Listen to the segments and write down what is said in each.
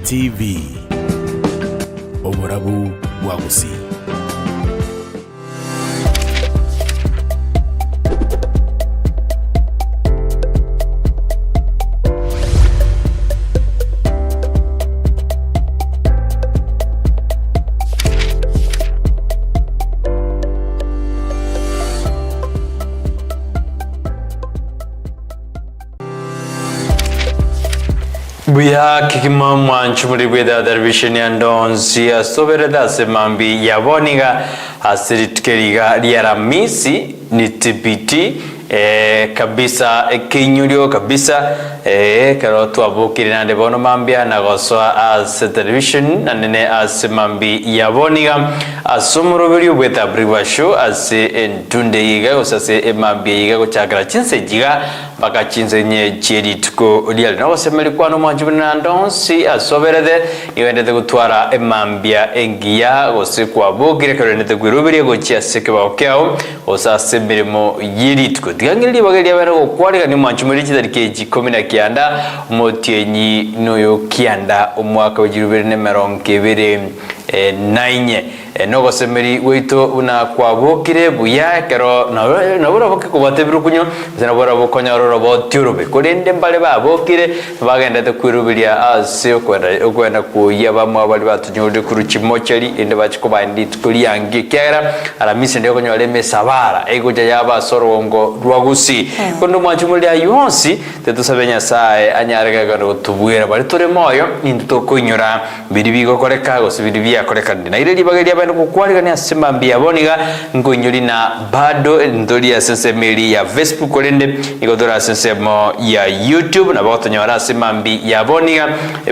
TV Oborabu Wagusi. Buya kikima mwanchumuri bweda darvishini andonzi asobereda semambi yaboniga asiritkeriga liaramisi ni tibiti kabisa kinyurio kabisa karo twabukire nande bono mambia na goswa as television nanene as mambi yaboniga asumurubiri bweta bribasho as entunde yiga osase mambi yiga ko chakra chinse jiga baka chinse nye cheri tuko liali na osemeli kwano mwanjubiri nandonsi asoberede niwendete gutwara emambia engiya gose kwabukire karo nete gwirubiri go chiaseke baokeo osase mirimo yiri tuko Gangili bageli abana okwalika ni mwanchumuri kitarike 19 Motienyi noyo kianda umwaka wa 2029 nogo semeri weito una kwabukire buya kero nabura boke kubatebiru kunyo zanabura bokonya roro tiurobe kolende mbale babokire bagenda te kwirubiria ase okwenda kuya bamwe abali batunyode kuruchimocheri ende bachikobandi tukuliange kera aramisi ndeko nyole mesabara egoja yaba sorongo rwagusi kondo mwanchumuri ayonsi tetusabenya sae anyarega garo tubwera bali tore moyo into kunyura biribigo koreka go sibiribia koreka ndina ile libageli kukwalika ni asemambi yaboniga ngonyoli na bado ndoli ya sensemeli ya Facebook kolende ikotora sensemo ya YouTube na bato nyara asemambi yaboniga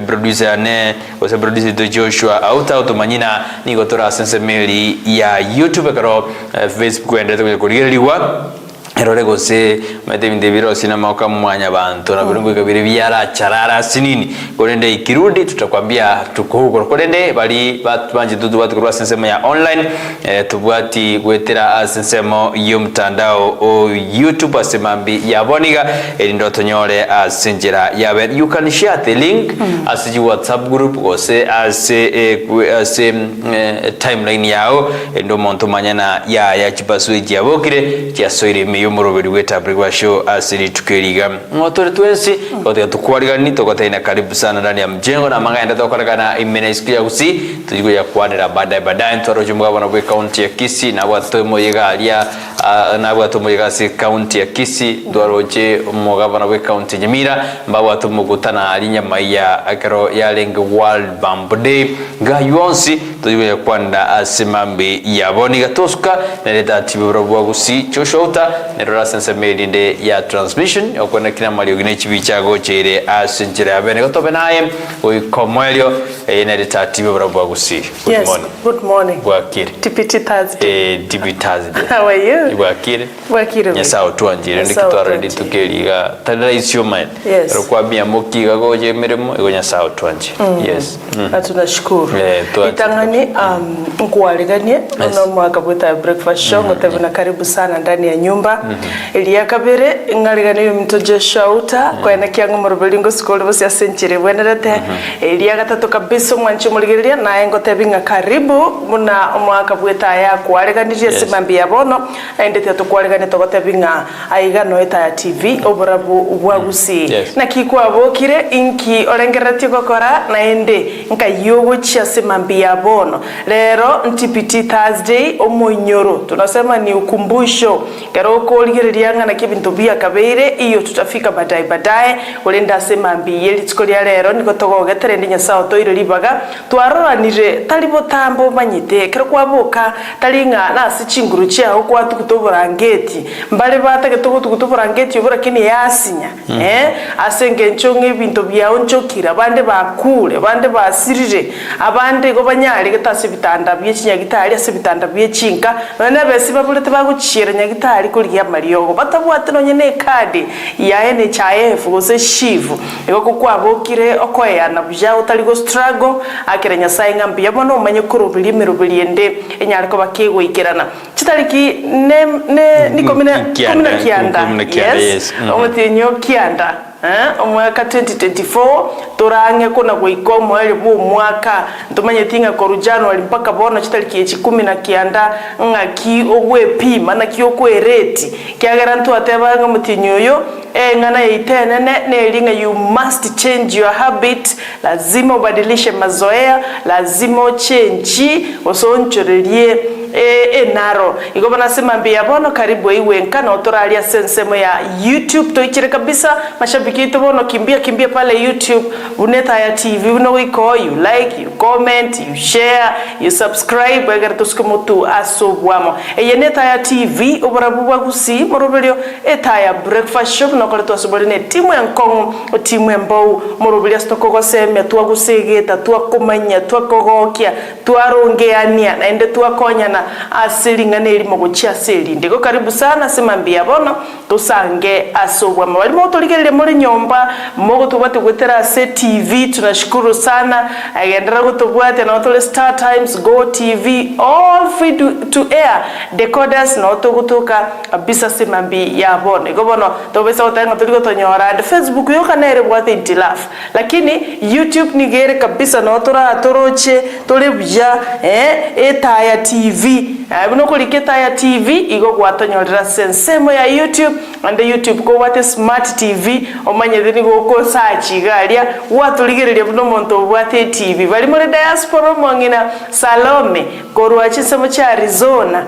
producer ne wase producer de Joshua automanyina ikotora sensemeli ya YouTube karo Facebook ende kuligeliwa erore gose mete bindebiro sinema kwa mwanya bantu na birungu kabiri byara charara sinini kolende ikirudi tutakwambia tuko huko kolende bali batu banje dudu batu kwa sensemo ya online tubwati gwetera sensemo yo mtandao o YouTube asemambi yaboniga elindo tonyore asinjira yabe you can share the link as you WhatsApp group gose as timeline yao endo monto manyana ya chipaswe yabokire chasoire yomuroberi weta brigwa show asiri tukeriga motore twensi kote tukwaliga ni tokota karibu sana ndani ya mjengo na manganda tokoreka na imena isikia kusi tujigo ya kwanira baadaye ntoro jumwa bana bwe county ya Kisii na watu moyega alia na watu moyega si county ya Kisii dwaroje mugabana bwe county Nyamira mbabo watu mugutana alinya maya akero yalenga world bump day ga yonsi tujigo ya kwanda asimambi yaboni gatoska neleta tiburo gusi choshota nerora sensemeli nde ya transmission okona kina malio gine chibichago chere asinjira abene gotobe naye oikomwelio neleta tiburo gusi. Good morning. Good morning. Bwakire. Tipiti Thursday. Tipiti Thursday. How are you? Bwakire. Bwakire. Nyasa otwanjire ndikitwara ready tukeliga tadala isio man. Yes. Rokwa bia moki gagoje mirimo ego nyasa otwanje. Yes. Tunashukuru. Itangani nkuwaliganie no mwaka bweta breakfast show ngotabuna karibu sana ndani ya nyumba. Elia kabere ngaliganie mtoje shauta kwa ena kyangu morobelingo skolo bose asenchire bwenerete. Elia gatatu kabisa mwanchi muligelia na ngotebinga karibu muna mwaka bweta ya kuwaliganije simambi yabono endete tukwaligane togotebinga aigano Etaya TV oborabu Wagusi na kikwa bokire inki orengerati gokora na ende nka yogo chia simambi yabono lero Tipiti Thursday omonyoro tunasema ni ukumbusho kero ko ligerelia na kibintu bia kabere iyo tutafika baadaye ulenda simambi yeli tikolia lero niko togogetere ndinya sao toire libaga twaroranire talibo tambo manyite kero kwaboka talinga na sichinguru chia okwa tukutoborangeti mbale batage tukutoborangeti yobora kini yasinya asenge nchonge bintu bya onchokira bande bakule bande basirire abande go banyali getase bitanda byechinyagitari ase bitanda byechinka bana besi babulete baguchira nyagitari kuri ya mariyogo batabwate nonyene kadi ya NHIF gose shivu ego kukwabokire okoyana bya utali go struggle akirenya sainga mbya bono manye kurubili mirubili enyariko bakego ikerana chitariki ne nikomina kianda yes omutinyo kianda omwaka 2024 turange kuna goiko mwele bu mwaka ntumanye tinga koru January mpaka bona chitariki echi 19 ngaki ogwepima na kyokwereti kyagera ntu atebanga mutinyoyo ngana itenene nelinga you must change your habit, lazima ubadilishe mazoea, lazima change osonchorerie enaro iko nasema mbia bono karibu iwe nkana otoralia sensemo ya YouTube toichire kabisa mashabiki itu bono kimbia pale YouTube Etaya TV uno wiko you like, you comment, you share, you subscribe egera tuskomutu asobwamo Etaya TV obarabuwa gusi morobelio Etaya breakfast shop no kole twasoboline timu yankong timu embou morobelio stokogoseme twagusegeta twakomanya twakogokia twarongeania na ende twakonyana asilingane ilimo guchia seli ndiko karibu sana sema mbia bono tusange asobwa mawali motolikele muri nyomba mogo tubate gwetera se TV tunashukuru sana agendera gutubwate na otole Star Times Go TV all free to air decoders na otogutuka abisa sema mbia bono iko bono tobesa otanga tuliko tonyora Facebook yoka nere bwate intilaf lakini YouTube nigere kabisa na otora atoroche tolebya Etaya TV Buno kulike Etaya TV igo gwatonyorera sensemo ya YouTube ande YouTube ko wate smart TV omanye thini goko search galia watuligereria buno monto bwate TV bali muri diaspora mongina Salome korwa chisemo cha Arizona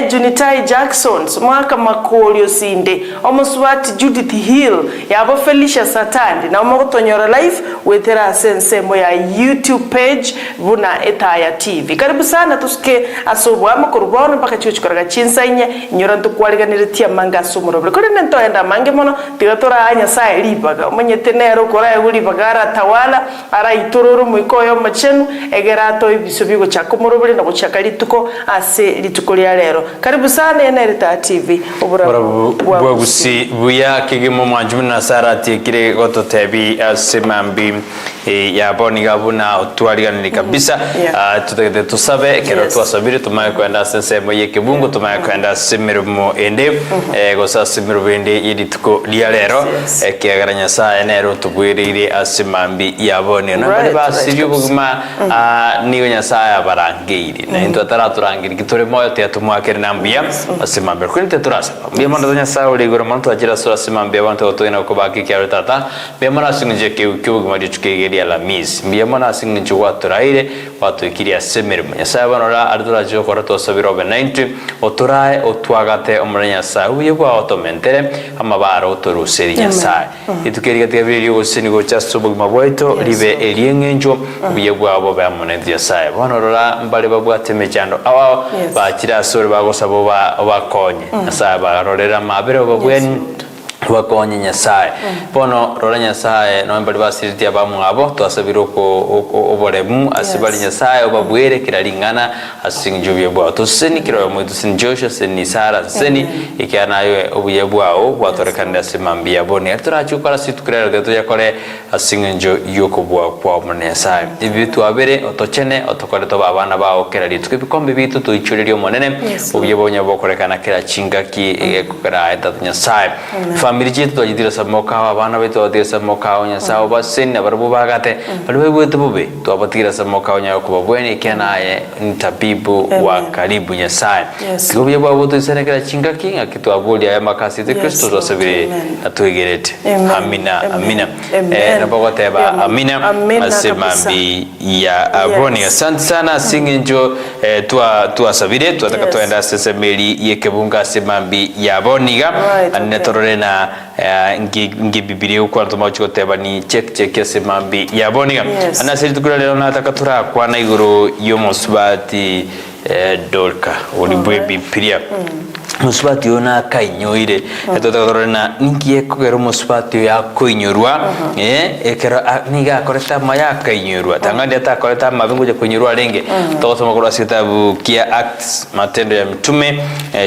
Junitai Jackson mwaka Makori osinde omoswat Judith Hill yabo Felicia Satandi na omogotonyora live wetera sensemo ya YouTube page buna Etaya TV karibu sana tuske asobwa kurubona mpaka chichukaraga chinsanya nyora ntukwaliganire tia manga sumurobele kuri nento enda mange mono tigatora anya sa libaga umenye tenero kora yuli bagara tawala ara itororo muikoyo machenu egera to ibisubigo chakumurobele na kuchakali tuko ase litukolia lero karibu sana Etaya TV obura gusi buya kigimo mwanjumuna sarati kire goto tebi asemambi ya boni gabuna otwaliganire kabisa tutagete tusabe kero twasabire tumaye kwenda sensemo yekebungu tumaye kwenda simirumo ende gosa simirumo ende yidituko lialero kiagaranya sa enero tugwirire asimambi yabone na bali basiri buguma niyo nyasaya barangiri na into ataraturangiri kitore moyo te atumwakere nambia asimambi kwinte turasa mbia manda nyasaya uligoro manto ajira sura asimambi abantu otoina ko baki kyaro tata mbia mara sinje kibuguma dichukegeri ala mis mbia mara sinje waturaire watu ikiria simirumo nyasaya banora ardura jo korato sabiro 90 oturae otwagate omurenya sa uye bwa otomentere amabaro otoruseri nyasaye itukeri gategabiri goseni go chasubu mabwaito ribe eliengenjo uye bwa abo bamunezi saye bonorora mbale babwate mechando awa bakira sore bagosabo bakonye nyasaye barorera mabere babweni wakonye nyasaye bono rora nyasaye no mbali basiriti abamu abo twasabiro ko oboremu asibali nyasaye obabwere kiralingana asingjubye bwa toseni kiro mu tusinjosha seni sara seni ikanayo obuye bwao watorekanda simambia boni aturachuka situkrera gato yakore asingenjo yoko bwa kwa munyasaye ibitu abere otochene otokore to babana bawo kirali tukibikombe bitu tuichuriri omonene obuye bonya bokorekana kira chingaki ekokera etatu nyasaye family jitu twajidira samoka abana betu badira samoka onya sawo baseni abarbu bagate balwe bwetu bube twabatira samoka onya ko bwene kenaye ntabibu wa karibu nyasaye tubiye bwa botu senekera chingaki akitwabuli aya makasi te Kristo twasabire atuigerete amina na bogoteba amina asemambi ya aboni asante sana singinjo twasabire twataka twenda sesemeli yekebunga asemambi ya aboniga anetororena ngi bibilia uko tumacho teba ni check asemambi ya aboniga anasiri tukura leo nataka tura kwa na iguru yomosbati dolka olibwe bibilia musbati yona kainyoire etotorena ngiye kugera musbati ya koinyorwa ekera niga koreta maya kainyorwa tangandi atakoreta mabingu je koinyorwa lenge tokosoma kwa kitabu kia Acts matendo ya mitume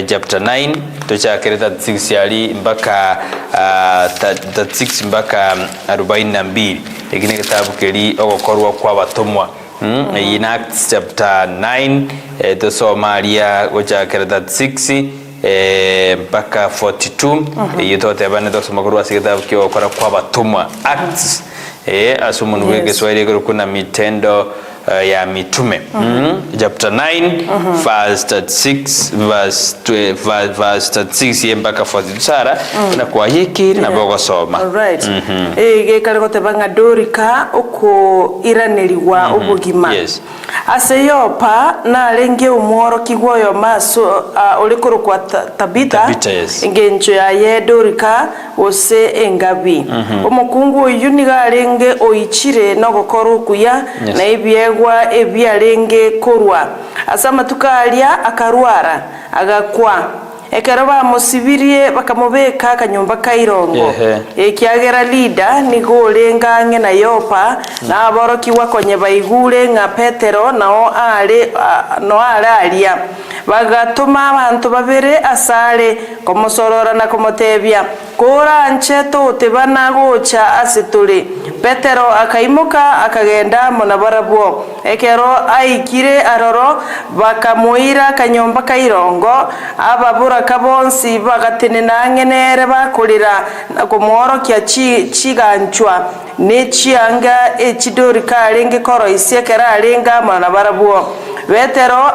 chapter 9 tocha kereta 6 yali mpaka 6 mpaka 42 ikine kitabu keli ogokorwa kwa batomwa in Acts chapter 9 to Somalia which are kereta 6 mpaka 42 yitote bane dosoma kurwa sigita kyo kora kwa batumwa acts asumun wege Swahili kuna mitendo ya mitume chapter 9 verse 36 verse 36 mpaka 42 sara na kwa hiki na bogo soma alright kariko tebanga dorika uko iraneliwa ubugima aseyopa na lenge umoro kigwoyo maso ulikuru kwa tabita ngencho ya yedorika ose engabi umukungu yuniga lenge oichire no gokoro kuya na ibiegwa ebialenge korwa asama tukalia akarwara agakwa ekero bamusibirie bakamubeka kanyumba kairongo ekiagera leader nigolenga ngena yopa na aboroki wakonye baigure nga Petero nao ale alia bagatuma abantu babere asale komosorora na komotebia kora ncheto tebana gocha asituli Petero akaimuka akagenda munabarabwo ekero aikire aroro bakamuira kanyomba kairongo ababura kabonsi bagatenena ngenere bakulira kumworokia chiganchwa nechianga echidorika alenge koro isiekera alenga munabarabwo Petero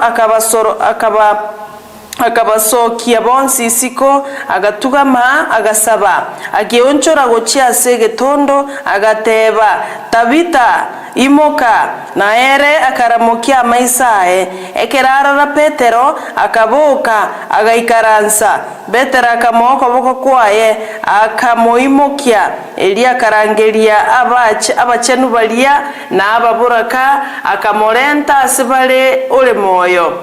akabasokia bonsi siko agatugama agasaba akionchora gochia segetondo agateba Tabita imoka na ere akaramukia maisae ekerara Petero akaboka agaikaransa Petero akamoko boko kwaye akamoimokia elia karangelia abachenu balia na ababuraka akamorenta asibale ole moyo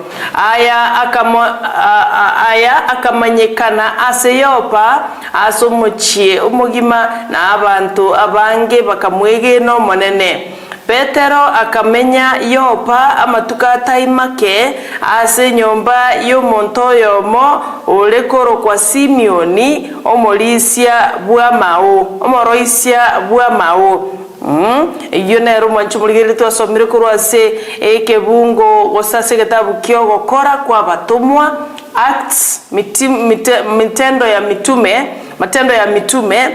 aya akamanyekana aseyopa asumuchie umugima na abantu abange bakamwege no monene Petero akamenya yopa amatuka taimake ase nyomba y'omonto yomo olekoro kwa Simeoni omorisia bwa mao iyo nero mwanchumuligeri twasomire kurwase ekebungo gosase gitabu kyo gokora kwa batumwa acts mitendo ya mitume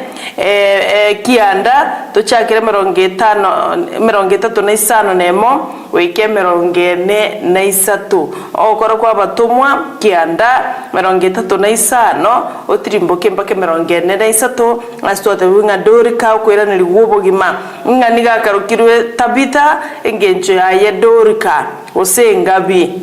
kianda tuchakire 35 nemo wike 43 okora kwa batumwa kianda 35 otirimboke mpake 43 asitwate winga dorika ukwera niligubogima nganiga karukirwe Tabita engencho ya yedorika osengabi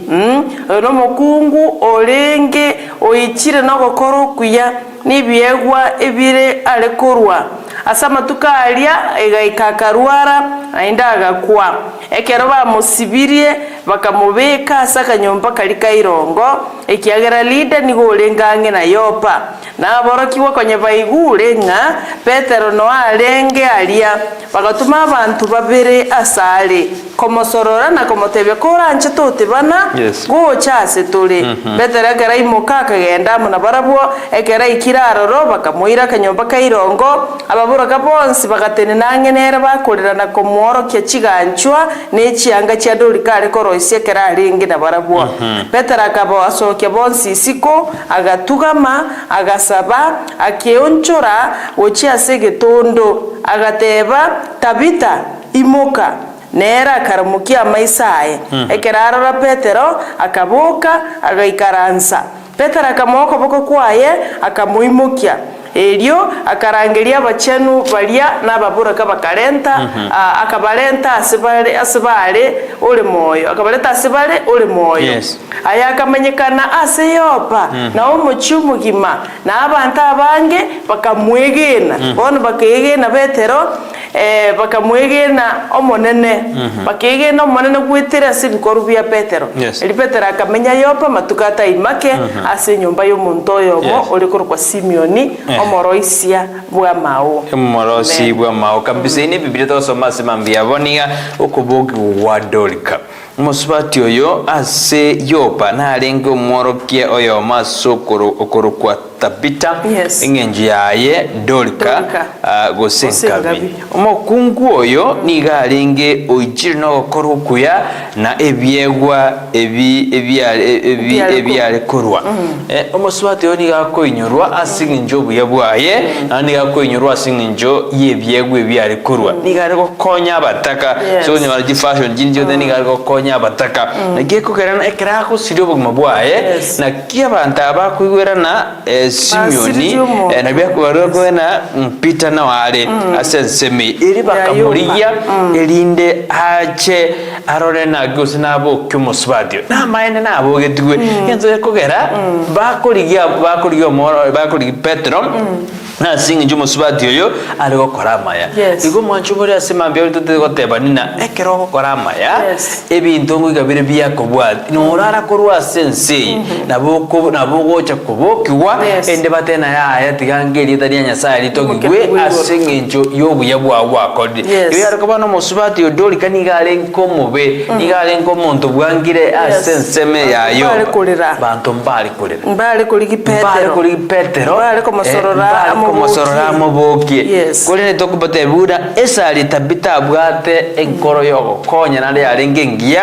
no mukungu olenge oichire no gokoro kuya nibiegwa ebire alekorwa asama tukalia egaikakarwara ainda agakwa ekero bamusibirie bakamubeka asaka nyomba kalika irongo ekiagera leader nigolengange na yopa na aboroki wakonye baigure nga Petero no alenge alia bagatuma abantu babere asale komosorora na komotebe koranche totebana gocha setole Petero agera imoka akagenda munabarabwo ekera ikiraroro bakamuira kanyomba kairongo ababura bonsi bagatenena ngenere bakorera na komworokia chiganchwa nechianga chia dorikale koro isekera alingi na barabwo Petero akabo asokia bonsi siko agatugama agasaba akionchora ochia segetondo agateba Tabita imoka nera karamukia maisae ekerara Petero akaboka agaikaransa Petero akamoko boko kwaye akamuimukia elio akarangelia bachenu balia na babura kabakalenta akabalenta asibale ole moyo akabaleta asibale ole moyo aya akamenyekana aseyopa na umuchumugima na abantu abange bakamwegena bono bakegena Petero bakamwegena omonene bakegena omonene kwitira sibikoru bya Petero eli Petero akamenya yopa matukata imake ase nyumba y'omuntu oyomo oli kwa Simeoni omoroisia bwa mao kabisa ini Biblia tosoma simambia bonia ukubugi wa dorika musubati oyo ase yopa na alenge omworokia oyo masokoro okoro kwa Tabita ingenji yaye Dorika gosenkabi omukungu oyo nigaringe oijiri no korukuya na ebyegwa ebyale korwa omuswati oni gakoinyorwa asinginjo buyabwaye ani gakoinyorwa asinginjo yebyegwa ebyale korwa nigare gokonya abataka so ni bari fashion jinjo ni gare gokonya abataka nageko kerana ekrako sirio buguma bwaye na kiabanta abakwigwerana Simeoni na byakubarwa na Peter na wale asenseme iri bakamuria erinde ache arore na gose nabo kyumusbadio na maene nabo getwe yenzo kogera bakurigia Petro na singi njumo subati yoyo ari gukora maya igo mwancu muri asema mbye tutete goteba nina ekero gukora maya ebintu ngo igabire byakobwa norara korwa sensei nabo gocha kubokiwa ende batena ya tigangeri tari Nyasaye litogigwe asingi njo yobuya bwa kodi iyo ari kubana musubati yodori kanigale nkomube nigale nkomuntu bwangire asenseme yayo bantu mbali kuri Petero mbali komosorora mobokie kuri ne tokubate buda esali Tabita bwate enkoro yogo konya nande yarengengia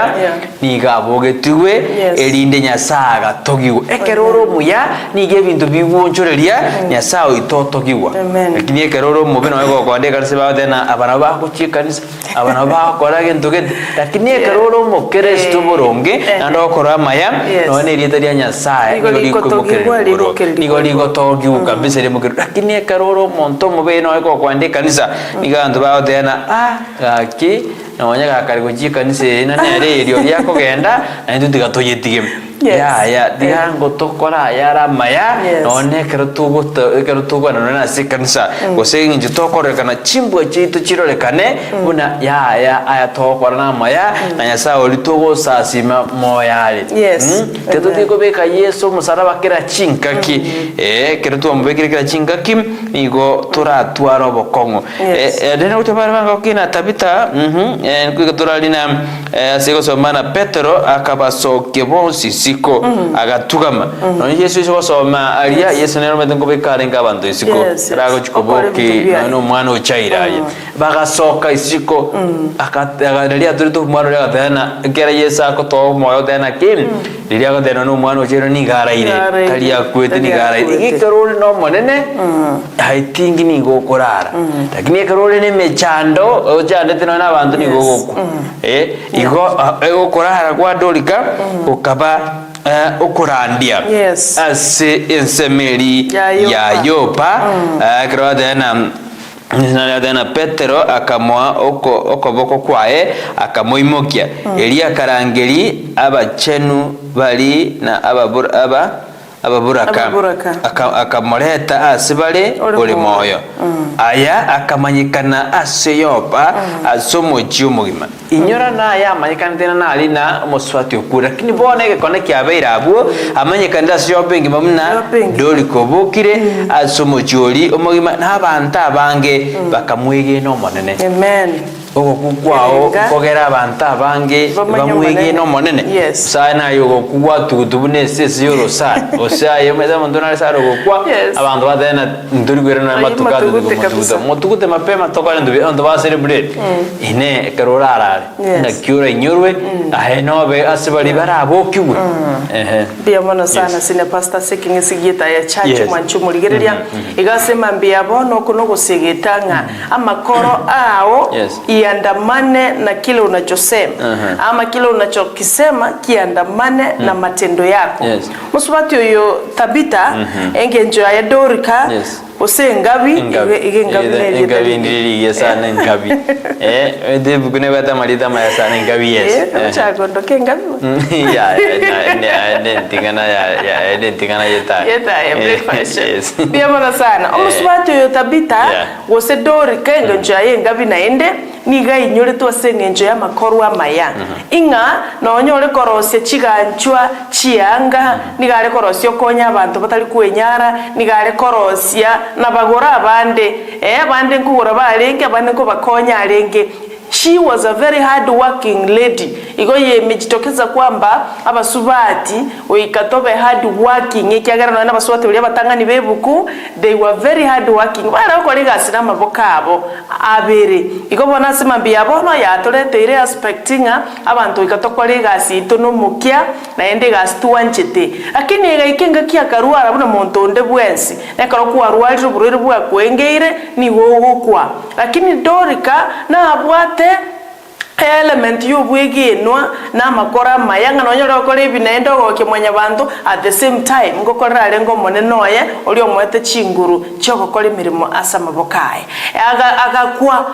nigabogetwe erinde Nyasaye gatogiwe ekeroro muya nige bintu biwonchoreria Nyasaye itotogiwa lakini ekeroro mubino yego kwandeka kaseba tena abana bakuchikanisa abana bakorage ntugete lakini ekeroro mokeresto boronge nando okora maya none rita rya Nyasaye nigo togiwa kabisa ri mukero lakini ekeroro monto mubino yego kwandeka kanisa nigantu bawo tena gaki nonyaga kari kuchikanisa ina nere ryo yako genda na ndu tigatoyetige ya digango tokora yara maya none kero tugo na sikanisa gosengi njitokore kana chimbwa chitu chirorekane buna aya tokora na maya na Nyasaye olitogo sasima moyale teto diko beka Yesu musaraba kira chinkaki kero tu ambekira kira chinkaki igo turatwaro bokongo dena utabara banga kina Tabita kugaturalina sego somana Petro akabasoke bonsi agatugama none Yesu iso soma alia Yesu nero metengo bekarenga abantu isiko rago chikoboki no mwana ochairaye bagasoka isiko akatalia turito mwana ya tena kera Yesu akoto moyo tena kim lilia ko tena no mwana ochero ni garaire talia kwete ni garaire ikarole no monene I think ni gokorara lakini ikarole ne mechando ochande tena na abantu ni gogoku igo korara kwa Dorika ukaba okurandia ase ensemeri ya yopa kero dena Petero akamwa okoboko kwae akamoimokia elia karangeri abachenu bali na ababuraka akamoreta asibale uri moyo aya akamanyikana aseyopa asomoji umugima inyora na ya manyikana tena na alina muswati okura lakini boneke kone kyabeira abo amanyikana aseyopa ngima muna doli kobokire asomoji uri umugima n'abantu abange bakamwege no monene amen okukwao kogera abantu abange bamwege no monene sana yogo kuwa tugutubune sese yoro sana osaye meza mondona saro gokwa abantu badena nduri gwera na matukado mutugute mapema tokana ndo ba celebrate ine karorara na kyura inyorwe ahenobe asibali barabokiwe bia mono sana sine pastor seking sigita ya church manchumuligeria igasema mbia bono kuno gusigetanga amakoro ao kiandamane na kile unachosema ama kile unachokisema kiandamane na matendo yako musubati uyo Tabita engenjo ya Dorika osengabi ingabi ndiri yesana ngabi ede bukune bata malita mayasana ngabi chagondo kengabi ya tingana Etaya breakfast bia mona sana musubati uyo Tabita wose Dorika engenjo ya ngabi na ende niga inyore to asengenjo ya makorwa maya inga no nyore korose chiganchwa chianga nigare korosyo konya abantu batali kwenyara nigare korosya nabagora abande abande nkugora barenge abande ko bakonya arenge. She was a very hard working lady. igo yemejitokeza kwamba abasubati oikatobe hard working ikiagara na basubati bali batangani bebuku they were very hard working bara ko ligasi na mabokabo abere igo bona simambi abono yatoreteire aspectinga abantu ikatokwa ligasi itono mukia na ende gasi tuanchete akini igaikenga kia karuara buna montonde bwensi nekaro kwa ruari bururi bwa kwengeire ni wogo kwa lakini dorika na abwate element y'ubwiginwa na makora mayanga nonyora okore ibinendo goke mwanya bantu at the same time ngokora rengo moneno ye oli omwete chinguru chokokora imirimo asa mabokae agakwa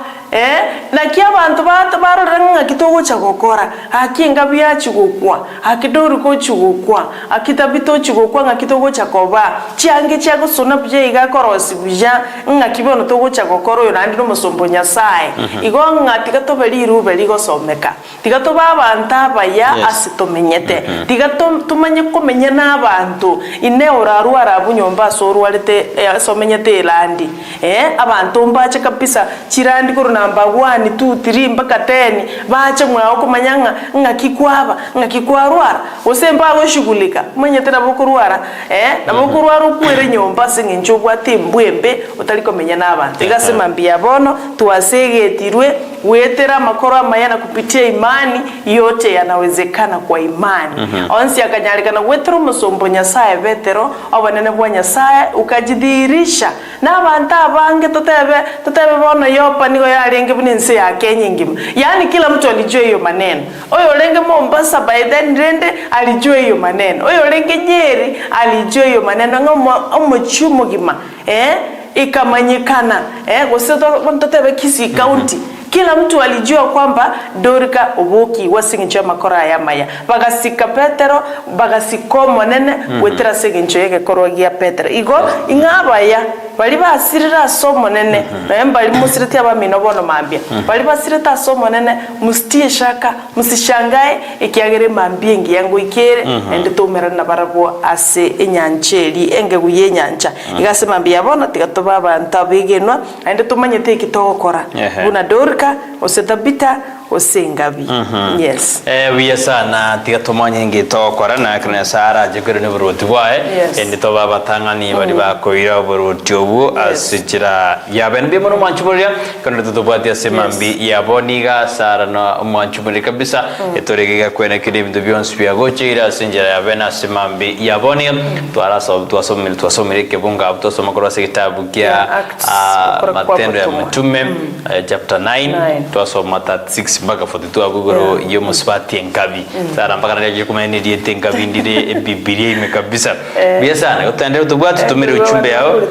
na kia bantu baroranga kitogo cha gokora akinga bya chigukwa akidori ko chigukwa akitabito chigukwa ngakitogo cha koba chiange cha gusona bye igakorosi bya ngakibono togo cha gokoro yo nandi no musombo nyasaye igo ngatika to beli rube ligosomeka tigato babantu abaya asitomenyete tigato tumanye komenya n'abantu ine oraru arabunyomba so ruarete somenyete landi abantu mbache kabisa chirandi ko number 1 2 3 mpaka 10 bache mwao kumanyanga ngakikwarwara osemba goshughulika mwenye tena bokurwara na bokurwara ukwere nyomba singincho bwate mbwembe utalikomenya n'abantu igasema mbia bono tuwasegetirwe wetera makoro mayana kupitia imani yote yanawezekana kwa imani onsi akanyalika wetero musombo nyasaye vetero abanene bwa nyasaye ukajidhirisha n'abantu abange totebe bono yopa nigo yarenge buninse ya Kenya ngima yani kila mtu alijua hiyo maneno oyo lenge Mombasa by then rende alijua hiyo maneno oyo lenge Nyeri alijua hiyo maneno ngomo gima ikamanyikana goseto totebe Kisii County kila mtu alijua kwamba Dorika oboki wasingicho makora ya maya bagasika Petero bagasikomo nene wetera segincho yeke korogia Petero igo ingabaya bali basirira somo nene namba limusiriti abamino bono mambia bali basirita somo nene mustie shaka musishangae ikiagere mambia ngi yango ikere ende tomera na barabo ase enyancheri enge guye nyanja igase mambia bono tigatoba abantu abigenwa ende tumanyete ikitokora buna Dorika osetabita osengabi yes sana tigatomanye ngitokora na kana sara jikuru ne buruti bwae ende to baba tangani bari bakoira buruti obu asijira yaben bi mono manchuburia kana to bwati asemambi yaboniga sara no manchuburi kabisa etorege kwena kidim de bions bia gochira sinjira yaben asemambi yaboni twasomile kebunga to somakoro sekitabu kia matendo ya mtume chapter 9 twasoma 36 mpaka 42 agugoro yo musbati enkabi sara mpaka ndio kumeni die tenkabi ndire bibilia imekabisa bia sana utendele tubwatu tumire uchumbe yao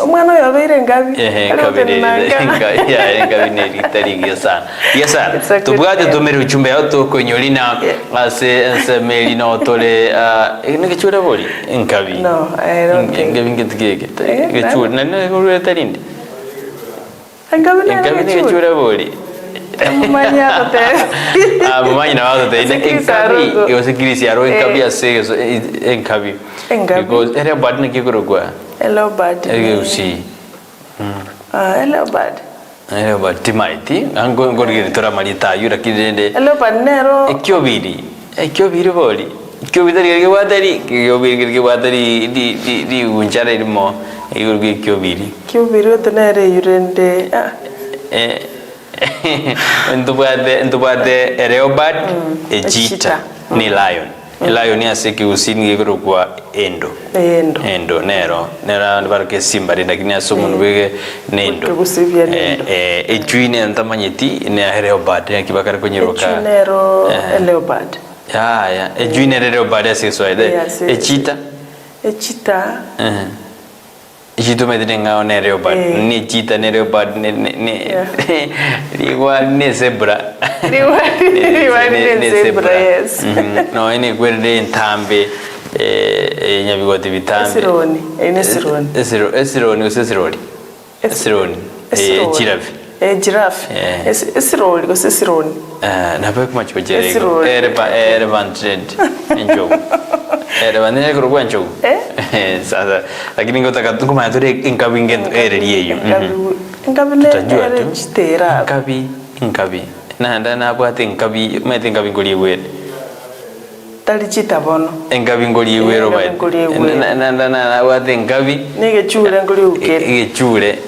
mwana yabere ngabi enkabi enkabi ne litari sana bia sana tubwatu tumire uchumbe yao to konyolina ase melina otole ngechura boli enkabi no I don't think ngekeke ngechura nane ngure tarindi enkabi ngechura boli manya kote manya na watu tena enkabi yosikirisi aro enkabi ase enkabi because ere bad ne kikurugwa hello bad usi hello bad timaiti ango ngorgiri tora malita yura kidende hello bad nero ekyobiri boli ekyobiri ke wadari di unjare mo yurgi ekyobiri otenere yurende Entubade Ereobad Ejita ni lion. Lion ni asiki usini ngekoro kwa endo nero barke simba rinda kinya somun wege nendo ejuine ntamanyeti ne Ereobad ya kibakara konyiroka nero Ereobad ya ejuine Ereobad asiki soide Ejita Ijito medinga onere bad ni chita nere bad ne liwa ne zebra ne zebra yes no ene gwerde ntambe nyabigoti bitambe esironi giraffe esironi go sesironi na pe kuma chojere ere bandred enjo ere bandene ko rwancho sasa lakini ngotaka tukuma tore inkabi ngendo ere liyeyo inkabi ne ere chitera inkabi na bwate nkabi mete nkabi ngoli were tali chitabono enkabi ngoli were ba na bwate nkabi nige chure ngoli ukere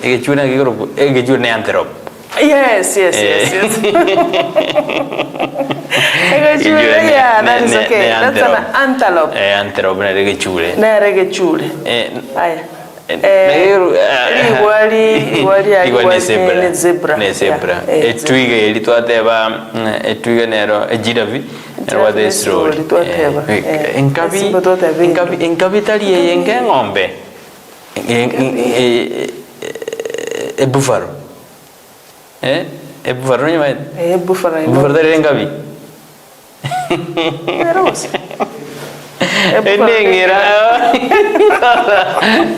ege chure ne antelope. Yes. Yeah, that is okay. That's an antelope. Antelope na rege chure. Aya. Ne zebra. Etwiga eli twateba etwiga nero ejiravi nero the road. Enkabi tali yenge ngombe. Buffalo. Buffalo ni mai. Buffalo tali enkabi. Eros. Nengira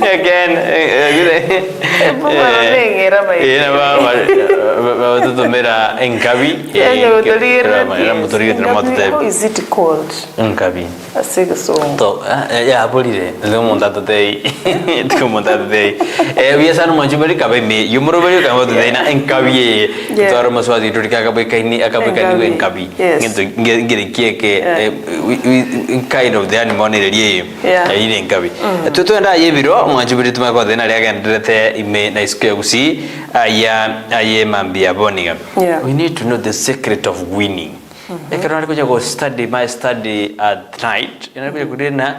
again nengira mai ba tu mera enkabi how is it called enkabi asige so to ya bolire lo montato dei tu montato dei via sanu manjumeri kabe me yumro bari ka modu dei na enkabi to aro maswadi to ka be kaini akabe kaini enkabi ngere kieke kind of the animal ni rie ile enkabi tutwenda yebiro manjumeri tumako dena ria gendete ime na iske gusi aye mambia boniga. We need to know the secret of winning. Ekero nalikuja go study at night. Inakuja kudena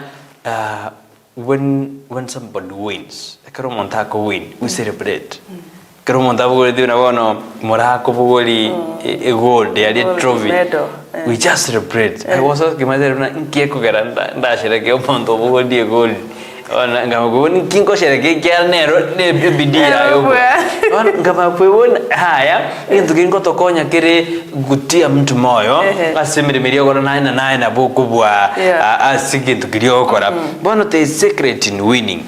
when somebody wins. Ekero montako win, we celebrate. Ekero montako win na bono morako bugoli a gold, a trophy. We just celebrate. I was asking myself na inkieko garanda ndashira ke omonto bugoli a gold. Ona ngamago ni kinko shereke kyarnero ne bidia yobo ona ngamapo haya into kinko tokonya kire gutia mtu moyo asemire mirio gora na bokubwa asigintu kirio kora bono the secret in winning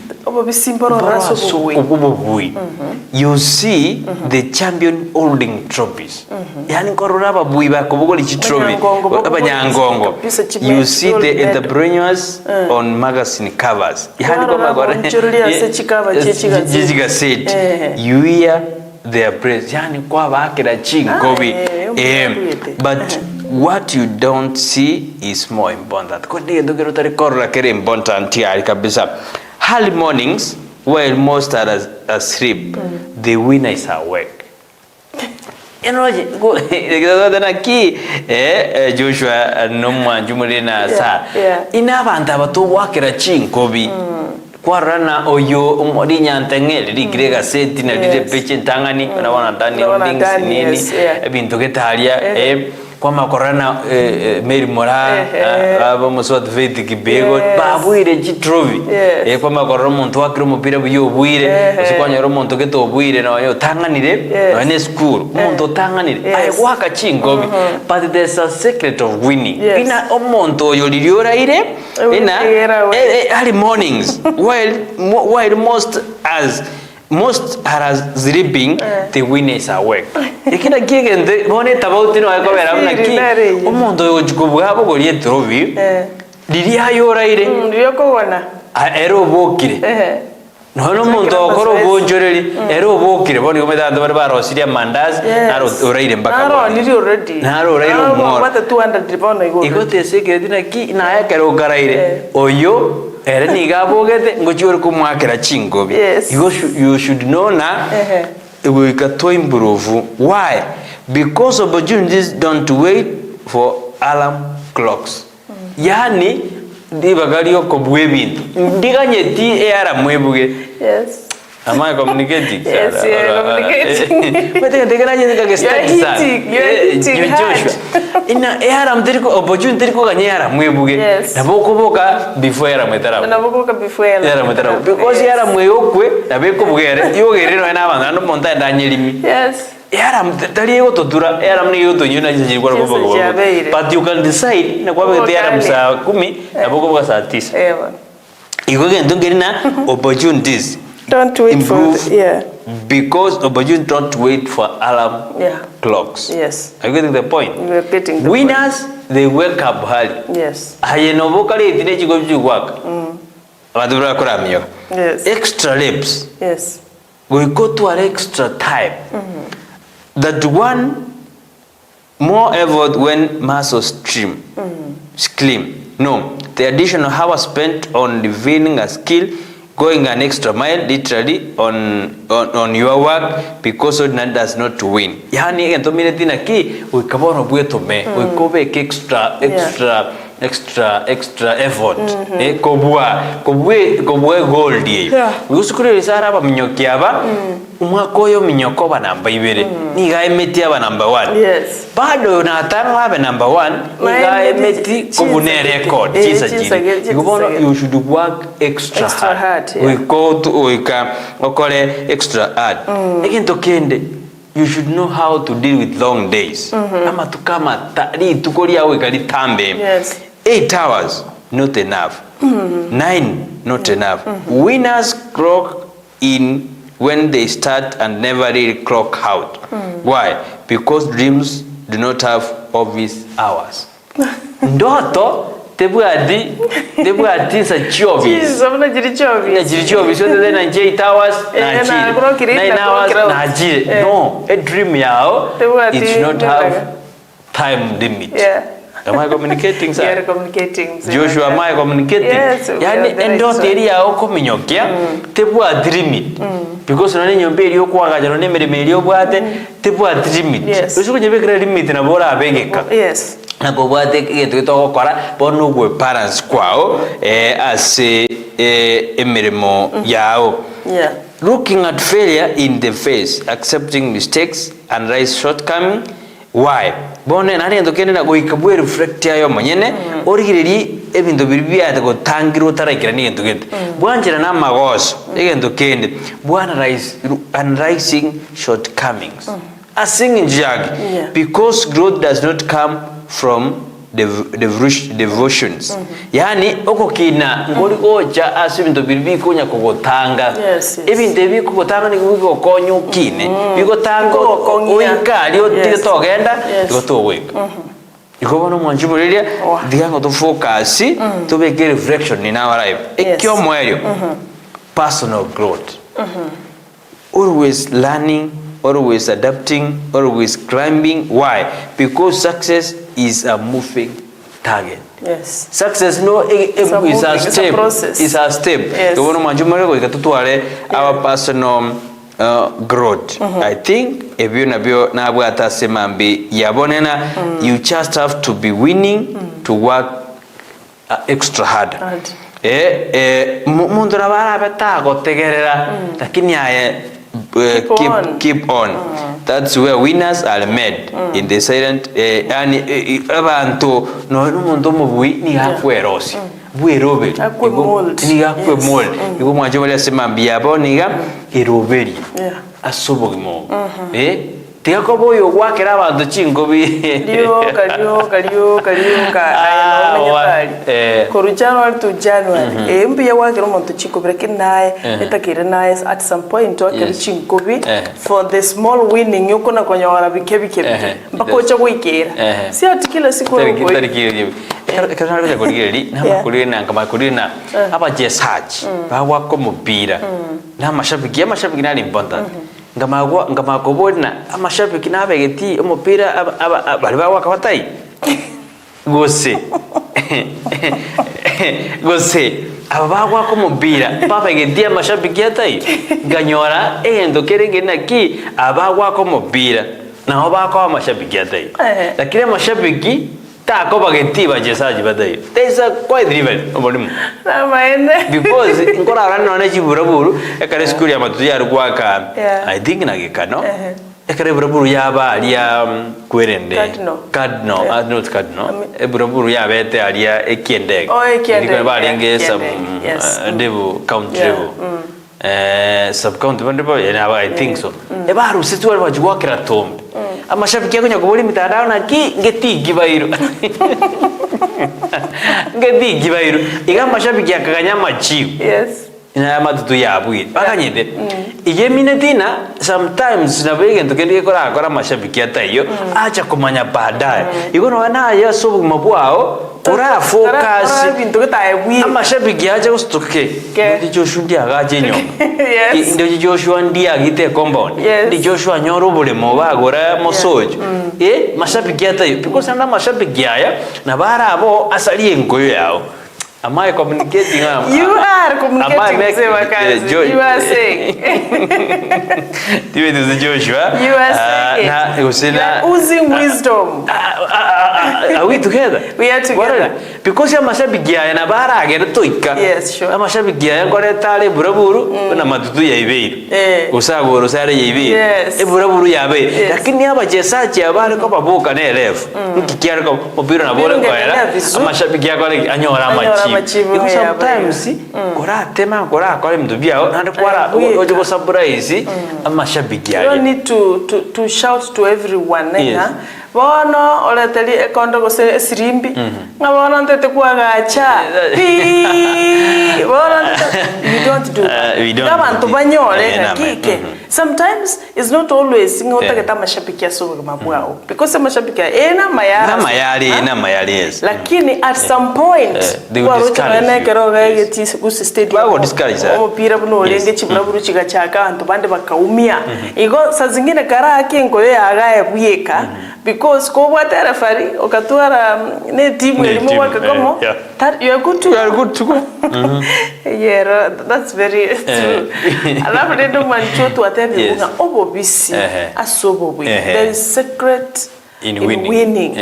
you see the champion holding trophies yani korora babui bakobogoli trophy abanyangongo you see the entrepreneurs on magazine covers yani koma gore jijiga set you hear their praise yani kwa bakira chingobi but what you don't see is more important kodi ndogero tari korra kere important ya kabisa. Early mornings, while most are asleep, the winner is awake. You know, Joshua no Jumurina sa. Inabanta batu wakira chinkobi. Kwarana oyo umodinya ntengeli digrega seti na dide peche tangani na wana Dani Holdings nini bintu ketalia kwa makorana Mary Mora aba musot veti kibego babuire chitrophy kwa makorana muntu wakiro mupira buyo buire usikwanya ro muntu keto buire na yo tanganire na school muntu tanganire ai waka chingobi but there's a secret of winning ina omuntu yo liriora ire ina early mornings while most are sleeping, the winner is awake. Ikina kigende bone tabauti no akobera mnaki omondo yo jukubwa bo gori trophy diri ayora ire ndiyo ko wana ero bokire no muntu okoro bonjoreri ero bokire bone komeda ndo bari barosiria mandazi aro oraire mbaka aro niri already naro oraire mo bata 200 bono igo igote sekere na ki na yakero garaire oyo era ni gabogete ngochiwe kumwakira chingobi you should know na we got to improve. Why? Because opportunities don't wait for alarm clocks. Yani dibagalio kobwe bintu ndiganye ti era mwebuge am I communicating? Yes, communicating. But they can Joshua. Ina era mtiriko opportunity ko ganye era mwebuge naboko boka before era metara nabokoka before era metara because era mweyokwe nabeko bugere yogere no ena banga no monta ndanyelimi era mtali ego totura era mni yoto nyuna jinji kwa ko bogo but you can decide na kwa bete era msa 10 naboko boka saa 9 iko gento ngerina opportunities don't wait improve for because opportunities don't wait for alarm clocks. Yes. Are you getting the point? We're getting the winners point. They wake up early. Yes. Aye no vocally tine chigo work. Abadura kuramyo. Yes. Extra reps. Yes. We go to an extra time. That one more effort when muscles slim. No, the additional hours spent on revealing a skill, going an extra mile literally on your work because that does not win. Yani entomine tina ki uikabono buetome uikobe extra effort kobwe gold ye usukure risara ba minyokia ba umwakoyo minyoko ba namba 2 ni ga emeti aba number 1 yes bado na tano aba number 1 ni ga emeti kobune record chisa chini you should work extra hard we go to okole extra hard ekinto kende you should know how to deal with long days ama tukama tali tukolia we kali tambe yes 8 hours not enough 9 not enough winners clock in when they start and never really clock out why? Because dreams do not have obvious hours. Ndoto tebuadi sa chovis sabuna jiri chovis so then 8 hours na 9 hours na jiri no a dream yao it should not have time limit. Am I communicating, sir? You are communicating. Joshua, am I communicating? Yes. Yani endo teria oko minyokia tebu adrimit. Because nani nyombe iliyo kwa gajano ne mere iliyo bwate tebu adrimit. Yes. Usuko nyebe kira limit na bora abengeka. Yes. Na ko bwate ke to kora bono gwe parents kwao as emeremo yao. Yeah. Looking at failure in the face, accepting mistakes and rise shortcoming. Why? Bone nani ndokene na goikabwe reflect yayo manyene origiriri ebintu biribi ate go tangiro tarakira ni ndokende bwanjira na magos ndokende bwana rising shortcomings asing njag because growth does not come from devotions yani oko kina ngori ocha asibintu biribi kunya kugotanga ebintu bibi kugotanga ni kugo konyukine bigotanga oikali otitogenda igotoweka ikobono mwanjumuliria digango to focus to be reflection in our life ekyo mweryo personal growth always learning, always adapting, always climbing. Why? Because success is a moving target. Yes. Success is a step. It's a step. Yes. Our personal growth. I think if you nabwata semambi yabonena, you just have to be willing to work extra hard. Mundu nabara beta gotegerera lakini keep on. That's where winners are made in the silent and abantu no muntu mubui ni akwerosi bwerobe ni akwemol iko mwanjomali asemambia boniga iroberi asobogimo Tiako boyo wakera abantu chingobi kalioka koru January to January mbiya wakera umuntu chikobira kinaye etakire naye at some point wakera chingobi for the small winning yuko na konyora bikebike bakocha kuikera si atikila siku ko kana rya kurigeri na kurina aba jesage bawako mupira na mashabiki nali important ngamakobona amashabiki nabegeti umupira bari bawaka batai gose abagwa ko mupira babegeti amashabiki atai ganyora endo kerengena ki abagwa ko mupira naho bako amashabiki atai lakini amashabiki tako bageti bajesaji badai there's a quite driven obolimu na maende because ngora rano na chiburaburu ekare school ya matuzi ya rugwaka I think nagekano ekare buraburu yaba alia kwerende cardinal not cardinal buraburu yabete alia ekiende ndiko bali ngesa devu country sub county bandipo yana I think so ebaru situ wali wajwa kira tombe amashabiki yako nyakubuli mitandao na ki ngeti gibairo iga mashabiki yakaganya machiu ina matutu ya bwi bakanyite igemi tina sometimes na bege ndokende kora mashabiki atayo acha kumanya baadaye igono na ya sobu mabwao ora focus bintu gitaye bwi amashabiki acha gustuke ndi Joshua ndi agaje nyo ndi Joshua ndi agite compound ndi Joshua nyoro bule mobagora mosojo mashabiki atayo because na mashabiki aya na barabo asali engoyo yao. Am I communicating? You are communicating. You are saying. This is Joshua. You are saying. You are oozing wisdom. Are we together? We are together. Because I'm a shabigia na bara agera toika. Yes, sure. I'm a shabigia ngore tale buraburu na matutu ya ibe. Usagoro sare ya ibe. Yes. Buraburu ya ibe. Lakini hapa jesachi abale kwa baboka ne elef. Kikiara kwa mopiro na bole kwa ela. Ama shabigia kwa anyora machi. Because sometimes kora tema kora kwa mdubia na kwara ojo surprise amashabiki yale. You don't need to shout to everyone. Bono oleteli ekondo gose sirimbi ngabona ntete kwagacha bono we don't do that. Abantu banyore ngakike sometimes it's not always ngotageta mashabiki asobe mabwao because mashabiki ena mayari yes lakini at some point warochana keroga yeti gusi stadium omupira buno olenge chibulaburu chigachaka abantu bande bakaumia igo sazingine karake ngo yagaye buyeka because ko bwata referee okatwara ne team elimo wakakomo that you are good to go. Yeah, that's very true. Alafu ndio manchoto atebi kuna obobisi asobobwi there is secret in winning.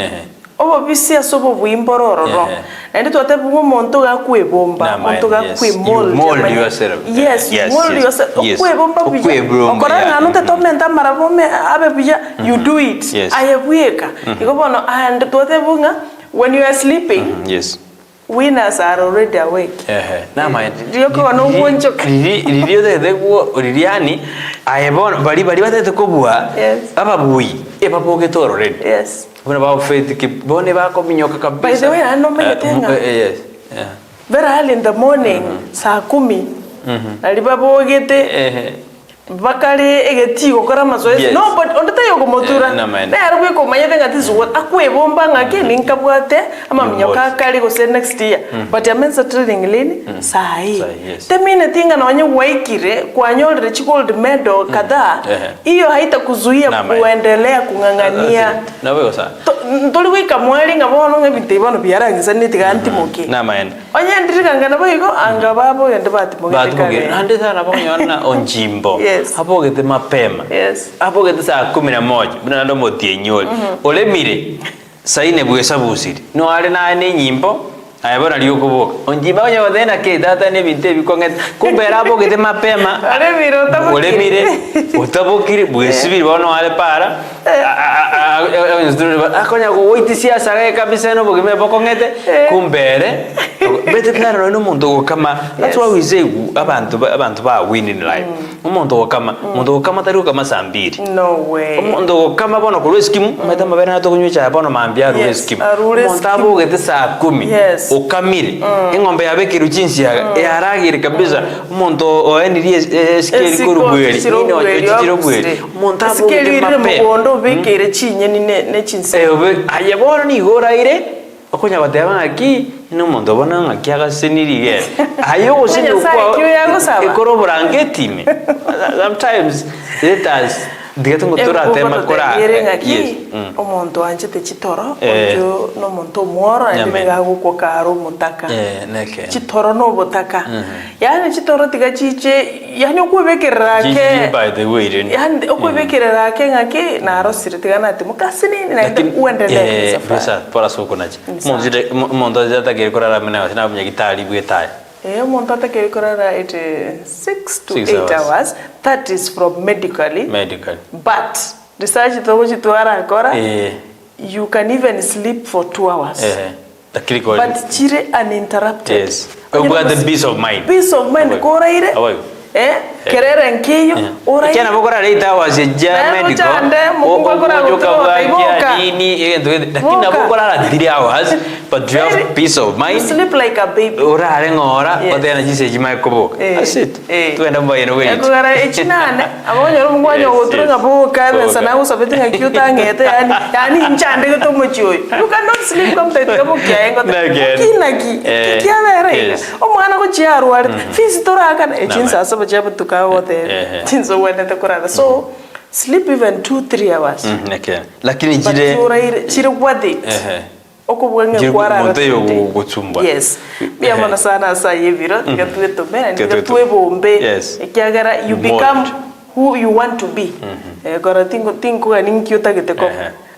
Obobisi asobobwi imbororo no na ndio atebi umuntu gakwebomba umuntu gakwimold yourself. Yes, mold yourself kwebomba bije okoranga no te tomenta marabome abebuja you do it ayebweka ikobona and to atebunga when you are sleeping yes winners are already awake. Nama Yoko no wonjo. Rio de Oriani, I born bari batete kobua. Aba bui. E papo ke toro already. Yes. When about faith ke bone ba ko minyoka kabisa. By the way, I know many things. Yes. Very early in the morning, saa 10. Alibabo gete bakari egeti gukora mazoezi no but ondata yo kumotura na yarwe ko manyete ngati zuwa akwebomba ngake linkabwate ama minyoka kali go say next year but amenza training lini sai temine tinga na wanye waikire kwa nyolre gold medal kadhaa hiyo haitakuzuia kuendelea kungangania na wewe sasa ndoliwika mwali ngabona ngabite bano byarangiza nitiga antimoke na maana onye ndirikanga na boyiko angababo yende batimoke ande sana bonyona onjimbo hapo gete mapema hapo gete saa 11 bina ndo motie nyoli ole mire saine bwesa busiri no ale na ne nyimbo ayabona liyo kuboka onjimba onye wadena ke data ne binte bikonget kumbera hapo gete mapema ole mire utabokiri bwesibiri bono ale para akonya ko wait siasa ga kabisa no bogime bokongete kumbere bete claro no mundo kama that's why we say abantu ba winning life umuntu kama taruka kama sambiri no way umuntu kama bono ku rescue meta mabera na to kunyucha bono mambia rescue umuntu abogete saa 10 ukamire ingombe yabekiru jinsi yaragire kabisa umuntu oendirie skeli kurubweri nino ochitiro bweri umuntu abogete mugondo bekere chinye ne chinse ayabona ni goraire okonya bateba aki no mundo bona ngaki agasenirige ayo gosenya kwa ekoro brangeti sometimes let us digatungo tora tema kora yes omuntu anje te chitoro ojo no muntu mwora ndimega guko karo mutaka neke chitoro no botaka yani chitoro tiga chiche yani okwebekerera ke by the way yani okwebekerera ke ngaki na arosire tiga na timu kasini na uendelee pesa para soko nachi mundo zata ke kora ramena na bunya gitari bwetaya umuntu atakerikorara 6 to 8 hours that is from medical but research togochi tuara akora you can even sleep for 2 hours but chire uninterrupted yes we got the peace of mind koraire kerere nkiyo ora kena bokora leita wase medical lakini bokora la 3 hours but you have peace of mind. You sleep like a baby. Ora arengora badena jise jima kobo asit tuenda mbaye no wait akugara echinane abonyo mwanyo gotrunga boka sana usabetinga kyuta ngete yani nchande gotomochyo you cannot sleep come to the book yango kinaki kiabere omwana go chiaru ari visitora kana echinsa asaba jabu tukawote tinzo wenda takurara so sleep even 2-3 hours lakini jide chire wadi okubwenge kwara monteyo gutsumba yes bia mana sana sa yeviro gatwe to bena gatwe bombe ekyagara you become who you want to be gora tingo ani nkyuta giteko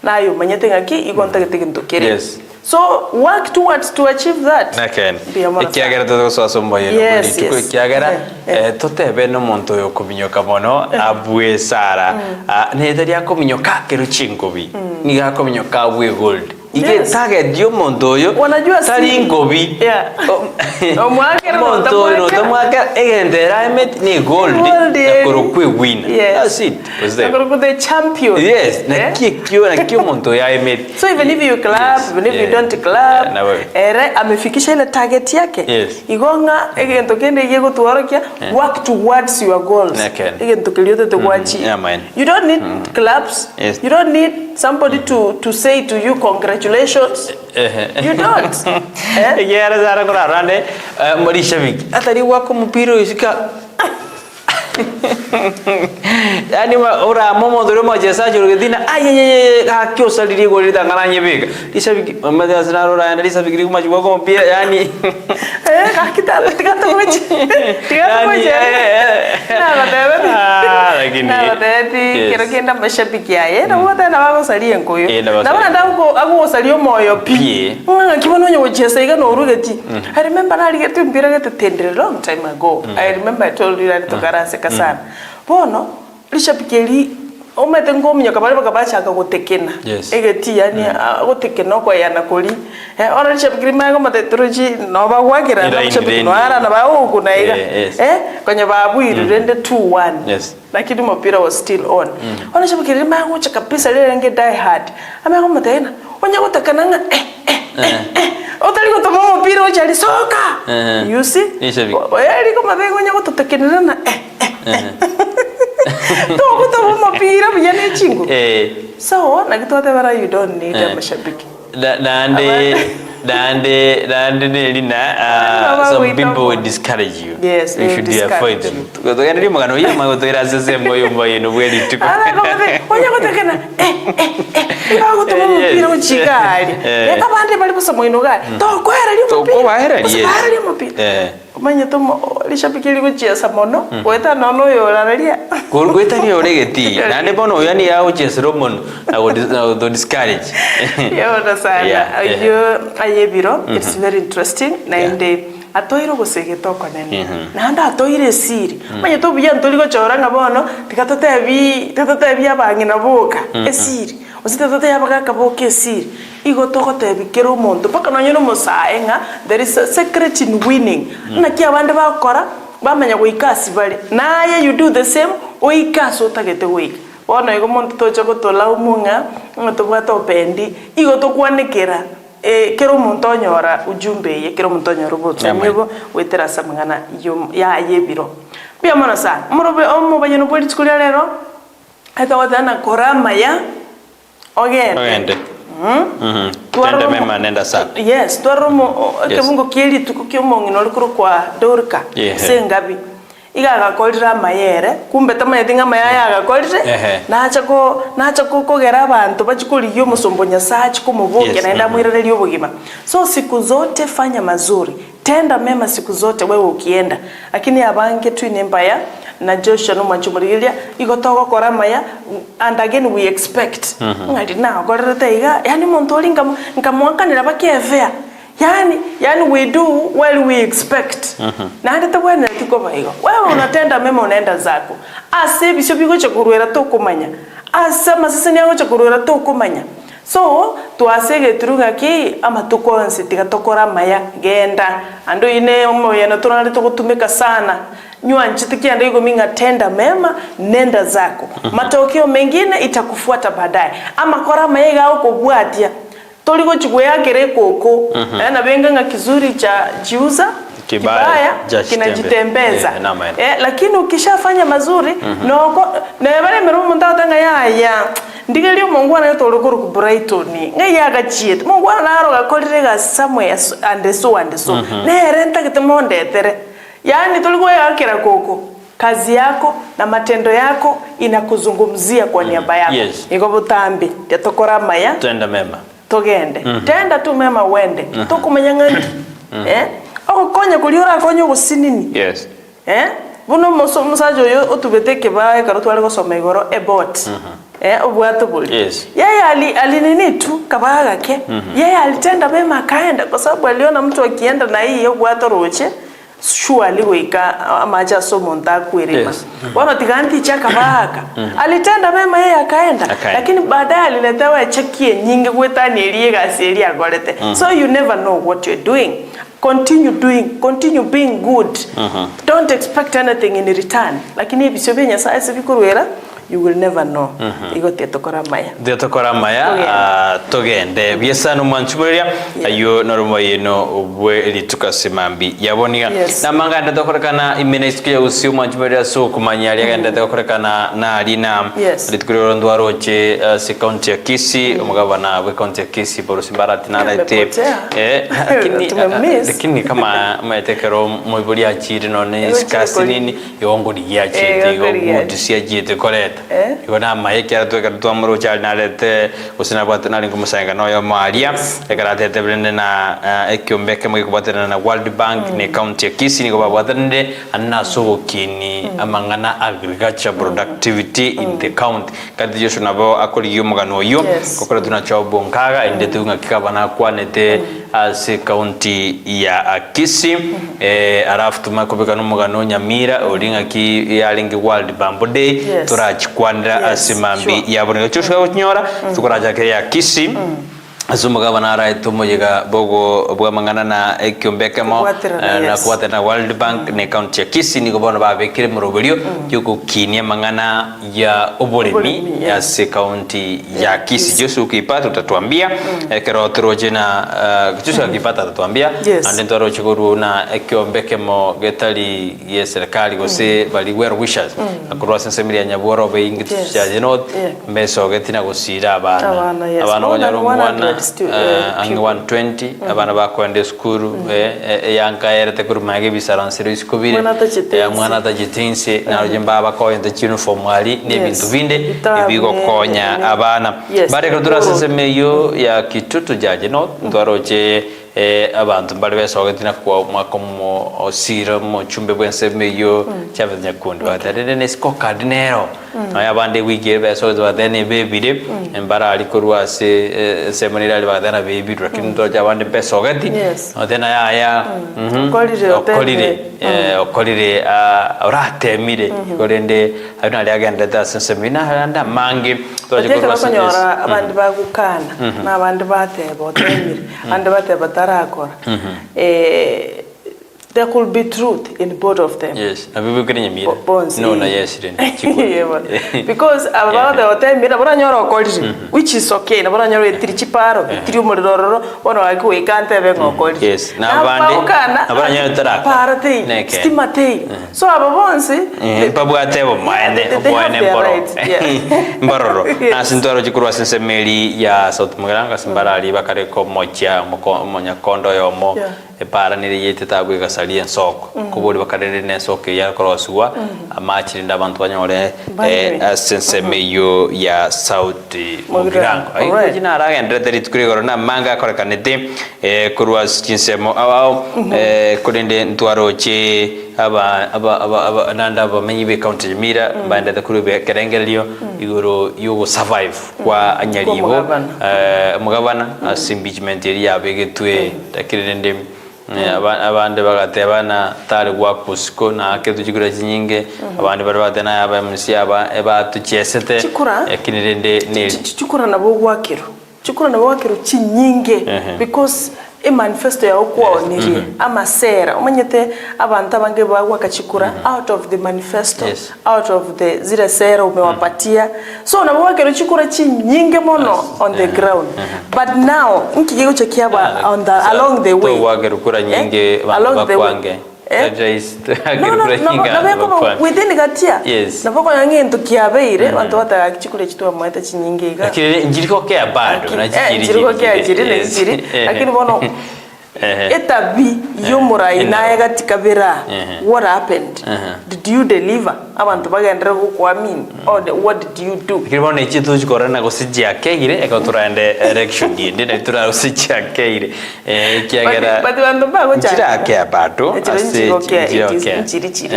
nayo manyete ngaki igonta giteke ntokere yes so work towards to achieve that ekyagara to so asomba yero tuko ekyagara totebe no monto yo kubinyoka mono abwe sara neteria kubinyoka keruchingobi niga kubinyoka abwe gold ige target yo monto yo tari ngobi omwake monto no tomwaka egendera emet ni gold korokwe winner that's it was there korokwe the champion yes na kio monto ya emet so even if you club even if you don't club amefikisha ile target yake igonga egento kende yego tuorokia work towards your goals egento keliote to kwachi you don't need clubs you don't need somebody to say to you congratulations you don't yara zara kora rande marisha miki atari wako mpiro isika yani ora momo dore mo jesa juro dina ayeye ka kyo saliri go rida ngaranye bega isabiki mamade asna ora yana isabiki kuma jugo ko mpira yani ka kita tigato mechi lakini na badeti kero kenda mashabiki yae na wata na wako salie nkoyo na bana ndako ago salio moyo pie nga kibono nyo jesa iga no urugeti I remember na ligeti mpira gete tendere long time ago I remember I told you that tokarase kasana bono lishabikeli omete ngomnya kabale bakabacha akagutekena egeti yani agutekena kwa yana koli ona lishabikeli mago matetroji no bagwagira na lishabikeli no ara na bawo na iga kwenye babwiri rende 2-1 lakini mpira was still on ona lishabikeli mago chaka pesa lele nge die hard amago matena onya gutekana nga otali gutoma mpira ochali soka you see yali ko mabengo nya gutekenera na Toko toko mapira biyane chingu. So nakitote bara you don't need a mashabiki. Dande nelina some people will discourage you. Yes, you should avoid them. Because I remember no yema go to irasese moyo mbaye no bweli tuko. Ala ko onya gutekena ibago to mapira uchigari. Eka bande bali busa moyo gari. Toko era li mapira. Toko era li. Era li mapira. Manya to lishabiki liguchesa mono weta nono yo raria. Kurgweta ni oregeti. Nande bono yani ya uchesero mono I would discourage. Yo sana. Ayebiro it's very interesting na inde atoiro gosege toko nene nanda atoire siri manye to buya ntoligo choranga bono tikatotebi abangi na boka esiri ositatote yabaga kaboka esiri igo toko tebikero omonto paka nonyo no mosaenga there is a secret in winning na kia bande bakora bamenya goikasi bale naye you do the same oikasi otagete goika bona igo monto tocho gotola umunga ngoto bwato pendi igo to kwanekera kero muntu nyora ujumbe ye kero muntu nyora botso mwebo wetera samangana ya yebiro bia mona sa murobe omo banyano boli tsukulia lero aka wadana korama ya ogende twende mema nenda sa yes twaromo kebungo kieli tukukyomongi no likuru kwa dorka sengabi igaga kolira mayere kumbe tamayedinga mayaya agakolire nacha kogera abantu bachikuri yo musombonya sachi kumubuke naenda mwirere lyo bugima so siku zote fanya mazuri tenda mema siku zote wewe ukienda lakini abange twine mbaya na Joshua no machumulilia igotogo koramaya and again we expect ngadi na kolire teiga yani montolinga nkamwankanira bakefea yani we do while we expect na hata bwana tiko baigo wewe unatenda mema unaenda zako ase bisho bigo chakurwera to kumanya asa masese nyango chakurwera to kumanya so tuasege turunga ki ama tukonse tigatokora maya genda ando ine omo yana tunali to kutumika sana nywanchitikia ndio minga tenda mema nenda zako. Matokeo mengine itakufuata baadaye. Ama kora mayega au kubwatia. Toliko chikuya kere koko. Na benga kizuri cha jiuza. Kibaya kinajitembeza. Lakini ukishafanya mazuri na wale merumu ndatanga ya ndigelio Mungu anayotolokuru ku Brighton ngaya gachiet Mungu anaro gakolire ga somewhere and so ne renta kitemondetere yani tulikuwa yakira koko kazi yako na matendo yako inakuzungumzia kwa niaba yako iko butambi yatokora maya tenda mema togende tenda tu mema wende tukumenya ngani konya kuliora konyo gusinini buno musajo yo otubeteke bae karo twale gosoma igoro ebot obwato buli yeye alinini tu kabaga ke yeye alitenda mema kaenda kwa sababu aliona mtu akienda na hii obwato roche surely weka amaja somo ntakwirima wana tiganti chaka baga alitenda mema yeye akaenda lakini baadaye aliletewa chekie nyingi kwetani eliega asili agorete so you never know what you're doing. Continue being good. Don't expect anything in return. Lakini bisobenya sasa bikurwera you will never know. Igote tokora maya. De tokora maya togende biesano manchumeria ayo normo yeno obwe elitukasimambi yaboniga na manganda tokorekana imenesko ya usiu manchumeria so kumanyali agenda tokorekana na alina litukuriro ndwaroche se county ya Kisii umugabana we county ya Kisii Borusi Barati na lete lakini kama maetekero moibuli achiri none skasi nini yonguri ya chete yongudi sia jete koreta yona maeke atweka twamuro chali na lete usina bwatana lingo musanga no yo maria ekarate tebrende na ekyombeke mu kubatana na World Bank ne county ya Kisii ngo babwatande anaso kini amangana agriculture productivity in the county kadi yosho nabo akoli yomugano yo kokora tunacho bonkaga inde tunga kikabana kwanete ase county ya Kisii arafu tumakobeka n'umugano Nyamira olinga ki yalingi World Bamboo Day turachikwandira asimambi yaboneka cyo nyora tukuraja ke ya Kisii azumugabana raito mujega bogo bwamangana na ekyombekemo na kwata na World Bank ne county ya Kisii ni gobona babekire mu robolio yuko kinia mangana ya obolemi ya se county ya Kisii Josu ukipata utatuambia kero troje na Josu ukipata utatuambia ande ndoro chiguru na ekyombekemo getali ye serikali gose bali well wishers akurwa sensemiri ya nyaboro be ingiti ya jenot meso getina gosira abana wanyarumwana angi 120 abana bakwende skuru yanka yerete kurumage bisaransiro iskubire mwana tajitinse na rujimba bakoyende uniform ali nebintu binde ibigo konya abana bare kudura sesemeyo ya kitutu jaje no ndwaroje abantu bali besogetina kwa makomo osira mo chumbe bwensemeyo chavenya kundi batadene nesko cardinero abande wigere besogezo badene bebide embara alikorwa seminari ali badana bebidu lakini ndoja abande besogeti odena ya okolire oratemire korende abana agenda da seminari anda mangi toje korwa sanyora abandi bagukana na abandi bateba otemire ande bateba tarakora there could be truth in both of them. Yes, na bibi kwenye mira. No, na yes, because about the hotel mira bora nyoro okoliri, which is okay. Na bora nyoro etirichiparo, etiriumororo, bono wako ikante bengo okoliri. Yes, na bora nyoro taraka. Parati, stimati. So ababonsi. Babu atebo maene, oboene mbororo. Na sintoro chikurwa sensemeli ya South Mugaranga simbarali bakare ko mocha monya kondo yomo. Para niri yete tabu gasalia soko kubuli bakarere ne soko ya koroswa amachi nda bantu banyore sensemeyo ya South Mugirango ayo jina araga ndreteri tukurigoro na manga korekanete kurwa chinsemo awo kulinde ntwaroche aba nanda bamenyi be county Nyamira banda takurube kerengelio igoro yugo survive kwa anyalibo mugabana impeachment ya begetwe takirende abandi bagatebana tari gwa kusiko na ketu chikura chinyinge abandi bari batena aba MC aba tuchesete yakinirende ne chikura nabo gwakiro chinyinge because manifesto ya kwao nirie ama sera umanyete abantu abange bagwa kachikura out of the manifesto out of the zile sera umewapatia so na bwa kero chikura nyinge mono on the ground but now nkigego chekiaba on the along the way to wagero kura nyinge bakwange within gatia naboko yangintu kiabeire bantu batagachikure chitwa mwete chinyingiga lakini njiriko kya bado na jiri lakini bono etabi yomurai naye gatikabira what happened did you deliver abantu bagendera kukwamini or what did you do lakini bono ichitu chikorana gosijia kegire ekoturande election yende na turasijia kegire kiagera but bantu bago chira kya bado chiri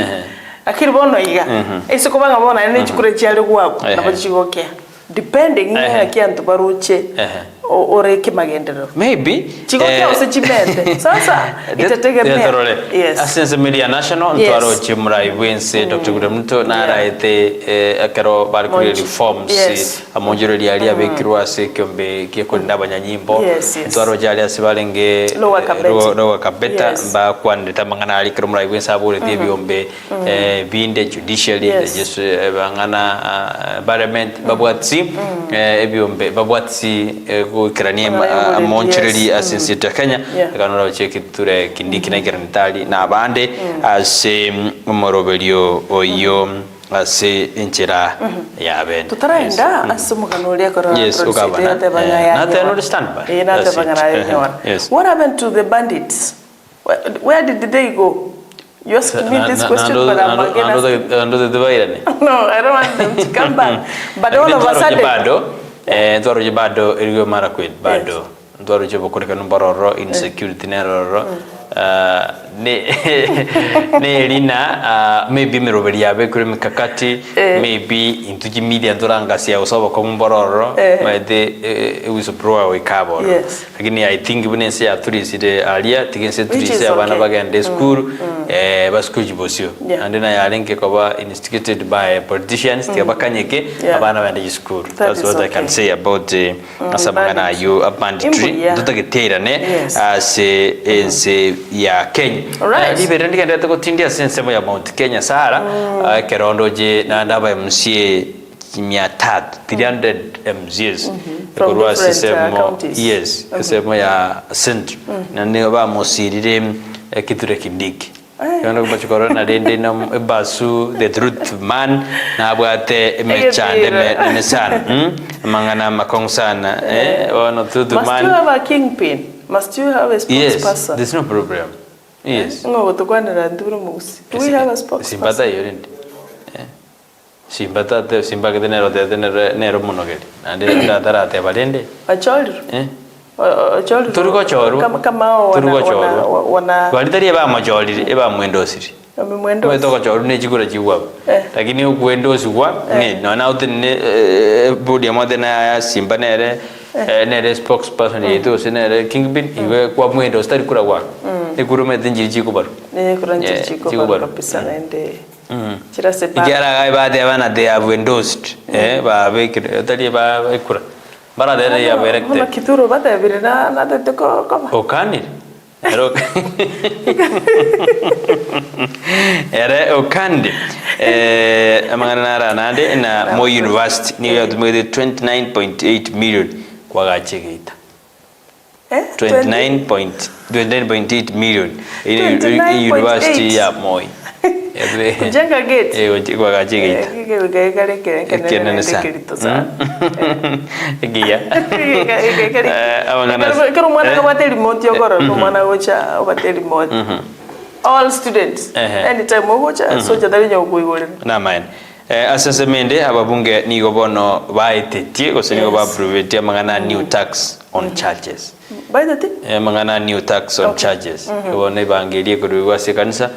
lakini bono iga isukubanga bona ne chikure cyale gwabo nabachigokea depending na kiantu baruche ore kimagendero maybe chigokea usechimende sasa itategemea asense media national ntwaro chimurai wense Dr. Gudamto naraite akero barikuri reforms amonjero liali abekirwa se kyombe kiekonda abanyanyimbo ntwaro jali asibalenge lowa kabeta ba kwandeta mangana ali kero murai wense abure byombe binde judicially just bangana parliament babwatsi ebyombe babwatsi kirani amonchireli asensita Kenya kanora chekiture kindiki na kirantali na abande ase morobelio oyo ase inchira ya ben tutaraenda asumukanulia kora president bangaya not understand but not bangaya what happened to the bandits where did they go? You asked me this question, but I'm again no, I don't want them to come back. But all of a sudden, Ndwaro jibado iliyo mara kweli bado ndwaro jibo kulika numbaroro insecurity neroro ne lina maybe mirobeli yabe kuri mikakati maybe intuji media ndoranga sia usaba ko mbororo maide wisopro we kabo lakini I think bunense ya turiside alia tigense turise abana bagende school baskuji bosio andena ya linke kwa instigated by politicians tabakanyeke abana bande school. That's what I can say about asamangana you banditry tutagitera ne se ya Kenya libere ndikenda tukotindia sensemo ya Mount Kenya Sahara kerondo je na ndaba MCA 300 MCs kwa sesemo sesemo ya central na ne ba mosirire kiture kindiki yana kubachukora na dende na basu the truth man na abwate mechande mesana mangana makonsana ono truth man must you have a kingpin? Must you have a spokesperson? Yes, there's no problem. Yes. No, tukwanira nduru musi. Do we have a spokesperson? Simbata yorindi. Simbata te simbaga de nero monogeli. Ande ndadara te balende. Acholi. Acholi. Turuko choru. Kama wana Walitaria ba majoli eba mwendosiri. Mwendo. Mwetoko choru ne chikura chiwa. Lakini ukwendosi kwa ne na utene bodi amade na simba nere nere spokesperson yetu senere kingpin iwe kwa mwendo stari kura kwa ekurume tinjiri chikubaru kuranjiri chikubaru kabisa nende chira sepa igara gai baade abana they have endorsed ba bekire tali ba ekura bara de ya berekte mama kituro bata birina na de ko kama okani ero ere okandi amangana nara nande na Moi University ni ya 29.8 million kwa gachegeita 29.8 million in university ya Moi kujenga gate kwa gachegeita kenene kirito sana giya amangana kero mwana kwa teli moti yokoro mwana gocha obateli moti all students anytime ogocha soja dalinya okuigole na man asesemende ababunge nigo bono baitetie gosenigo ba approve mangana new tax on charges by the thing mangana new tax on charges bone bangelie kuruwa se kanisa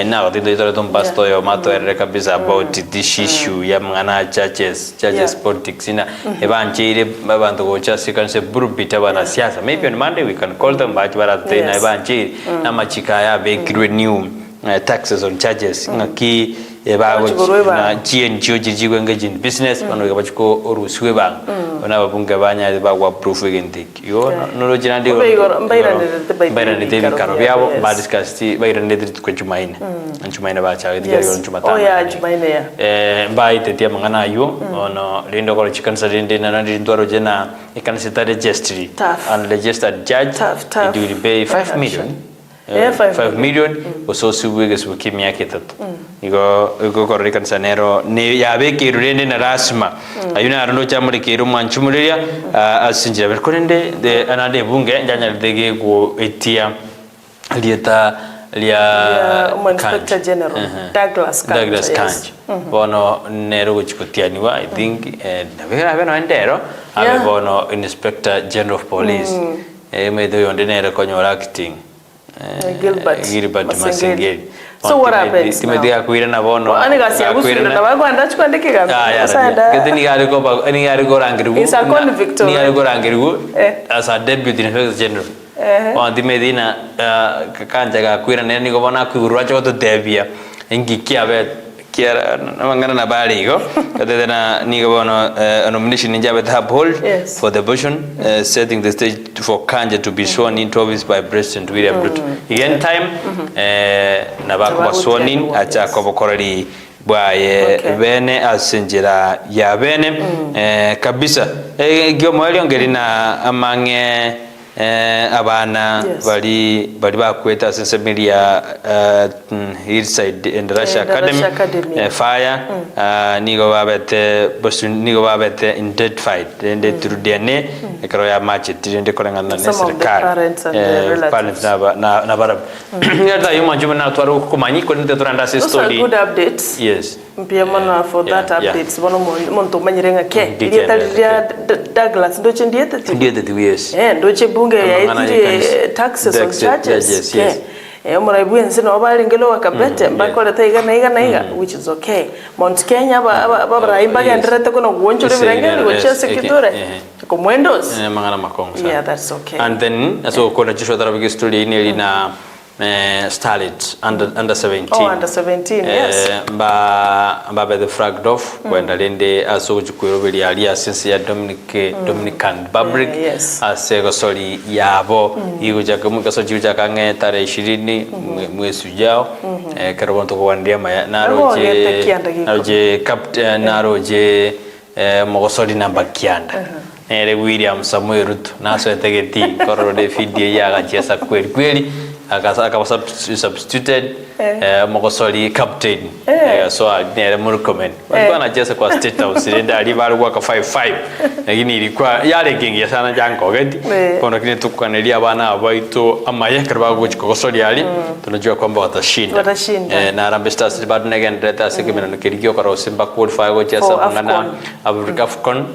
na gotindo itoro ton pasto yo mato erre kabisa about this issue ya mangana charges politics ina ebanchire babantu gocha se kanisa burbita bana siasa maybe on Monday we can call them back barate na ebanchire na machika ya be new taxes on charges ngaki ba na GNGO jirji go engage in business bano ga bachiko oruswe ba bana babunge banya ba wa proof again yo no lo jirandi go bayra ne debi karo biabo ba discuss ti bayra ne dit ko jumaine jumaine ba cha digari go jumata oh ya jumaine ya ba ite dia mangana yo ono lindo ko chicken sadinde na ndoro jena ikan sita registry and registered judge it will pay 5 million 5 million so suwege su kimya ketatu igo korrikan sanero ne yabe kirurende na rasma ayuna arno chamuri kiru manchumulia asinjira berkonende de anade bunge janya dege go etia lieta lia Inspector General Douglas Kanj bono nero gochikotianiwa I think na endero abe bono Inspector General of Police medo yonde nero konyora acting Gilbert Masengeli. So what happens now? Timedi akuira na bono. Ani gasi agusuira na bagwanda chkwandike gabi. Kete ni gari go rangiru. Is a convict. Ni gari go rangiru as a deputy inspector general. Wandi medina kanja ga akuira ni go bona akuira cho to debia. Ingi kiabe kiara mangana na bali go. Kete na ni go bono nomination ninja bet hold for the position setting the stage for Kanja to be sworn into office by President William Ruto. Again time na bako sworn in acha ko bokorali bwaye bene asinjira ya bene kabisa gyo mwali ongeri na amange abana bali bakweta sensibilia hillside and Russia Academy fire nigo babete identified ende through DNA ekaro ya match tinde kolangana na serikali parents na barab ngata yuma juma na twaro kumanyi ko nte turanda se story good updates yes mpia mona for that updates bono monto manyirenga ke lieta Douglas ndoche ndiete yes ndoche bunge ya iti taxes on charges yes muraibu nsino abalingelo wakabete mbakole taiga na which is okay Mount Kenya babra imbaga ndirete kono goncho lebirengeli gochese kidore ko mwendos mangana makongo yeah that's okay and then so kona jisho tarabiki story ni na Starlet under 17 under 17 yes mba be the fragged off kwenda lende asojukwero beli ali asense ya Dominican Republic asego soli yabo iuja kumuka sojuja kange tare 20 mwezi ujao karabonto ko wandia maya naroje captain naroje mogosoli namba kianda ere William Samuel Ruto naso etegeti korode video ya gachesa kweli akaba substituted mogosoli captain so nere murkomen bana jesa kwa state house ndio alibali kwa 55 lakini ilikuwa yale gengi sana jango geti kono kile tukanelia bana abaito amaye karba gochikosoli ali tunajua kwamba watashinda na Harambee Stars bado negendeta sekemeno kirigio kwa Rosimba qualify go jesa ngana African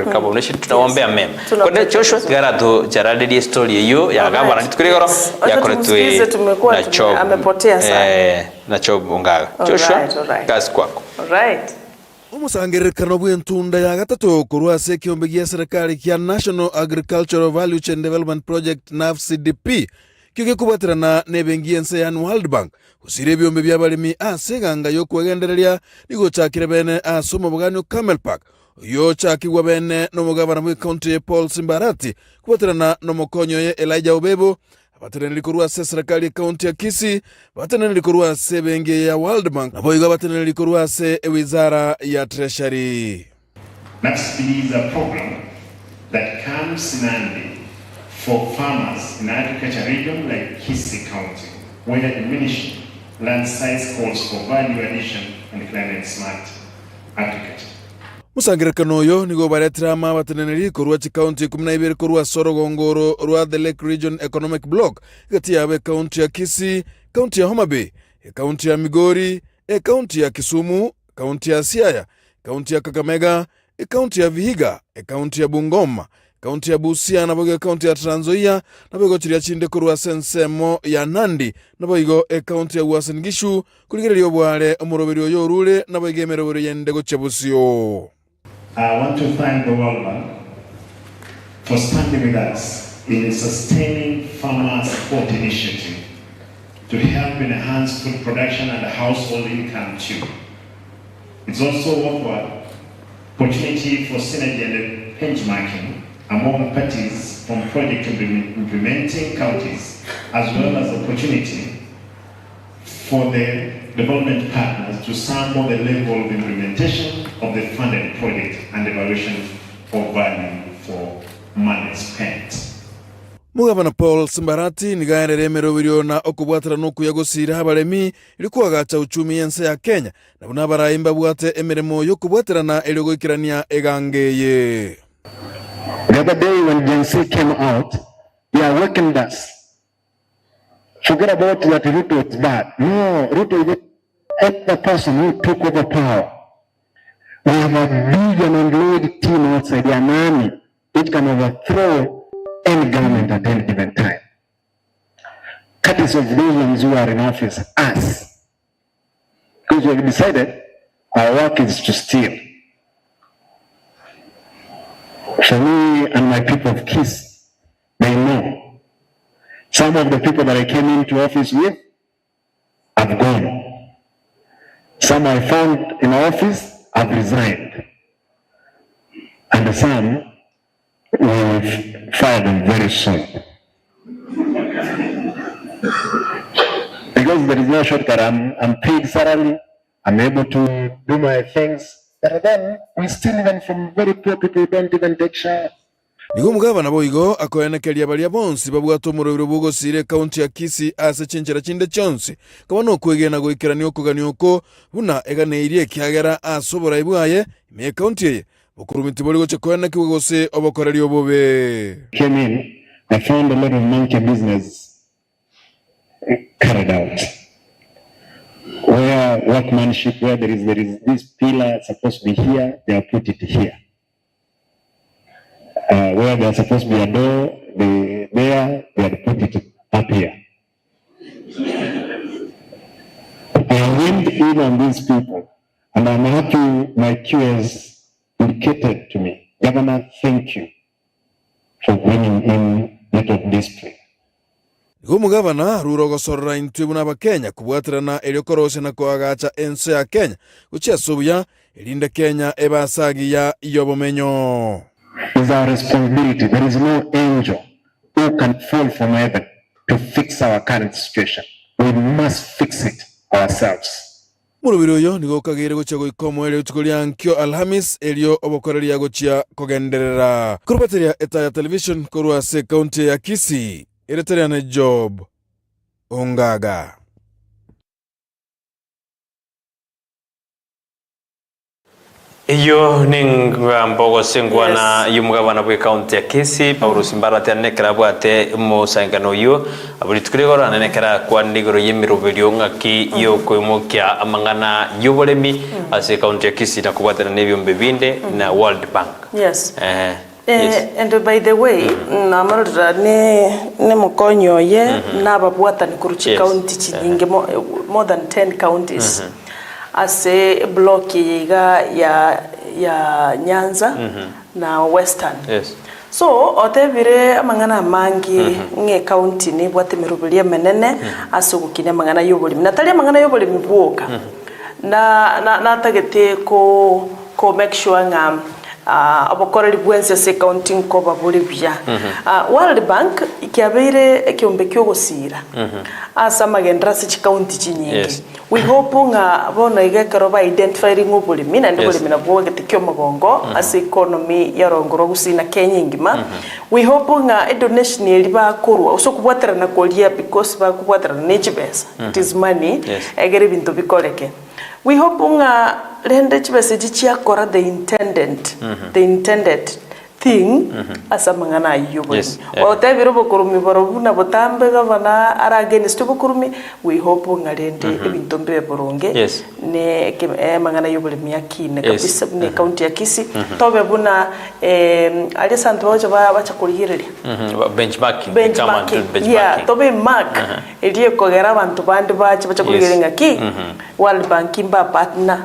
Cup of Nations tunaombea mema kwa Joshua garato jaradi story hiyo ya gabana tukurigoro ya koletu tumekuwa amepotea sana na chobungaga Joshua kazi kwako right umusangiririkano bw'entunda ya gatatu kurwase kiombe gia serikali kia National Agricultural Value Chain Development Project NAFCDP kige kubatirana nebengiense ya World Bank usire byombe byabalimi aseganga yo kwegendereria nigo chakire bene asoma bugano Camel Park yo chakigwa bene no mugabana mu county Paul Simbarati kubatirana no mokonyo ye Elijah Obebo abateneri kurwa serikali county ya Kisii abateneri kurwa sebenge ya World Bank nabo iga abateneri kurwa se wizara ya treasury. NAFCDP is a program that comes in handy for farmers in agriculture region like Kisii County, where diminishing land size calls for value addition and climate smart agriculture. Musangirekano yo nigo baretrama bateneri kurwa chi county 12 kurwa Sorogongoro rwa the Lake Region Economic Block gati yabe county ya Kisii, county ya Homa Bay, county ya Migori, county ya Kisumu, county ya Siaya, county ya Kakamega, county ya Vihiga, county ya Bungoma, county ya Busia na bogo county ya Trans Nzoia na bogo chiria chinde kurwa sensemo ya Nandi na bogo county ya Uasin Gishu kuligererio bware omuroberi oyo rule na bogo emerobero yende gochebusio. I want to thank the World Bank for standing with us in sustaining farmer support initiative to help enhance food production and household income too. It's also offered opportunity for synergy and benchmarking among parties from project implementing counties, as well as opportunity for the development partners to sample the level of implementation of the funded project and evaluation of value for money spent. Mugabana Paul Simbarati nigaerere merowirio na okubwatira nuku ya gusira abaremi ilikuwa gacha uchumi yense ya Kenya na buna baraimba bwate emiremo yo kubwatirana elogokirania egangeye. The other day when Gen Z came out, they awakened us. Forget about that Ruto is bad. No, Ruto is the person who took over power. We have a big and unloyed team outside the army which can overthrow any government at any given time. Courtesy of those ones who are in office, us. Because we have decided our work is to steal. For me and my people of KISS, they know. Some of the people that I came into office with have gone. Some I found in office have resigned. And some will fire them very soon. Because there is no shortcut. I'm paid salary. I'm able to do my things. But then we still, even from very poor people, don't even take share. Nigo mugabana boigo akoenekeria baria bonsi babwato murubiro bugosire county ya Kisii ase chinchera chinde chonsi kabano kwegena goikerania okuganioko buna eganeirie kiagera asobora ibwaye me county ye bukurumiti bori goche koeneki bugose obokoreri obobe. Came in, I found a lot of monkey business carried out. Where workmanship, where there is this pillar supposed to be here, they have put it here. Where there's supposed to be a door, they had put it up here. I went in on these people, and I'm happy my QS indicated to me, Governor, thank you for bringing in that of discipline. Nigo mugabana rurogosorra intwibuna abakenya kubwatirana eriokorose na kwagacha ense ya Kenya guchia subuya elinde Kenya ebasagiya iyobomenyo. It's our responsibility. There is no angel who can fall from heaven to fix our current situation. We must fix it ourselves. Murubiro yo nigo kagire gocha goikomo elio tukulia nkyo Alhamis elio obokoreria gochia kogenderera. Kurubateria Etaya Television korua se county ya Kisii. Ereteriane Job Ongaga. Iyo ningambogo sengwana yumugabana bwe county ya Kisii Paulo Simbarati anekera bwate musangano yo abuli tukiregora anekera kwa ndigoro yemirubiryo ngaki yo kwimukya amangana yubolemi ase county ya Kisii na kubwatana nebyombe binde na World Bank. Yes. Yes. And by the way, namarura ne mukonyo ye nababwatani kuruchi county chinyinge more than 10 counties. Ase block ya Nyanza na Western. Yes. So otevire amangana mangi nge county ni bwate mirubilia menene asugukine amangana yobulimi. Natali amangana yobulimi bwoka. Na tagete ko make sure nga abokoreri bwense se counting ko babuli bya. World Bank ikiabire ekyombe kyogosira. Asa magendra se county chinyingi. Yes. We hope nga bona igekero ba identifying ubulimi na ndibulimi na bwo getikyo magongo as economy yarongoro gusina Kenya ngima. We hope nga donation eliba kurwa usokubwatira na kolia because ba kubwatira nechibesa. It is money. Egere bintu bikoleke. We hope nga rende chibese chiakora the intended thing as a mangana yubo. Oteviro bokurumi borobuna botambe gavana ara against bokurumi. We hope nga rende ebintu mbe boronge ne mangana yubo miaki ne kabisa ne county ya Kisii tobe buna ali santo wacha bacha kulihirira benchmarking yeah tobe mark eliye kogera abantu bandi bacha kulihirira ngaki World Bank imba partner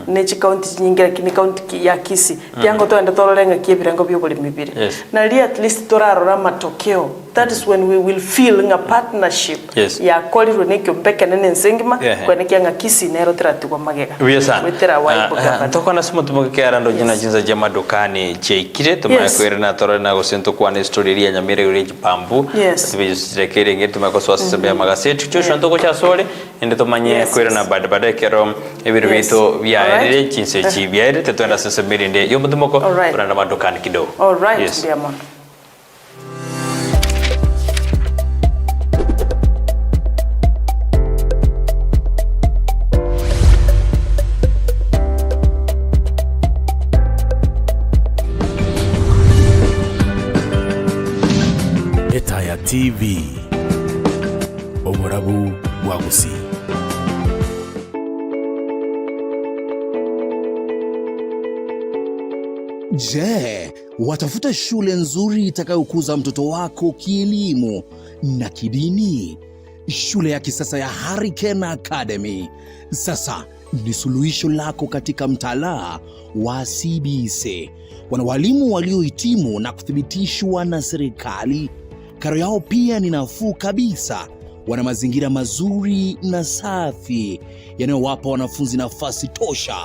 nechi county nyingi lakini county ya Kisii kiango to enda torolenga kiebirango byobole mibiri na li at least torarora matokeo. That is when we will feel a partnership ya koliro nekyo mpeke nene nsengima kwa nekianga Kisii nero tiratuwa magega wetera waibo gavana toko na sumo tumukera ndo jina jinza jama dukani cheikire tumakwera na toro na gosento kwa ne story ya nyamire ureji pambu tubijrekere ngeti tumakoswa sebe magasetu cyo ntoko cha sole ende tomanye kwera na bada kero ebiru bito byaere chinse chi byaere tetwenda sese mirinde yo mutumoko kuranda madukani kidogo. All right, Diamond. Etaya TV Oborabu Wagusi. Je, watafuta shule nzuri itakayokuza mtoto wako kielimu na kidini? Shule ya kisasa ya Hurricane Academy sasa ni suluhisho lako katika mtaala wa CBC. Wana walimu waliohitimu na kuthibitishwa na serikali. Karo yao pia ni nafuu kabisa. Wana mazingira mazuri na safi yanayowapa wanafunzi nafasi tosha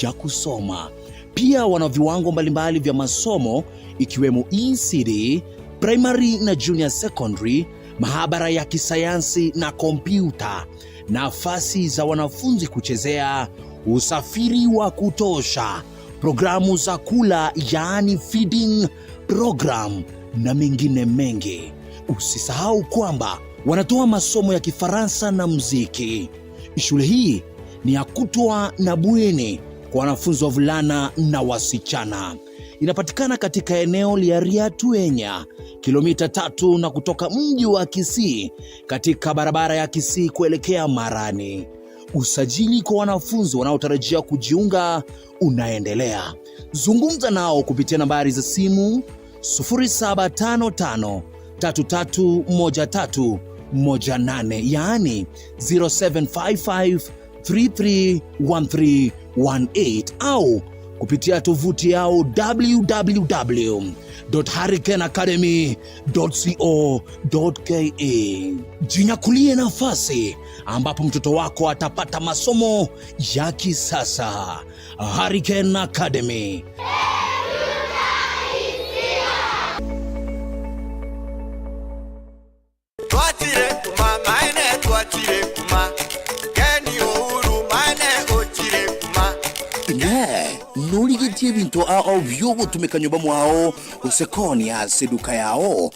ya kusoma. Pia wana viwango mbalimbali vya masomo ikiwemo ECD, primary na junior secondary, mahabara ya kisayansi na kompyuta, nafasi za wanafunzi kuchezea, usafiri wa kutosha, programu za kula yaani feeding program na mengine mengi. Usisahau kwamba wanatoa masomo ya Kifaransa na muziki. Shule hii ni ya kutwa na bweni kwa wanafunzi wa vulana na wasichana. Inapatikana katika eneo la Riatuenya, kilomita 3 na kutoka mji wa Kisii, katika barabara ya Kisii kuelekea Marani. Usajili kwa wanafunzi wanaotarajia kujiunga unaendelea. Zungumza nao kupitia nambari za simu 0755 331318 yaani 0755 331318 au kupitia tovuti yao www.hurricaneacademy.co.ke. Jinyakulie nafasi ambapo mtoto wako atapata masomo ya kisasa. Hurricane Academy. Nuligitie bintu ao vyogo tumekanyuba mwao usekoni ya seduka yao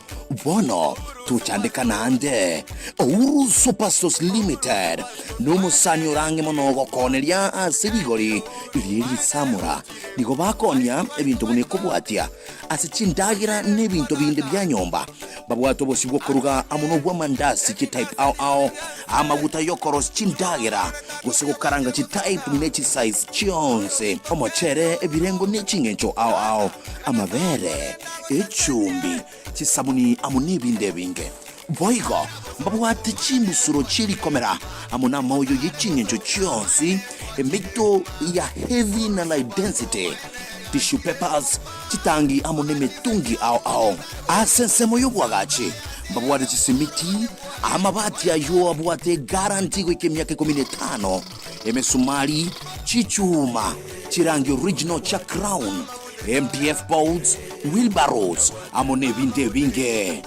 bono tuchandika nande Ouru Superstores Limited numusanyo range monogo konelia asirigori liri samura nigo bakonya ebintu bunekubwatia asichindagira nebintu binde bya nyomba babwato bosibwo kuruga amuno bwa mandasi ki type ao amaguta yokoros chindagira gusego karanga chi type nechi size chionse omochere ebirengo nechingencho ao amabere echumbi chisabuni amuni binde binge boigo babwate chimusuro chiri komera amuna moyo yechingencho chionsi emito ya heavy na light density tissue papers chitangi amune metungi ao asensemo yobwagachi babwate chisimiti amabati ayo abwate guarantee kwa miaka 15 emesumari chichuma chirangi original cha crown MDF boards wheelbarrows amune binde binge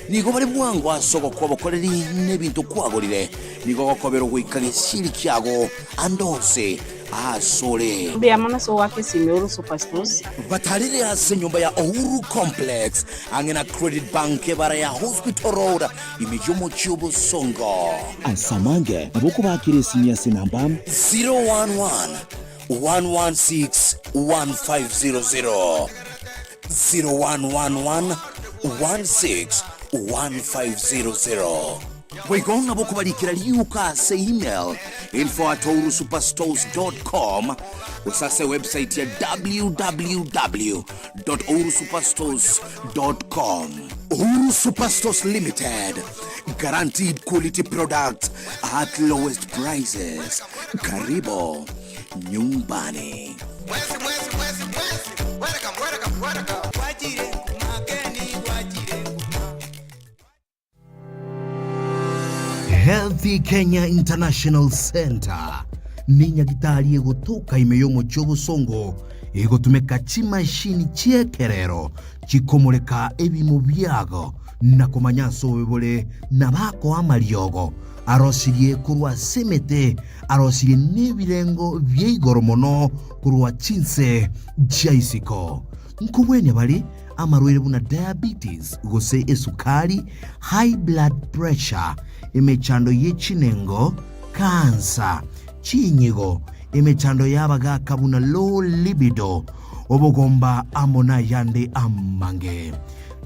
nigo bari bwangu asoko kwabokoreri nebintu kwagorire nigo gokobero gwikage shiri kyago andose asole Biamana so wake Ouru Superstores batarire ase nyumba ya Ouru Complex angena Credit Bank bara ya Hospital Road imijomo chubo songo asamange aboko bakire sinya sinamba 011 116 1500 0111 16 1500. Wegonga boku balikira liuka se email info@ourusuperstores.com usase website ya www.ourusuperstores.com. Ouru Superstores Limited, guaranteed quality products at lowest prices. Karibo nyumbani. Healthy Kenya International Center ni nyagitari egotuka imeyomo cy'obusongo egotumeka chimashini chiekerero chikomoreka ebimo byago na kumanyaso webole nabako amariogo arosirie kurwa semete arosirie nebirengo byeigoro mono kurwa chinse jaisiko nkubwenya bali amarwere buna diabetes gose esukari high blood pressure emechando yechinengo kansa chinyigo emechando yabaga kabuna low libido obogomba amona yande amange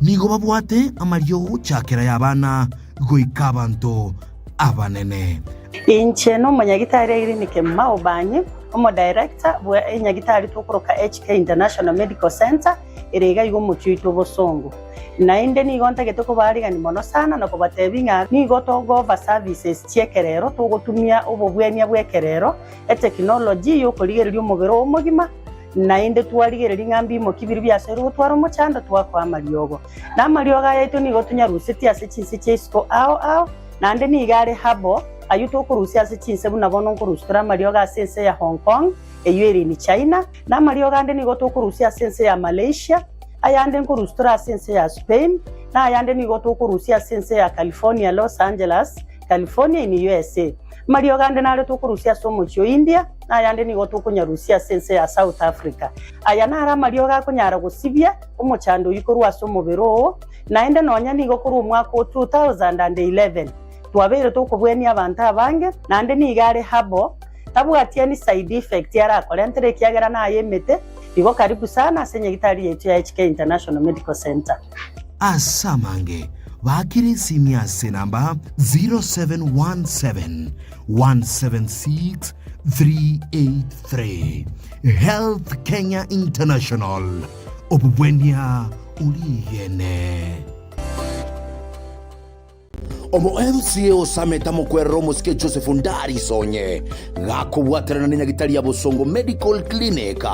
nigo babwate amaryo chakera yabana goikabanto abanene inche no munyagitari clinic maubanye omo director bwa enyagitari tukoroka HK International Medical Center erega igo muchito bosongo nainde nigo ntegete ko bariga ni mono sana no kubatebinga nigo togo services chiekerero tugotumia obobwenia bwekerero technology yo koligererio mugero omugima nainde twarigereria ngambi mo kibiri byasero twaro muchanda twakwa mariogo na marioga yetu nigo tunyarusiti ase chinsi chesko ao nande nigare habo ayuto kurusia ase chinse buna bono kurustura marioga sense ya Hong Kong eyeri ni China na marioga ande nigo to kurusia sense ya Malaysia ayande kurustura sense ya Spain na ayande nigo to kurusia sense ya California Los Angeles California in USA marioga ande nale to kurusia somo cho India na ayande nigo to kunyarusia sense ya South Africa ayana ara marioga kunyara gusibia umuchando yikorwa somo bero na ende nonya nigo kuru mwaka 2011 twabere tukubweni abantu abange nande nigare habo tabwatia ni side effect yara kolentere kiagera na yemete igo karibu sana senye gitari yetu ya HK International Medical Center asamange bakiri simia senamba 0717 176 383 Health Kenya International obubwenia uliene Omo MCA osameta mokwero mosike Joseph Ndari sonye gako bwaterana ni nyagitari ya Bosongo Medical Clinic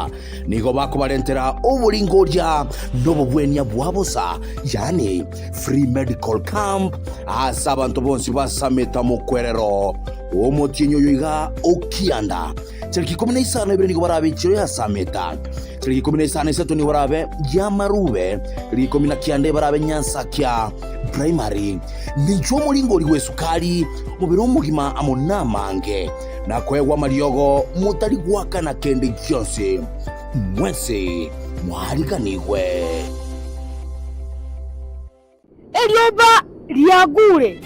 nigo bako barentera oburingoria nobobwenia bwabosa yani free medical camp asa abantu bonsi basameta mokwerero omotinyo yoiga okianda Tariki 15 ibere nigo barabe chiro ya sameta Tariki 15 seto ni barabe ya marube Tariki 19 barabe nyansa kya primary nicho muringori wesukari mubiro mugima amona mange na kwegwa mariogo mutari gwaka na kende kyose mwese mwariganirwe eryoba lyagure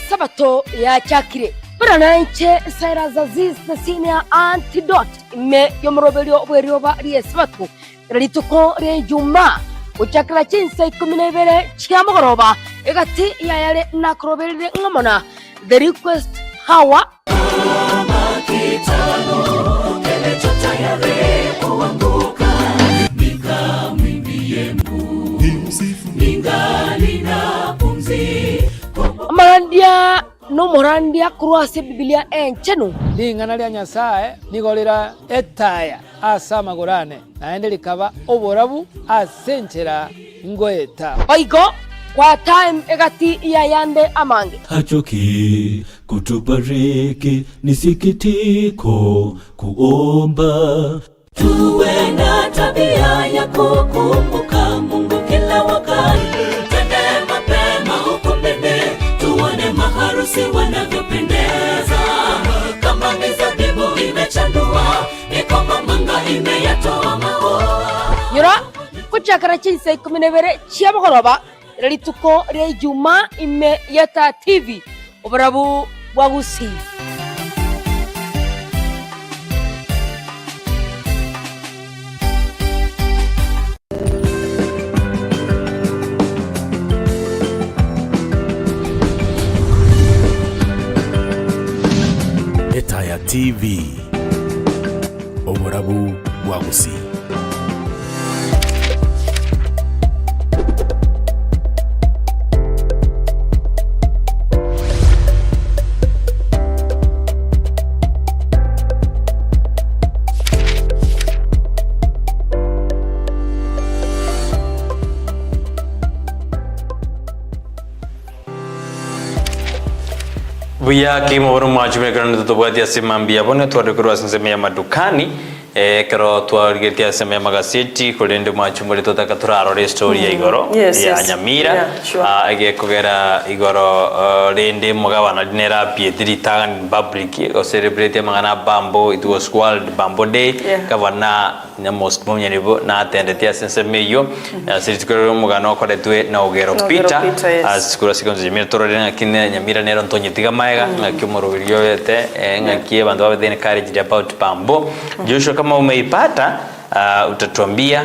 sabato ya chakire Branche Sairazaziz the senior antidote me yomrobelio bweryoba lye sabato rituko re juma uchakla chinse 12 chiamogoroba egati yayale nakrobelire ngamona the request hawa makitano eletayare kuanguka nikamwimbie Mungu ningali na pumzi marandia no morandia kruase Biblia enchenu lingana lya Nyasaye nigolera Etaya asa magorane naende likaba oborabu asenchera ngoeta oigo kwa time egati yayande amange hachoki kutubariki nisikitiko kuomba tuwe na tabia ya kukumbuka Mungu kila wakati tende mapema ukumbebe tuone maharusi wanavyopendeza kama mizabibu imechandua kama manga imeyatoa maua yura kuchakara chinse 12 chiamogoroba rituko re juma ime yata TV obarabu wagusi Etaya TV obarabu wagusi buya kimo bono mwachumire kana tubwatia simambia bono twarekurwa nseme ya madukani kero twargetia seme ya magazeti kolende mwachumire totaka turarore story ya igoro ya Nyamira age kogera igoro rende mugabana dinera Pietri tagan public o celebrate mangana bambo, it was World Bambo Day kavana na most monyanibo na atendetia senseme yo sirikoro mugano koretwe na ogero Peter as kura sikonzo Nyamira torore ngakine Nyamira nero ntonyitiga maega ngakimorobirio yete ngakie bandu babethene courage about Bambo Joshua kama umeipata utatuambia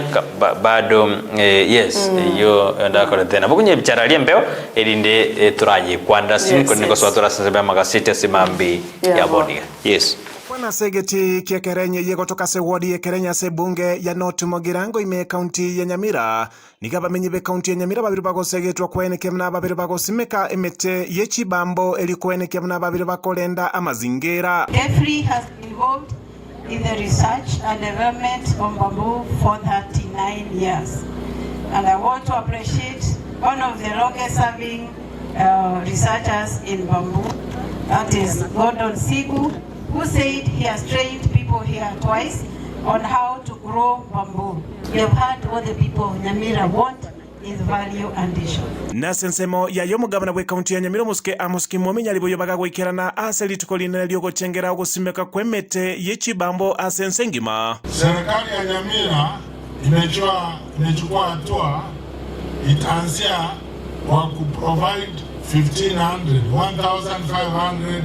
bado yes yo ndakora tena bukunye bicharalie mbeo elinde turaje kwanda sin niko swatora sema magazeti simambi ya bonia yes Bwana Segeti Kiekerenye yego toka se wodi Ekerenya se bunge ya North Mogirango ime county ya Nyamira nikaba menyibe county ya Nyamira babiri bago segetwa kwene kemna babiri bago simeka emete yechi bambo eli kwene kemna babiri bakolenda amazingira. Jeffrey has been involved in the research and development of bamboo for 39 years, and I want to appreciate one of the longest serving researchers in bamboo, that is Gordon Sigu, who said he has trained people here twice on how to grow bamboo. We have heard what the people of Nyamira want is value addition. Na sensemo ya yomo gavana we county ya Nyamira muske amuski mwomenya liboyo baga gwikirana aseli tukolina lyogo chengera ogusimeka kwemete yechi bambo asensengima. Serikali ya Nyamira imechukua hatua itaanzia kwa kuprovide 1,500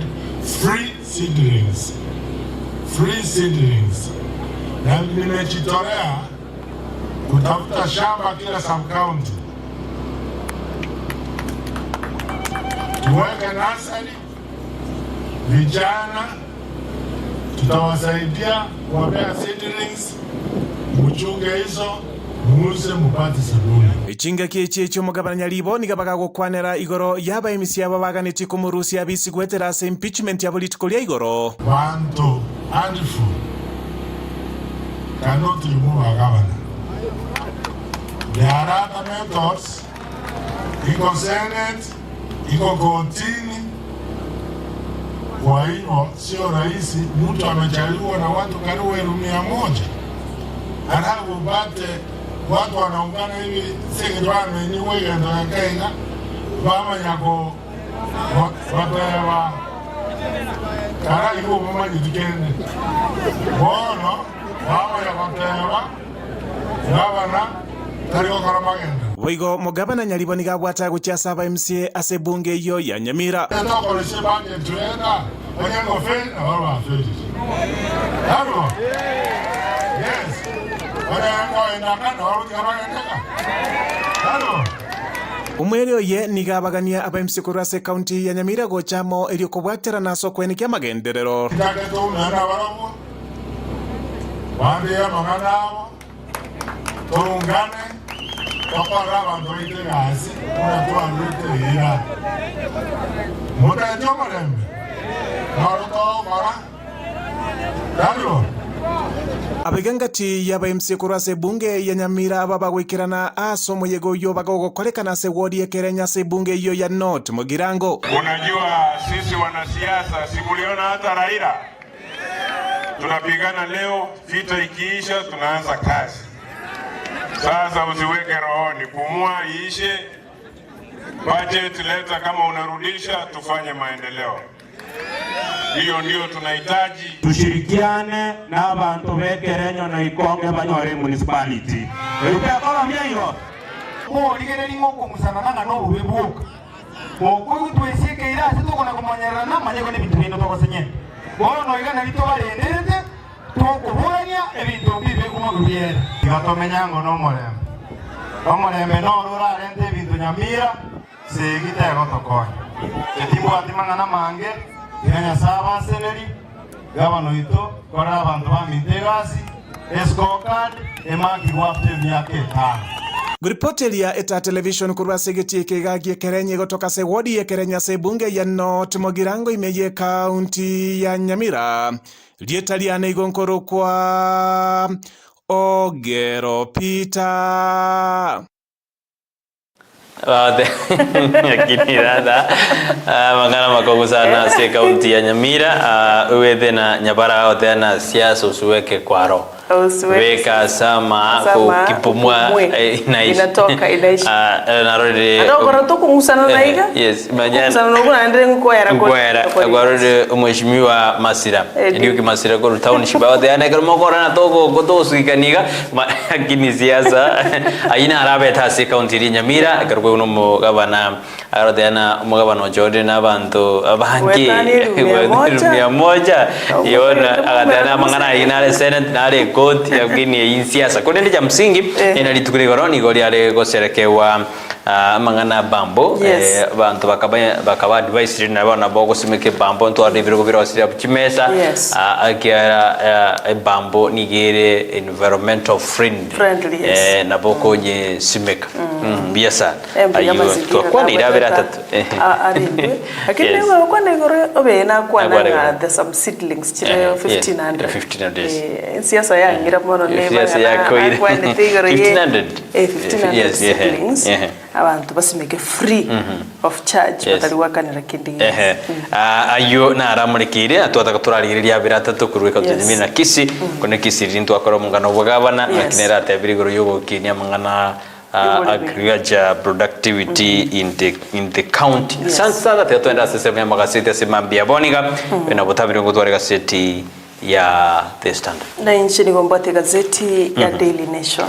free seedlings. Na nimejitolea kutafuta shamba kila sub-county, tuweke nursery, vijana tutawasaidia kuwapea seedlings, muchunge hizo muze mupate sabuni. Ichinga kiechi echo mugabana Nyalibo nigabaga gukwanera igoro yaba emisi ababaganiti kumurusi abisi gwetera se impeachment ya political ya igoro. Bantu handful cannot remove a governor. There are other methods. Iko Senate, iko kotini. Kwa hiyo sio rahisi mtu amechaliwa na watu karibu 100. Halafu upate watu wanaungana hivi singitwane ni wewe ndo Kenya bama yako wapewa kara hiyo mama jitikende bono bama yako tewa gavana tario karamagenda Waigo mugabana Nyalibo nigabwata guchasa aba MCA ase bunge yo ya Nyamira. Ndako lisebanye tuenda onyango feni na baba feni. Halo. Yes. Umwere oye nigabagania aba MCA kurase county ya Nyamira gochamo elio kubwatera naso kweni kya magenderero. Ndaketo umwana barabo. Wandi ya maganabo. Tungane. Tokora bantu itengasi. Una tuandite ira. Muta jomarembe. Naruto mara. Dalo. Abegangati yaba MCA kurase bunge ya Nyamira baba gwikirana asomo yego yo bagogo kolekana se wodi Ekerenya se bunge yo ya North Mogirango. Unajua sisi wanasiasa sikuliona hata Raila. Tunapigana leo, vita ikiisha tunaanza kazi. Sasa usiweke rohoni, pumua iishe. Budget leta, kama unarudisha tufanye maendeleo. Hiyo ndio tunahitaji. Tushirikiane na abantu bekerenyo na ikonge banyore municipality. Erupa kola myengo. Mo ligereri ngoko musanana no bubuka. Mo ko twesike ira sito kona kumanyara na manyego ne bintu bino tokosenye. Bono no igana bito balenderete tokuhuranya ebintu bibe kumagubiera. Igatomenyango no morembe. Omorembe no rura rente ebintu Nyamira segita gotokonya. Etimbo atimangana mange Kenya saba seneri gavano ito kora abantu bamintegasi escocard emaki wafte myake 5. Guripoteli ya Eta television kurwa segeti kegagi Ekerenye gotoka se wodi Ekerenya se bunge ya North Mogirango imeye county ya Nyamira. Lietaliane igonkoro kwa Ogero Peter. Lakini dada mangana makogo sana se kaunti ya Nyamira uwethe na nyabara ote na siasa usiweke kwaro weka sama kipumua inaishi narode adokora to kungusana na iga yes majana sana no kuna ndere ngoyara ko gwarode mheshimiwa Masira ndio kimasira ko township ote ana kama kora na togo gotosikaniga lakini siasa aina arabe tasi kaunti ya Nyamira karwe uno mugabana arodena mugabano jode na bantu abangi 100 yona agadana mangana ina senate na koti ya gini ya siasa kwa nini ya msingi inalitukuli goroni goli ale goserekewa mangana bambo bantu bakaba advice na bana bogo simeke bambo nto ari biro biro asira chimesa akia bambo nigere environmental friendly na boko je simeka biasa ayo to kwa ni rabira tatu arimbe lakini wewe kwa ngoro obena kwa na the some seedlings chire 1500 siasa ya ngira mono ne kwa ni tigoro ye 1500 seedlings abantu basimeke free of charge batari wakanira kindi ayo na aramurikire atwata turaririria birata tukurweka tunyimina kisi kone kisi rintu akora mungano bwagabana akinera atabirigoro yogo kinya mangana agriculture productivity in the county sansa that tuenda sesema magasete semambia bonika na botabiro gutware gaseti ya The Standard na nchini gombate gazeti ya Daily Nation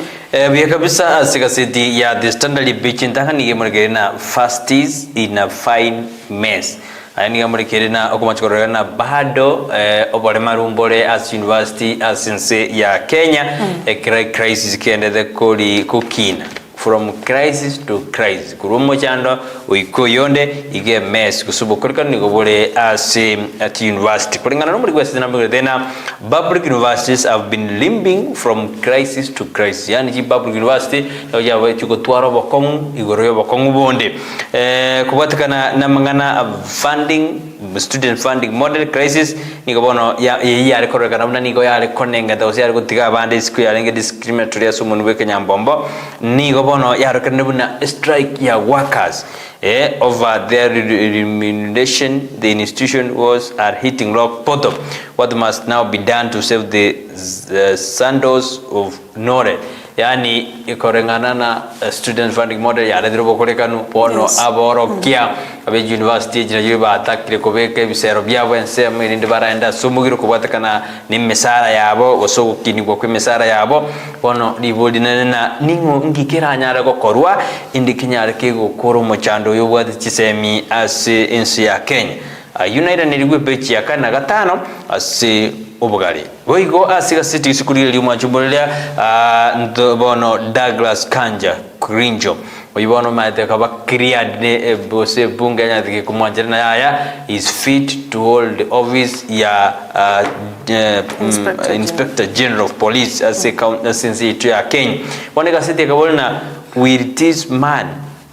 bia kabisa gazeti ya The Standard bichinta ni gemurgerena fasties in a fine mess ani gamurgerena okumachkorana bado obore marumbore as university as since ya Kenya crisis kiendete kuli kukina from crisis to crisis kurumo chando uiko yonde ige mess kusubo kurika ni gobole at university kulingana no muri kwese na mbere public universities have been limping from crisis to crisis yani public university yawe chuko twaro bokongu igoroyo bokongu bonde kubatikana na mangana funding student funding model crisis ni gobono ya rekoreka namna ni go ya rekonenga dosi ya gutiga bande school ya lenge discriminatory asumuntu weke nyambombo ni gobono ya rekonebuna strike ya workers over their remuneration. The institution are hitting rock bottom. What must now be done to save the sandals of Nore? Yani ikorengana na student funding model ya redrobo korekanu pono aboro kia abe university jinajiba atakire kobeke bisero byabo ense mirinde baraenda sumugiro kubatakana ni mesara yabo goso kini gwo kwemesara yabo pono libodinana ningo ngikira nyara gokorwa indikinyara kego koro mochando yobwati chisemi ase ensi ya Kenya United nirigwe pechi ya kana gatano ase ubugari boigo asiga city sikurire liuma chumbolea ndobono Douglas Kanja Grinjo oyibono mate kaba kriad bose bunga nyathike kumwanjana yaya is fit to hold the office ya Inspector General of Police as a county since ya Kenya waneka city kabolna with this man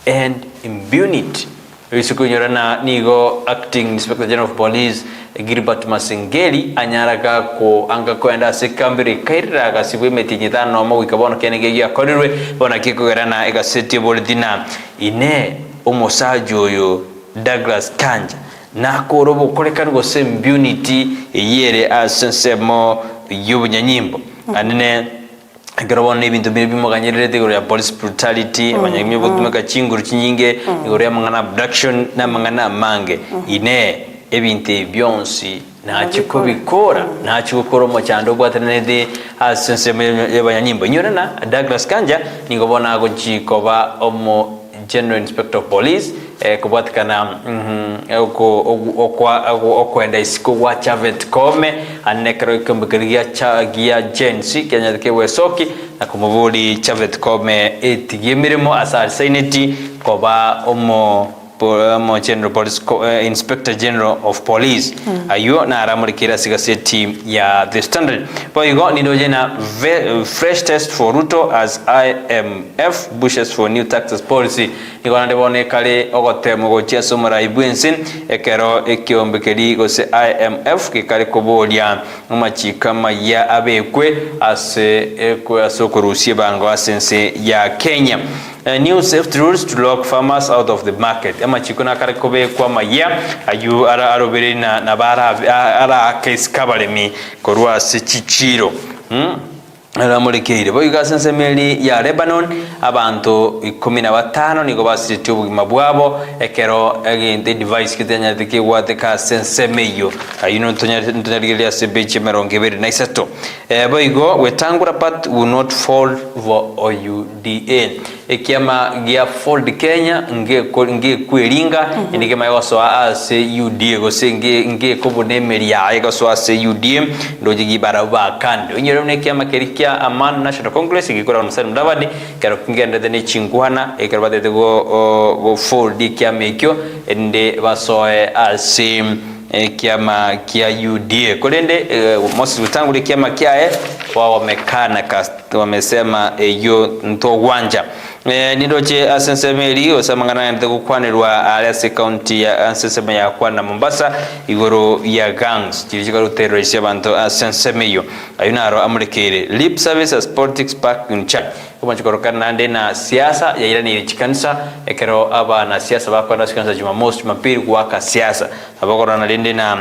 and impunity Isukunyorana nigo acting Inspector General of Police Gilbert Masengeli anyaraga ko anga kwenda sekambiri kaira gasibwe metinyitano mo wikabono kenege ya kodirwe bona kikogerana egaseti boldina ine omosajo yo Douglas Kanja na korobo korekana go impunity yere asensemo yubunyanyimbo anene Garabon ibintu birimo ganyerete ya police brutality abanyamye botumeka chinguru chinyinge igoro ya mangana abduction na mangana mange ine ebinte byonsi na chikobikora na chikokoro mo chando bwatanede asense y'abanyanyimbo nyorana Douglas Kanja ningobona go chikoba omo General Inspector of Police kubatikana okwenda isiko wa Chavet Kome anekero ikumbukiria chagia jensi Kenya kewe soki na kumuvuli Chavet Kome etigemirimo asar seneti koba omo General Police Inspector General of Police ayo na aramurikira sigaseti ya The Standard boigo nidojena fresh test for Ruto as IMF pushes for new taxes policy igona ndebone kale ogotemo gochia somara ibwensin ekero ekiombekeri gose IMF kikale kobolia mumachika maya abekwe ase ekwe asokorusie bango asense ya Kenya new safety rules to lock farmers out of the market amachikuna kare kobe kwa maya ayu arobere na bara ara case kabalemi korwa sechichiro Ramurekeire boiga sensemeli ya Lebanon abantu 15 niko basiti ubugima bwabo ekero agente device kitanya tike wateka sensemeyo ayino ntonyarigelia sebeche meronge beri na isato boigo wetangura part will not fall for OUDA ekiama gia fold Kenya nge kwelinga ndike mayoso ase UDA go senge kobone meria ego so ase UDA ndojigi baraba kande nyero ne kiama kerikia Aman National Congress ikikora Musani Mudavadi kero kingenda deni chingwana ekero badete go fold kiama ekyo ende basoe ase kiama kia UDA kolende mosi utangule kiama kiae wao wamekana wamesema yo ntogwanja nidoche asensemeli osamangana ndego kwanirwa Alasi County ya ansesema ya kwana Mombasa igoro ya gangs chirichikaro terrorist abantu asensemeyo ayunaro amurekere lip service as politics park in chat kuma chikorokana nande na siasa ya ila ni chikanisa ekero aba na siasa bakwanda sikanisa Jumamosi Jumapili kuwaka siasa abakora na lende na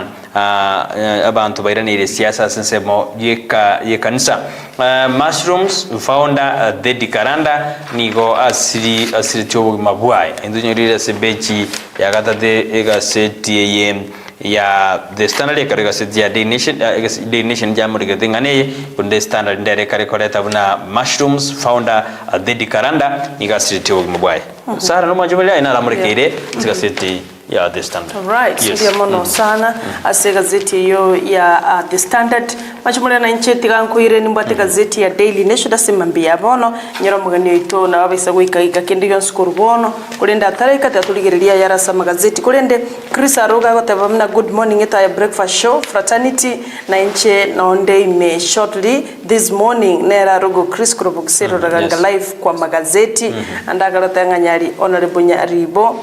abantu bairani ile siasa sensemo yekanisa mushrooms founder Dedi Karanda nigo asiri chobo mabwai indunyorira sebechi ya gatate ega seti ya the standard ekarega seti ya Daily Nation jamu rigatingane kunde standard ndere kare koleta buna mushrooms founder Dedi Karanda niga asiri chobo mabwai sara no majumela ina ramurikire siga seti ya The Standard. Right, yes. Ndio mono sana ase gazeti yo ya The Standard machumule na ncheti gankuire ni mbate gazeti ya Daily Nation dasimambia bono nyoro mugani ito na wabisa gwikaika kindi yon skuru bono kulenda tarika tatuligereria yara sama gazeti kulende Chris Aroga gotebamna good morning Etaya breakfast show fraternity na nche na onde ime shortly this morning nera rogo Chris Kurobukisero raganga live kwa magazeti andagarota nganyari honorable Nyaribo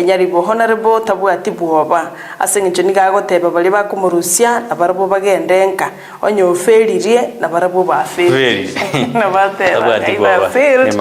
Nyaribo honorable tabu atibuoba asengeje nigagoteba bali bakumurusia nabarabo bagendenka onyo feririe nabarabo ba fail na bateba fail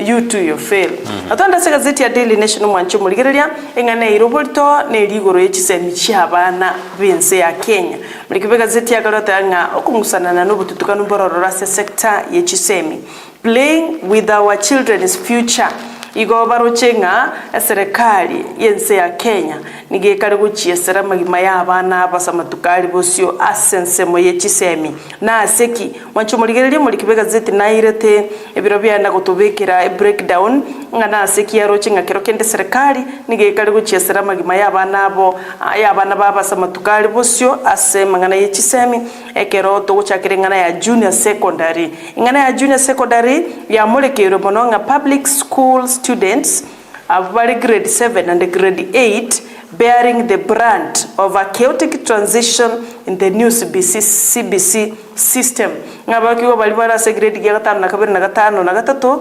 you to your fail atanda se gazeti ya Daily Nation mwancho muligereria engane irobolto ne ligoro yechisemi cyabana bense ya Kenya mulikibe gazeti ya galota nga okumusana n'obututukano bororo sector yechisemi playing with our children's future igo barochenga serikali yense ya Kenya nige kare guchiesera magima y'abana basamatukali bosyo asensemo yechisemi na aseki wancho muligereria mulikibega zeti nairete ebiro byana gutubekera breakdown ngana aseki yarochenga kero kende serikali nige kare guchiesera magima y'abana abo y'abana babasamatukali bosyo asema ngana yechisemi ekero to guchakire ngana ya junior secondary ngana ya junior secondary ya mulekero mononga public schools students of grade 7 and grade 8 bearing the brand of a chaotic transition in the new CBC system. Ngabaki bali barase grade ya 5 na 2 na 5 na 3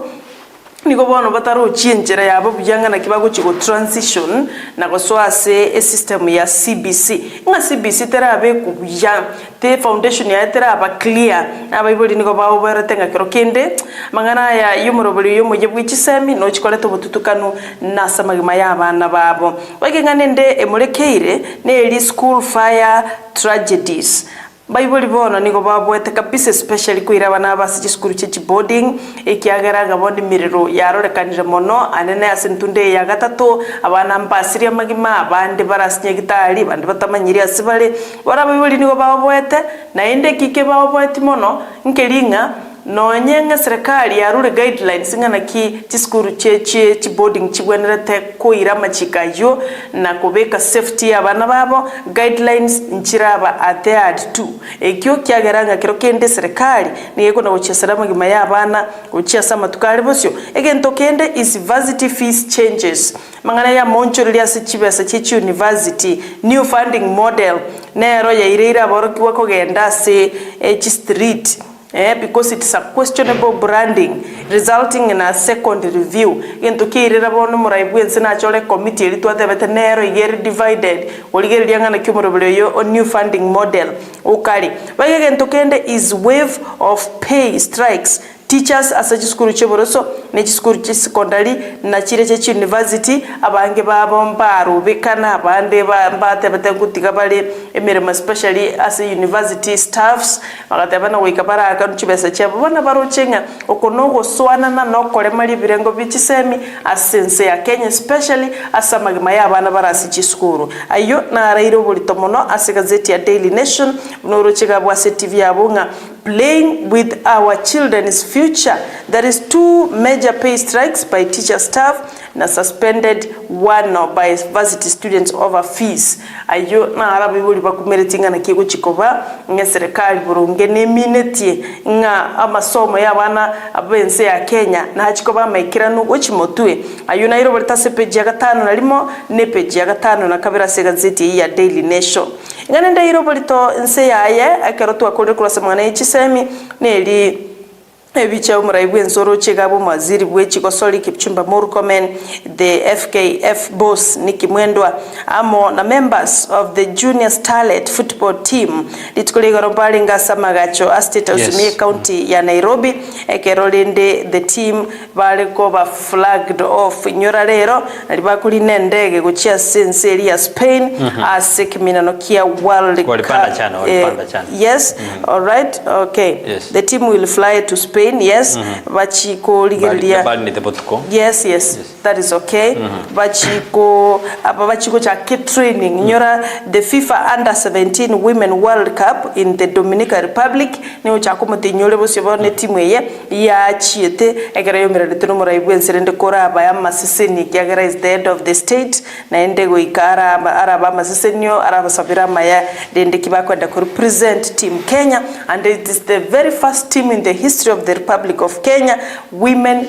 niko bono bataro chinjera yabo byanga na kibago chiko transition na goswase system ya CBC nga CBC terabe kubya te foundation ya teraba clear abayiboli niko bawo baratenga kero kende mangana ya yumurobuli yo muje bwichisemi no chikoleta bututukano na samagima y'abana babo bagengane emurekeire ne eli school fire tragedies Bible bono niko babwete kabisa especially kuira bana basi school chichi boarding ekiagaraga bondi miriro yarorekanire mono anene asentunde ya gatatu abana mbasiri amagima abandi barasinya gitari bandi batamanyiri asibale bara Bible niko babwete na ende kike babwete mono nkelinga no nyenga serikali yarure guidelines ngana ki chiskuru cheche boarding chibwenerete kuira machikayo na kubeka safety y'abana babo guidelines nchiraba adhered to ekyo kyageranga kero kende serikali niyeko na uchiasara magima y'abana uchiasa matukali bosyo egento kende is varsity fees changes mangana ya moncho liase chibesa chechi university new funding model nero ya ireira boroki wako genda se street because it's a questionable branding resulting in a second review into kirira bono muraibu ensina chole committee litwate vetenero igeri divided oligeri liangana kimurobele yo on new funding model ukali bagege ntokende is wave of pay strikes teachers asa chiskuru cheboroso ne chiskuru chisekondari na chire che university abange babomba rubikana abande bate bategutika bale emirema especially as university staffs bagatabana wikabara akanu chibesa chabo bana barochenga okonogo swana na nokole mali birengo bichisemi asense ya Kenya especially asa magima ya bana barasi chiskuru ayo na rairo bolitomono ase gazeti ya Daily Nation norochega bwa TV yabunga playing with our children's future. There is 2 major pay strikes by teacher staff na suspended one by varsity students over fees. Ayo na arabi buli bakumeretinga na kigo chikoba nga serikali burunge ne mineti nga amasomo y'abana abense ya Kenya na hachikoba maikirano ochimotwe. Ayo na iro bolitase page ya 5 nalimo ne page ya 5 na kabira se gazeti ya Daily Nation. Ngane nda iro bolito nse yaye akarotu akole kula semana ichisemi neli ebicha umuraibu ensoro chegabo maziri bwechiko soli Kipchumba Murkomen the FKF boss Nicky Mwendwa amo na members of the junior starlet football team litukulega rombali ngasa magacho State House county ya Nairobi ekerolende the team baleko ba flagged off nyora lero alibakuli nendege kuchia senseri ya Spain asekminano kia World Cup. Yes, all right, okay. Yes. The team will fly to Spain. Yes, bachiko ligelia. Yes, that is okay. Bachiko cha kit training. Nyora the FIFA Under 17 Women World Cup in the Dominican Republic. Ni uchakuma tinyole bosibone timu ye ya chiete. Egera yomera letono moraibu enserende kora abaya masiseni kiagera is the head of the state. Na ende goikara araba masisenyo araba sabira maya dende kibako enda represent team Kenya, and it is the very first team in the history of the Republic of Kenya, women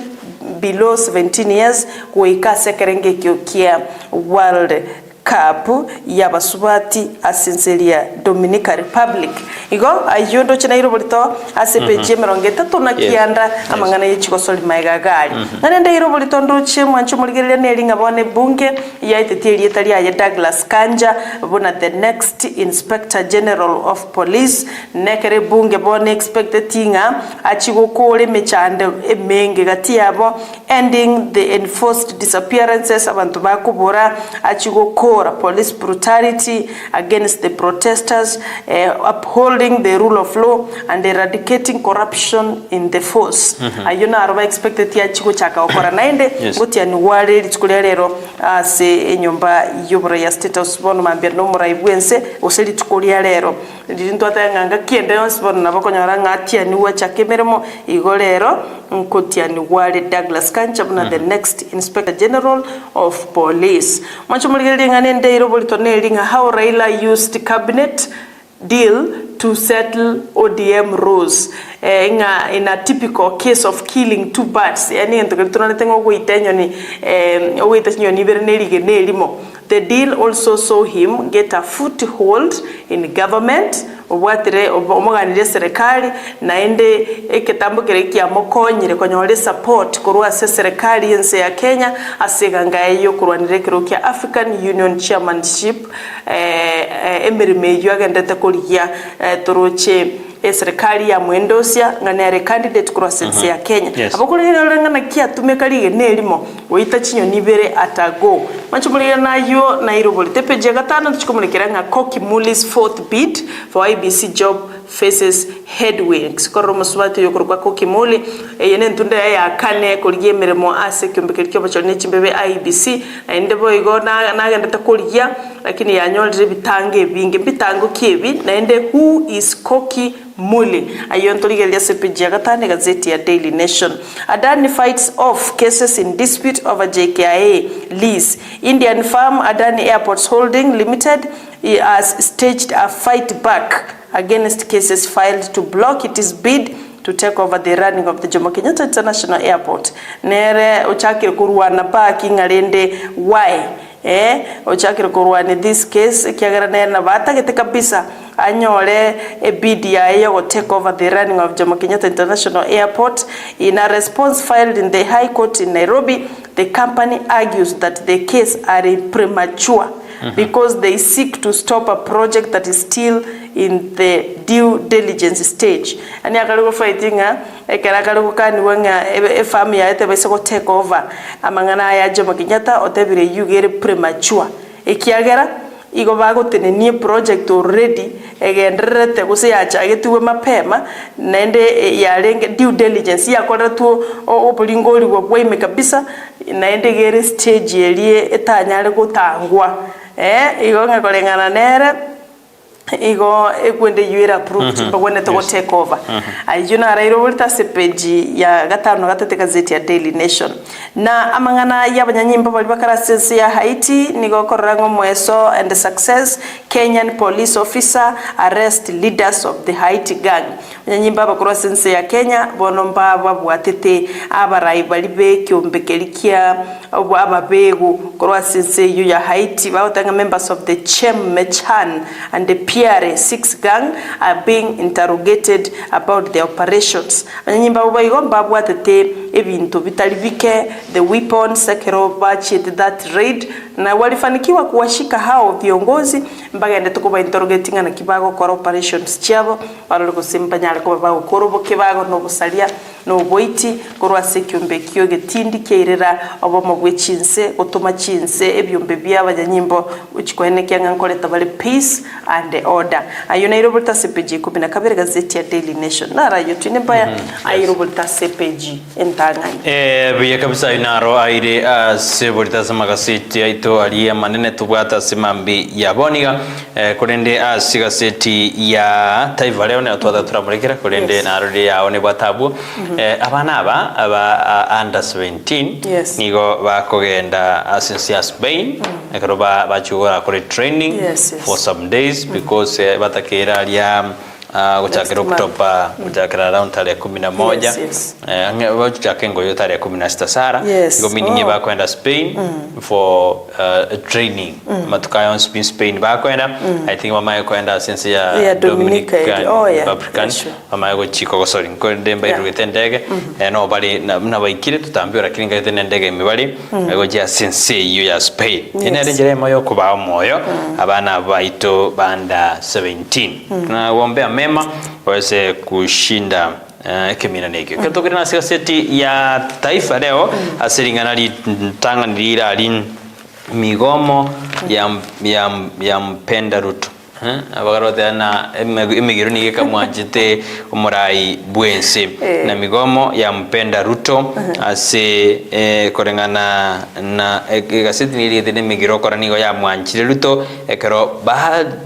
below 17 years, kuika sekerenge kiokia World Cup ya basubati asenseria Dominican Republic. Igo ayondo chena iro bolito asepeje merongeta tuna kianda amangana yichiko soli maigagari. Nanda iro bolito ndoche mwancho muligerere nelinga bone bunge ya iteteli etalia ya Douglas Kanja bona the next Inspector General of Police nekere bunge bone expected tinga achigo kole mechande emenge gati yabo ending the enforced disappearances abantu bakubora achigo police brutality against the protesters, upholding the rule of law and eradicating corruption in the force. Ayona araba expected ya chiko chaka okora naende ngoti ya nuwale litukulia lero se enyomba yobora ya status bono mambia no muraibwense oseli tukulia lero ndinto atanga kiende yonsbono nabakonyora ngati ya nuwa chakemeremo igolero nkoti ya nuwale Douglas Kanja na the next Inspector General of Police. Mancho muligeli ngane Ndeiro Bolitonelinga how Raila used cabinet deal to settle ODM rules in a typical case of killing 2 birds. Yani ntoketunaletengo kuitenyo ni oweitenyo ni berneli genelimo. The deal also saw him get a foothold in government obwatire omoganire serikali naende eketambo kerekia mokonyire konyole support kurwa serikali yense ya Kenya aseganga eyo kurwanire kirokia African Union chairmanship emeremeyo agendete kulia toroche serikali ya mwendosia ngane candidate kurwa sense ya Kenya abakuri ngana kia tumekali nelimo oita chinyo nibere atago machumulira nayo Nairobi tepeje gatano tuchikumulekera nga Koki Muli's 4th bid for IBC job faces headwinds koromo swati yokurwa Koki Muli yene ntunda ya kane kuliye meremo ase kyombekelekyo bachone chimbebe IBC ndebo igona nagenda takuliya lakini yanyolire bitange binge bitango kibi naende who is Koki Muli ayontoligelia sepeje gatane gazeti ya Daily Nation. Adani fights off cases in dispute over JKIA lease. Indian firm Adani Airports Holding Limited has staged a fight back against cases filed to block its bid to take over the running of the Jomo Kenyatta International Airport. Nere uchakire kurwana baki ngalende why ochakire kurwana this case kiagara na batagete kabisa anyole bid ya go take over the running of Jomo Kenyatta International Airport. In a response filed in the High Court in Nairobi, the company argues that the case are premature because they seek to stop a project that is still in the due diligence stage. Ani akali fighting ekera akali kani wenga farm ya ete bese go take over amangana ya Jomo Kenyatta otebire yugere premature ekiagera igo bagotenenie project already egenderete guse yacha agetuwe mapema naende yarenge due diligence yakoretwo oburingori bwime kabisa naende gere stage elie etanyare gutangwa igo ngakorengana nere igo ekwende yuera approved bagwene to take over ayuna rairo bulta sepeji ya gatano gatete gazeti ya Daily Nation na amangana y'abanyanyimba bali bakara sense ya Haiti nigo korango mweso and the success Kenyan police officer arrest leaders of the Haiti gang abanyanyimba bakora sense ya Kenya bonomba babwatete abarai bali be kyombekelikia ababegu korwa sense yu ya Haiti baotanga members of the Chem Mechan and the PR6 gang are being interrogated about the operations. Anyimba bayigomba bwatete ebintu bitalibike the weapons sekeroba chit that raid na walifanikiwa kuwashika hao viongozi mpaka ende tukuba interrogating na kibago kwa operations chabo balo kusimba nyale kwa bago korobo kibago no busalia no boiti korwa sekyombe kyo getindi keirera obomo bwechinse otoma chinse ebyombe by'abanyanyimbo uchikwene nkoleta bali peace and order ayuna irobulta sepeji 12 gazeti ya Daily Nation nara yotu nembaya ayirobulta sepeji entangani biya kabisa inaro aire sebulta samagazeti aito aliya manene tubwata simambi ya boniga kurende gazeti ya Taifa Leo ne twada turamurikira kurende naruri yaone bwatabu abana aba under 17 nigo bakogenda since ya Spainekaroba bachugora kore training for some days because batakira alia guchakira Oktoba guchakira around tarehe 11 guchakira ngoyo tarehe 16 sara nigo meaning bakwenda Spain for training matukayo Spain bakwenda I think mama yakwenda since ya Dominican Republican mama yako chiko gosori nkonde mba irugitendege no bali na baikire tutambira kiringa itendege imibali yako ja since you ya Spain ina renjere moyo kuba moyo abana baito banda 17 na wombea mema waweze kushinda kimina nekyo katokira na gazeti ya Taifa Leo asiringana litangana ali migomo ya mpenda Ruto abagarode na imigiro ni kamwajite umurai bwense na migomo ya mpenda Ruto ase korengana na gazeti ni ile migiro koranigo ya mwanchire Ruto ekero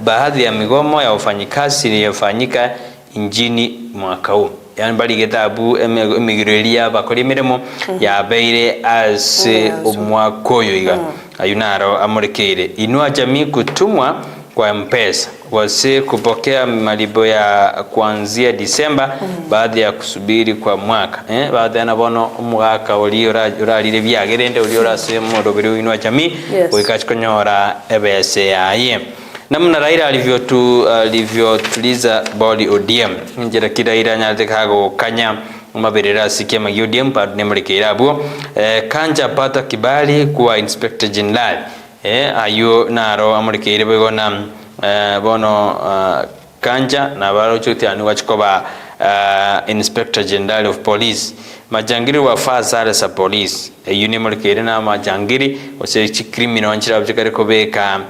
baadhi ya migomo ya wafanyikazi iliyofanyika injini mwaka huu yani bali getabu emigirelia bakori miremo ya beire ase umwakoyo iga ayunaro amurekere inua jamii kutumwa kwa M-Pesa wase kupokea malipo ya kuanzia Disemba baada ya kusubiri kwa mwaka baada na bono umwaka uralire byagerende uliora semo robero inua jamii wikachikonyora ebese yaye namna Raila alivyotuliza body ODM njira kiraira nyate kago kanya maberera sikia ma ODM pa nemrekera abo kanja pata kibali kwa Inspector General ayo naro amrekere begona bono kanja na baro chuti anu wachikoba Inspector General of Police majangiri wa fazare sa police unimrekere na majangiri ose criminal nchira bjikare kobeka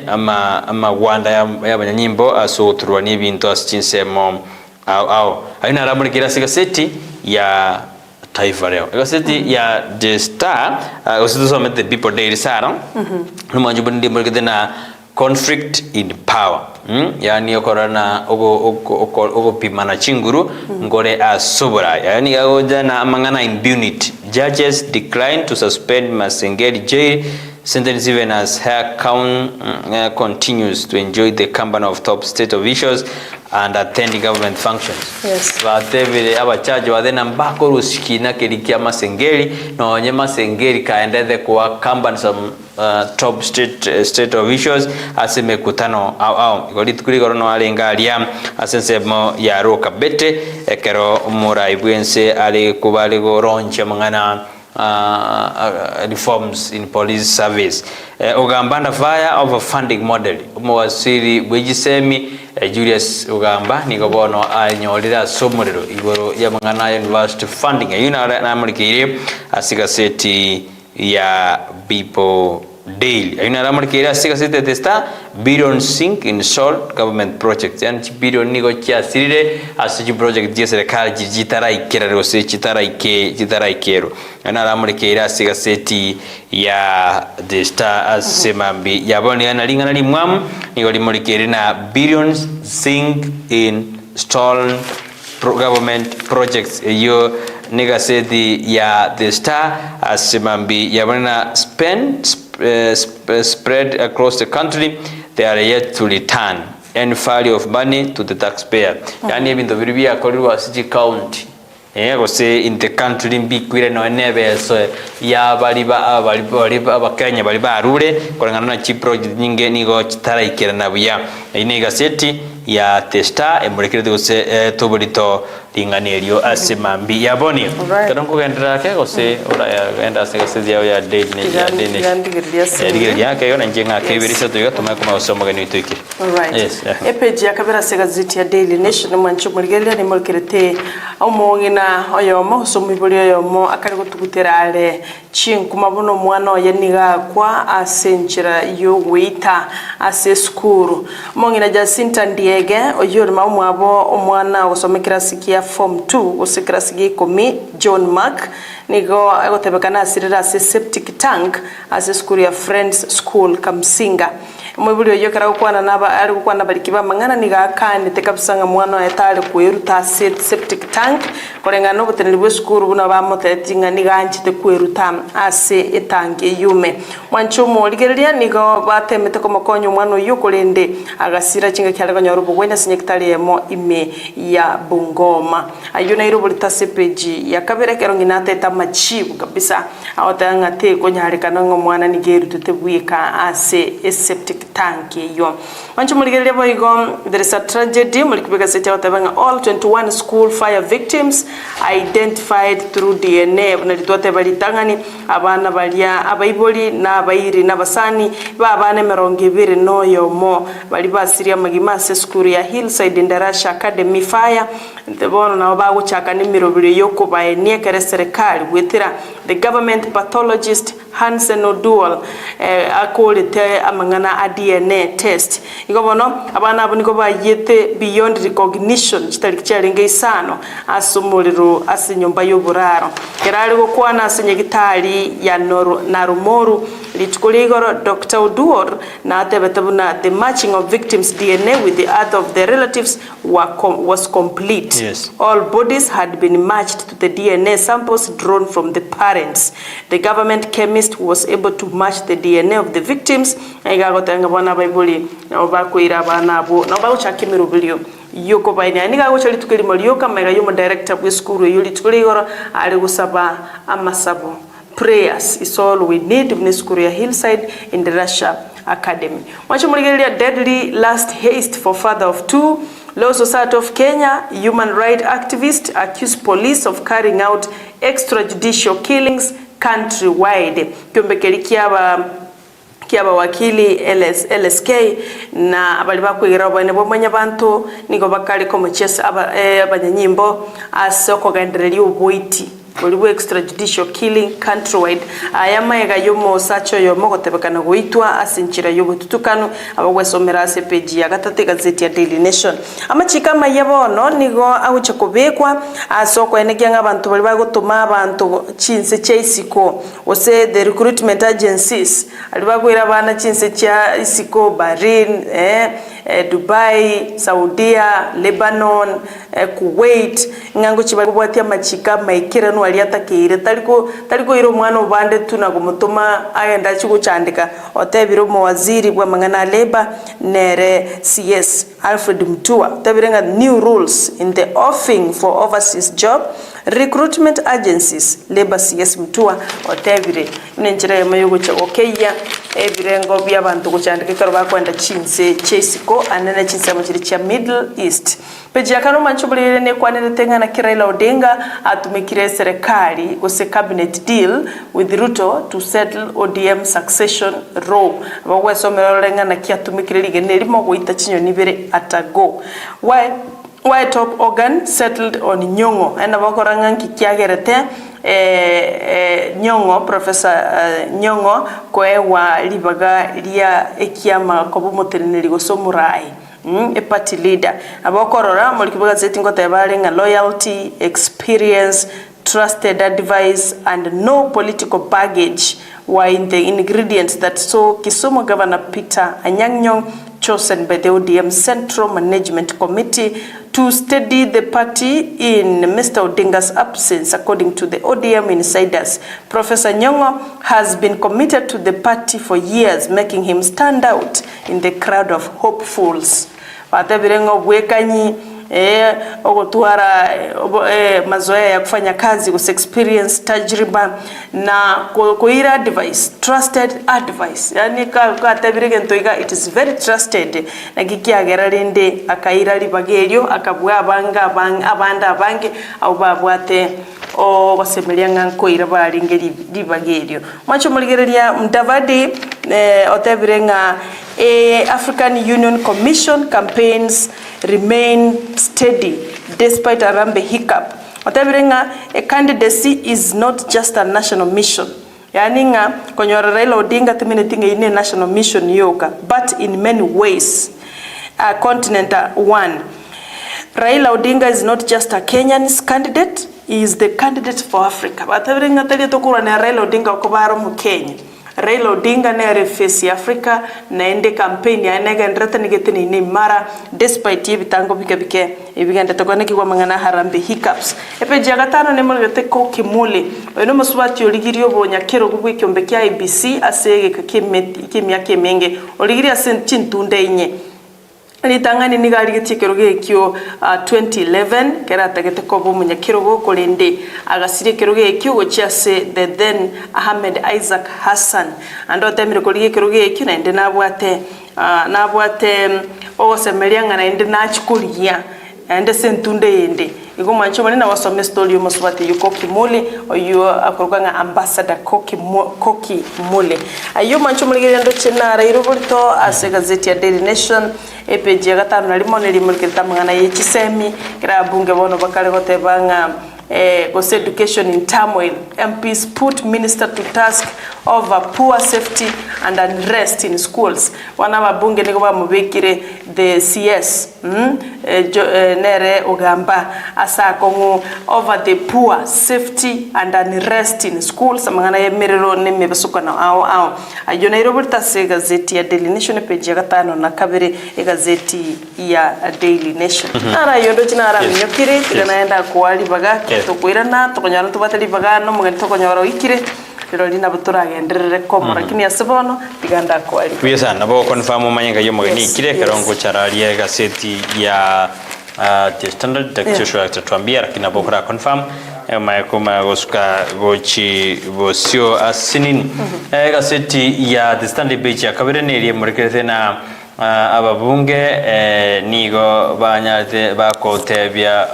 ama wanda y'abanyanyimbo asuturwa n'ibintu asinsemo au aina ramurikira gazeti ya Taifa Leo gazeti ya The Star usitosome the people daily sara numanju bundi murikidena conflict in power yani okorana ogo pimana chinguru ngore asobora yani agojana amangana impunity judges decline to suspend Masengeli jail sentence even as her continues to enjoy the company of top state officials and attending government functions. Yes. Batevile abachaji wadena mbako rusikina kilikia Masengeli na onye Masengeli kaendeze kwa company some top state officials aseme kutano au igolitukuri gorono alenga alia asensemo ya roka bete ekero murai bwense ale kubale goronche mangana reforms in police service. Ugambanda fire over funding model. Umwasiri Bwijisemi Julius Ugamba nigobono anyolira somorero igoro ya Mangana University funding. Yuna namulikire asigaseti ya Bipo Daily. Ayuna namulikire asigaseti testa billion sink in salt government projects. Yani billion nigo chia sirire asiji project dia serikali jitara ikera rose jitara ikero. Ayuna namulikire asigaseti ya the star asemambi yaboni analinga nali mwamu nigo limulikire na billions sink in stalled government projects. Yo nigga said the star asemambi yabona spread across the country. They are yet to return any value of money to the taxpayer. Yani even the very akoliwa city county go say in the country mbikwire no nebe so ya baliba abakenya baliba arure korangana na chi project nyinge nigo chitara ikera na buya ine gaseti ya testa emulekere gose tobulito linganerio asemambi yaboni tanongo gendera ke gose ora genda segase ya daily ya ke yona njenga ke birisa tuyo tuma kuma osomo gani tuikire yes epeji yakabera segaziti ya Daily Nation mancho mulgelia ni mulkerete omongina oyomo osomo ibuli oyomo akari gutuguterare chinkuma buno mwana yaniga kwa asenchira yo wita ase skuru mongina Jacinta Ndiege oyori maumwabo omwana osomekira sikia form 2 osikira sigi komi John Mark nigo agotebekana asirira ase septic tank ase skuru ya Friends School Kamsinga mwibulio yokera ukwana naba ari ukwana balikiba mangana niga kane tekabisanga mwana etale kweruta septic tank korengano boteneli bwe skuru buna bamotetinga niga anjite kweruta ase etange yume mwanchumo ligerelia nigo batemete komokonyo mwana yokolende agasira chinga kyale kanyorubo gwenda sinyekitali emo ime ya Bungoma ayuna iro bolita sepeji yakabere kero nginate tamachibu kabisa awatanga te konyale kanango mwana nigeru tutebwika ase septic tank yo mancho muligerelia boigo there is a tragedy mulikibeka seta watabanga all 21 school fire victims identified through DNA bunalitwate balitangani abana balia abaiboli na abairi na basani babane 200 noyo mo bali basiria magimase school ya Hillside Indarasha Academy fire ndebono na bago chaka ni mirobire yoko baenie kere serikali wetira the government pathologist Hansen Odual akolete amangana DNA test igobono abana abo niko bayete beyond recognition kitalikicharinge isano asumuliro asinyumba y'oburaro kerali gukwana asinyegitali ya Narumoru litukuligoro Dr. Odual na atebetabuna the matching of victims DNA with the other of the relatives was complete. Yes. All bodies had been matched to the DNA samples drawn from the parents. The government chemist was able to match the DNA of the victims. Aigagotenga bana baibuli na obakwira bana abo na obauchakimiro bilio yoko baina niga go chali tukeli molioka mega yomo director bwe school yuli tukuligoro ali gusaba amasabo prayers is all we need in school ya Hillside in the Russia Academy. Mwacho muligelia deadly last haste for father of 2. Law Society of Kenya human rights activists accuse police of carrying out extrajudicial killings countrywide. Kyombekeli kiaba wakili LSK na abali bakwira bane bomanya bantu nigo bakali ko muchesa abanyanyimbo asoko gandereli oboiti olibu extrajudicial killing countrywide ayamayega yomo sacho yomo gotebekana goitwa asinchira yobututukano abagwesomera sepeji ya gatate gazeti ya Daily Nation amachika mayabono nigo agucha kubekwa asoko enegenga abantu bali bagotuma abantu chinse cheisiko ose the recruitment agencies ali bagwira bana chinse cha isiko Bahrain Dubai, Saudia, Lebanon, Kuwait ngango chibabwatia machika maikira no aliata keire taliko iro mwana obande tunagomutuma ayenda chiko chandika otebiro mu waziri bwa mangana leba nere CS Alfred Mutua tabirenga new rules in the offering for overseas job recruitment agencies labor CS Mutua otebire nenjira yamayogo cha okeya ebirengo by'abantu gucandika karo bakwenda chinse chesiko anene chinse mu kiri cha Middle East peji yakano manchubulire ne kwanene tengana Raila Odinga atumikire serikali gose cabinet deal with Ruto to settle ODM succession row abagwe somero lengana kiatumikire ligene limo guita chinyo nibere atago why top organ settled on Nyong'o ena bakoranga kikiagerete Nyong'o Professor Nyong'o kwewa libaga lia ekiama kobumoteneri gosomurai a party leader abakorora muri kibuga zeti ngota yabarenga loyalty, experience, trusted advice and no political baggage were in the ingredients that saw Kisumu Governor Peter Anyang' Nyong'o chosen by the ODM Central Management Committee to steady the party in Mr. Odinga's absence. According to the ODM insiders, Professor Nyong'o has been committed to the party for years, making him stand out in the crowd of hopefuls. Watabirengo bwekanyi ogotuara mazoea ya kufanya kazi kus experience tajriba na kuira advice, trusted advice. Yani ka tabirege ntoiga it is very trusted na kikiagera rinde akaira libagelyo akabwa abanda abange au babwate o basemelia nganko ira baringeri libagelyo macho muligereria Mudavadi otabirenga African Union Commission campaigns remain steady despite Arambe hiccup. Otabirenga a candidacy is not just a national mission. Yani nga konyora Raila Odinga timinetting ine national mission yoga, but in many ways a continental one. Raila Odinga is not just a Kenyan candidate, he is the candidate for Africa. Otabirenga tali tokura na Raila Odinga okobaro mu Kenya. Raila Odinga na refesi Africa na ende campaign ya nega ndrata nigeteni ni mara despite ibitango bike ibiganda tokone kigwa mangana Harambe hiccups epe jagatano ne mulete ko kimule eno musubati oligiri obonya kero gugwe kyombe kya IBC asege kakimya kemenge oligiri asentintunde inye litangani nigali gitikero gekyo 2011 kera tagete ko bomunya kirogo kolende agasire kirogo gekyo gochase the then Ahmed Isaac Hassan ando temire kolige kirogo gekyo na ende nabwate osemelianga na ende nachikulia ende sentunde yende igo mancho mali na wasome story musubati yuko kimule oyo akorwanga ambassador koki mule ayo mancho mali ndo chenara irobolito ase gazeti ya Daily Nation epeji ya gatano na limone limulkita mangana yechisemi kira bunge bono bakale gotebanga gose education in turmoil. MPs put minister to task over poor safety and unrest in schools. Wana wabunge niko bamubekire the CS nere ogamba asa kongo over the poor safety and unrest in schools amangana yemerero neme basuka na ao ayona irobota se gazeti ya Daily Nation page ya gatano na kabere gazeti ya Daily Nation ara yondo chinara nyokire tunaenda kuali baga tukwirana tukonyara tubatali baga no mugani tukonyara ikire pero lina butura genderere komo lakini asibono tiganda kwali kuye sana bo confirm manyenga yo mugani ikire karongo charalia gazeti ya the Standard Textual tuambia lakini abokora confirm mayakoma gosuka gochi bosio asinin gazeti ya the Standard page ya kabere ne murekete na ababunge nigo banyate bakotebya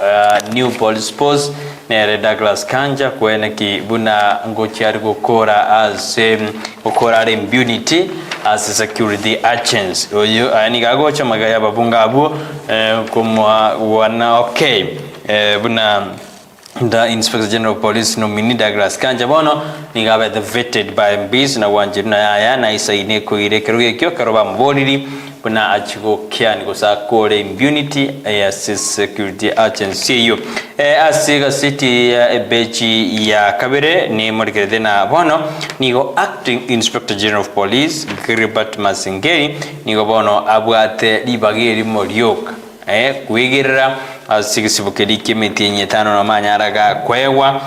new police post nere Douglas Kanja kwene ki buna ngochi ari gukora as gukora immunity as security agents oyo ani gagocha magaya ababunga abo kumwa wana okay buna the Inspector General Police nominee Douglas Kanja bono nigabe the vetted by MBs na wanjiruna ya na isaine ko irekeruge kyo karoba mboliri buna achigo kyani gosa kore immunity as security agency yo asiga city ebechi ya kabere ni morikede na bono nigo acting Inspector General of Police Gilbert Masingeri nigo bono abwate libageri morioka kuigerera asigisibukeri kimiti tano na manyaraga kwewa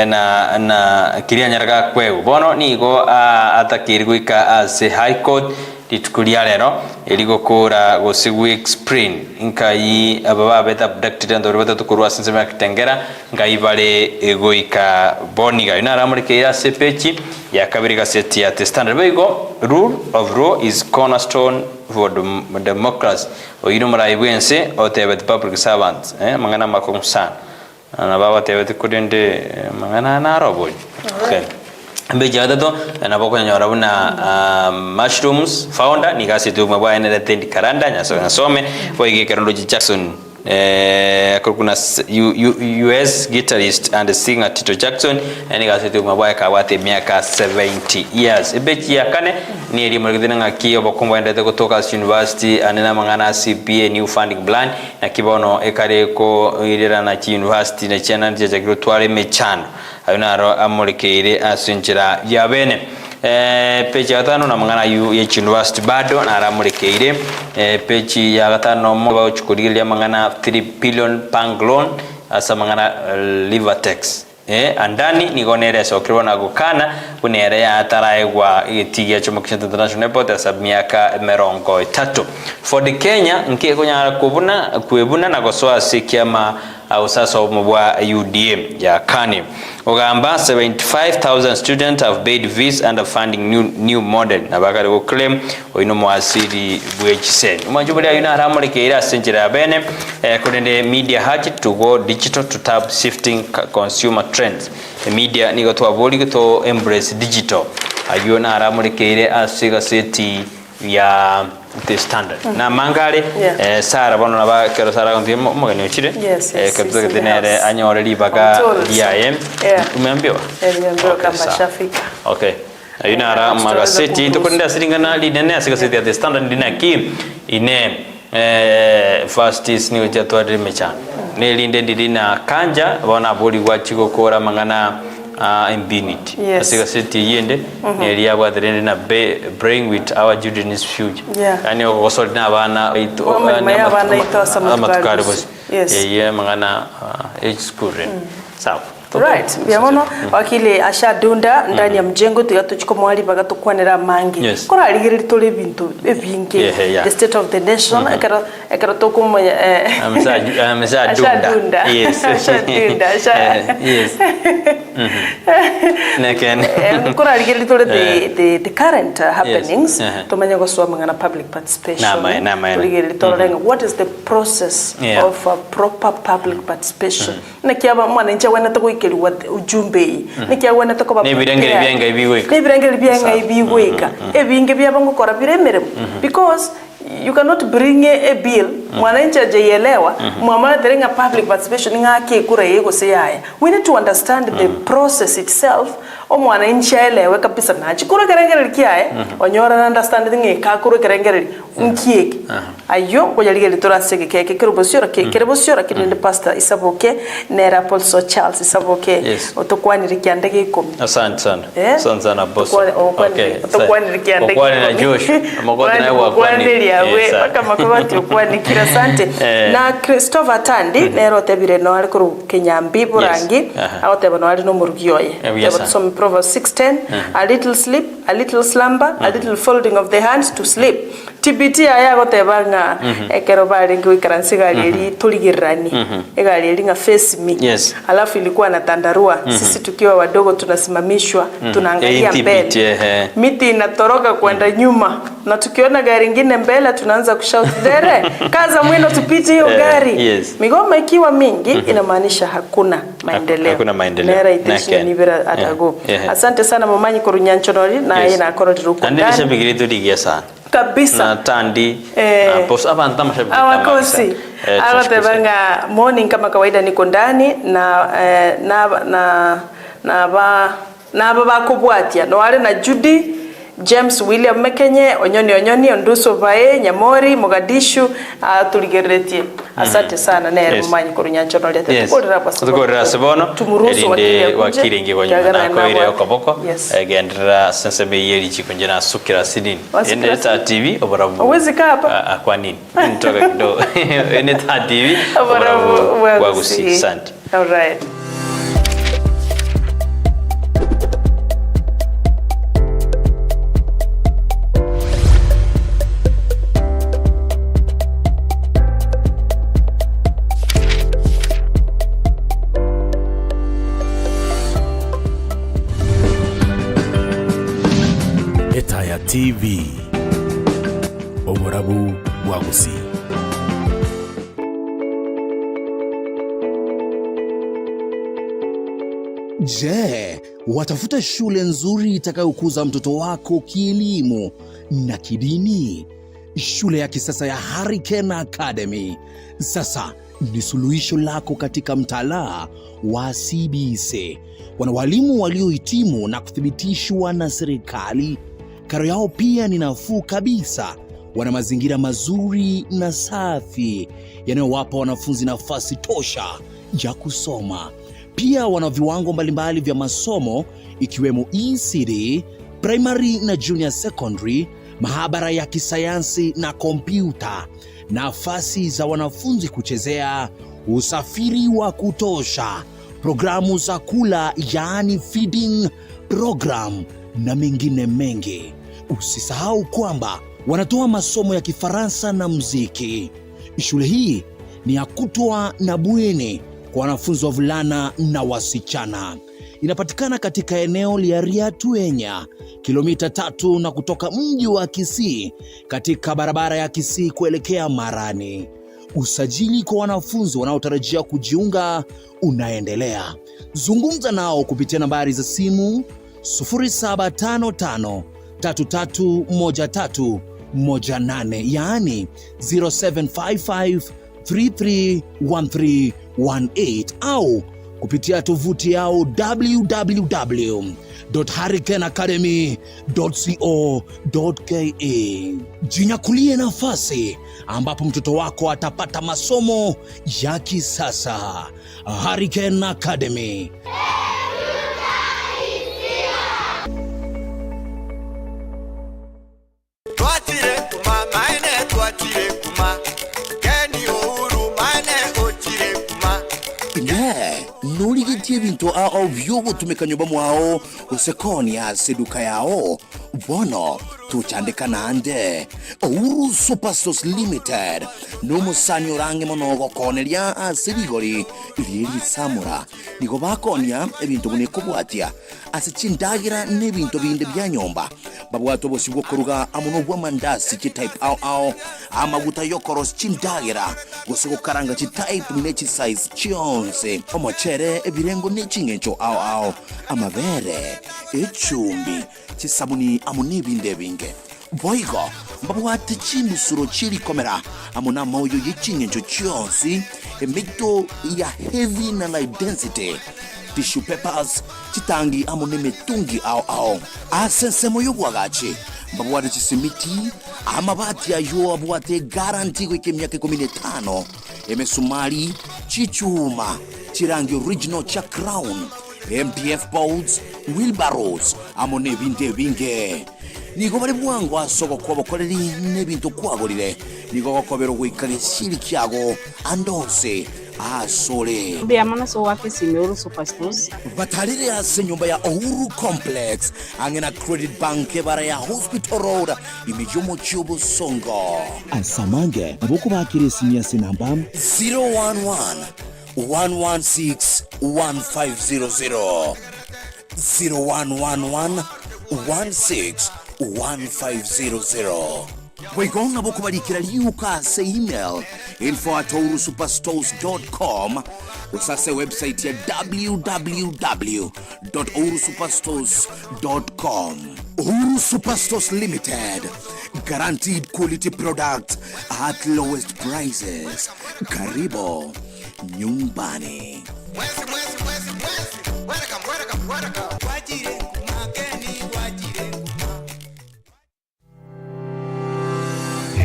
na kirianyaraga kwewa bono nigo atakiriguika as high court litukulia lero eligo kora go 6 weeks spring inkai ababa beta abducted and oribata tukurwa sinsema kitengera ngai bale egoika boniga ina ramurike ya sepechi ya kabiri gaseti ya The Standard bego rule of law is cornerstone for democracy oyino murai bwense otebe the public servants mangana makomsan na baba tebe kudende mangana na robo okay mbejada to na boko nyora buna mushrooms founder ni gaseti mabwa ene tendi karanda nyasome boige Keroji Jackson kuna US guitarist and singer Tito Jackson eni gaseti mabwa kawate miaka 70 years ebechi yakane ni elimu ngidina kiyo bokumba endete kutoka university anena mangana CPA new funding plan na kibono ekare ko irera na university na chana nje twale mechano ayuna amurikeire asinjira yabene peji ya 5 na mangana ya university bado na aramurikeire peji ya 5 mo bachukulilia mangana 3 billion pound loan asa mangana Livertex andani nigonere sokirwa na gukana kunere ya taraigwa itigia choma kisha international airport asa miaka 30 for the Kenya nke kunya kuebuna na gosoa sikiama au sasa mwa UDM ya kani ogamba 75,000 students have paid fees under funding new model na bakari go claim oino mwasiri bwechisen umajubali ayuna haramulike ira senjira bene kunende media hatch to go digital to tap shifting consumer trends the media nigo to aboli to embrace digital ayuna haramulike ire asiga seti ya The Standard na mangale sara bono na ba kero sara konti mo gani uchire kabisa tenere anyore libaga DIM umeambiwa kama shafika okay ayuna ara magazeti to kwenda siringana linene asika seti ya The Standard dinaki ine first is ni ujatwa mechana ne linde ndina kanja bona boli gwachiko kora mangana impunity asika seti yende eri yabwa derende na bring with our children's future yani okosolina abana amatukari bosi mangana age school sawa right biamono wakile ashadunda ndani ya mjengo tuyatuchiko mwali bagatukwanira mangi kora aligiri tole bintu ebinge the state of the nation ekaro tokumo amsadunda yes yes neken kora aligiri tole the current happenings tumanya goswa mangana public participation aligiri tole what is the process of a proper public participation nakiaba mwana nje wana keliwa ujumbe nikiagwana takoba nibirengere byanga ibiweka ebinge byabango kora biremere because you cannot bring a bill mwananchi ajeelewa mwamala derenga public participation ngake kura yego seyaya we need to understand the process itself o mwananchi aelewe kabisa nachi kura kerengere kiaye onyora understand nge ka kura kerengere nkieke ayo koyalige litora sege keke kerebosiora kinende pastor isaboke nera Paulso Charles isaboke otokwanira kyandege ikomi asante sana boss okay otokwanira kyandege kwa na Josh amagoda nayo wakwani yawe kama kwati okwani kira sante na Christopher Tandi nero tebire no ali kuru Kenyambi burangi awoteba no ali no murugioye teba some Proverbs 6:10 a little sleep a little slumber a little folding of the hands to sleep tibiti aya gotebanga ekero bali ngwikaransi gali tuligirani egali nga face me alafu ilikuwa na tandarua sisi tukiwa wadogo tunasimamishwa tunaangalia mbele miti inatoroka kwenda nyuma na tukiona gari nyingine mbele tunaanza kushout dere kaza mwendo tupite hiyo gari migoma ikiwa mingi inamaanisha hakuna maendeleo nera itishi nibira atago asante sana Momanyi Korunyanchonori na yeye na korodiruko ndani ndisha bigiri tuligia sana kabisa na Tandi post abanta mashabiki awakosi abatebanga morning kama kawaida niko ndani na bakubwatia no wale na Judy James William Mekenye onyoni Onduso Vae Nyamori Mogadishu tuligeretie asante sana nere Momanyi Korunyanchono lete tukorera sebono tumuruhusu wakiringi bonyana ko ire okoboko gendera sensebe yeri chikunjena sukira sidini Eneta TV obarabu uwezi kaa hapa kwa nini nitoka kidogo Eneta TV obarabu wagusi asante all right TV Oborabu Wagusi. Je, watafuta shule nzuri itakayokuza mtoto wako kielimu na kidini? Shule ya kisasa ya Hurricane Academy sasa ni suluhisho lako katika mtaala wa CBC. Wana walimu waliohitimu na kuthibitishwa na serikali. Karo yao pia ni nafuu kabisa. Wana mazingira mazuri na safi yanayowapa wanafunzi nafasi tosha ya kusoma. Pia wana viwango mbalimbali vya masomo ikiwemo ECD, primary na junior secondary, mahabara ya kisayansi na kompyuta, nafasi za wanafunzi kuchezea, usafiri wa kutosha, programu za kula yaani feeding program na mengine mengi. Usisahau kwamba wanatoa masomo ya Kifaransa na muziki. Shule hii ni ya kutwa na bweni kwa wanafunzi wavulana na wasichana. Inapatikana katika eneo la Riatuenya, kilomita 3 na kutoka mji wa Kisii, katika barabara ya Kisii kuelekea Marani. Usajili kwa wanafunzi wanaotarajia kujiunga unaendelea. Zungumza nao kupitia nambari za simu 0755 331318, yaani 0755 331318, au kupitia tovuti yao www.hurricaneacademy.co.ke. Jinyakulie nafasi ambapo mtoto wako atapata masomo ya kisasa. Hurricane Academy. Nurigitie bintu ao vyogo tumekanyumba mwao usekoni ya seduka yao bono tuchandika nande Ouru Superstores Limited numusanyo range monogo konelia asirigori liri samura nigo bakonia ebintu bune kubwatia asichindagira nebintu binde bya nyomba babwato bosibwo kuruga amuno bwa mandasi ki type ao amaguta yokoros chindagira gosigo karanga chi type nechi size chionse omochere ebirengo nechingencho ao amabere echumbi chisabuni amuni binde binge boigo babwate chimisuro chiri komera amuna moyo yichingencho chionsi emito ya heavy na light density tissue papers chitangi amune metungi ao asense moyo gwagachi babwate chisimiti amabati ayo abwate guarantee kwa miaka 15 emesumari chichuma chirangi original cha crown MDF boards wheelbarrows amone binde binge nigo bari bwangu asoko kwa koleri nebintu kwagorire nigo gokobero gwikare shiri kyago andose asole Bia mana so wake Ouru Superstores batarire ase nyumba ya Ouru Complex angena Credit Bank bara ya Hospital Road imijomo chiubo songo asamange aboko bakire sinya sinamba 011 116 1500 0111 16 1500. Wegonga boku barikira liuka se email info@ourusuperstores.com usase website ya www.ourusuperstores.com. Ouru Superstores Limited, guaranteed quality product at lowest prices. Karibu nyumbani.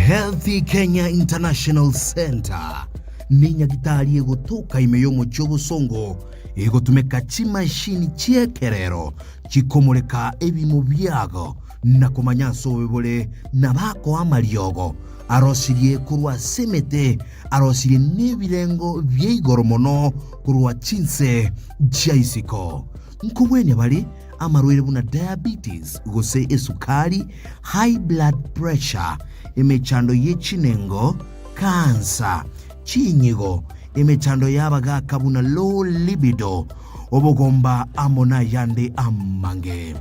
Healthy Kenya International Center ni nyagitari egotuka imeyomo cy'obusongo egotumeka chimashini chiekerero chikomoreka ebimo byago na kumanyaso bebole nabako amariogo arosirie kurwa semete arosirie nebirengo byeigoro mono kurwa chinse jaisiko nkubwene bali amarwere buna diabetes gose esukari high blood pressure emechando yechinengo kansa chinyigo emechando yabaga kabuna low libido obogomba amona yande amange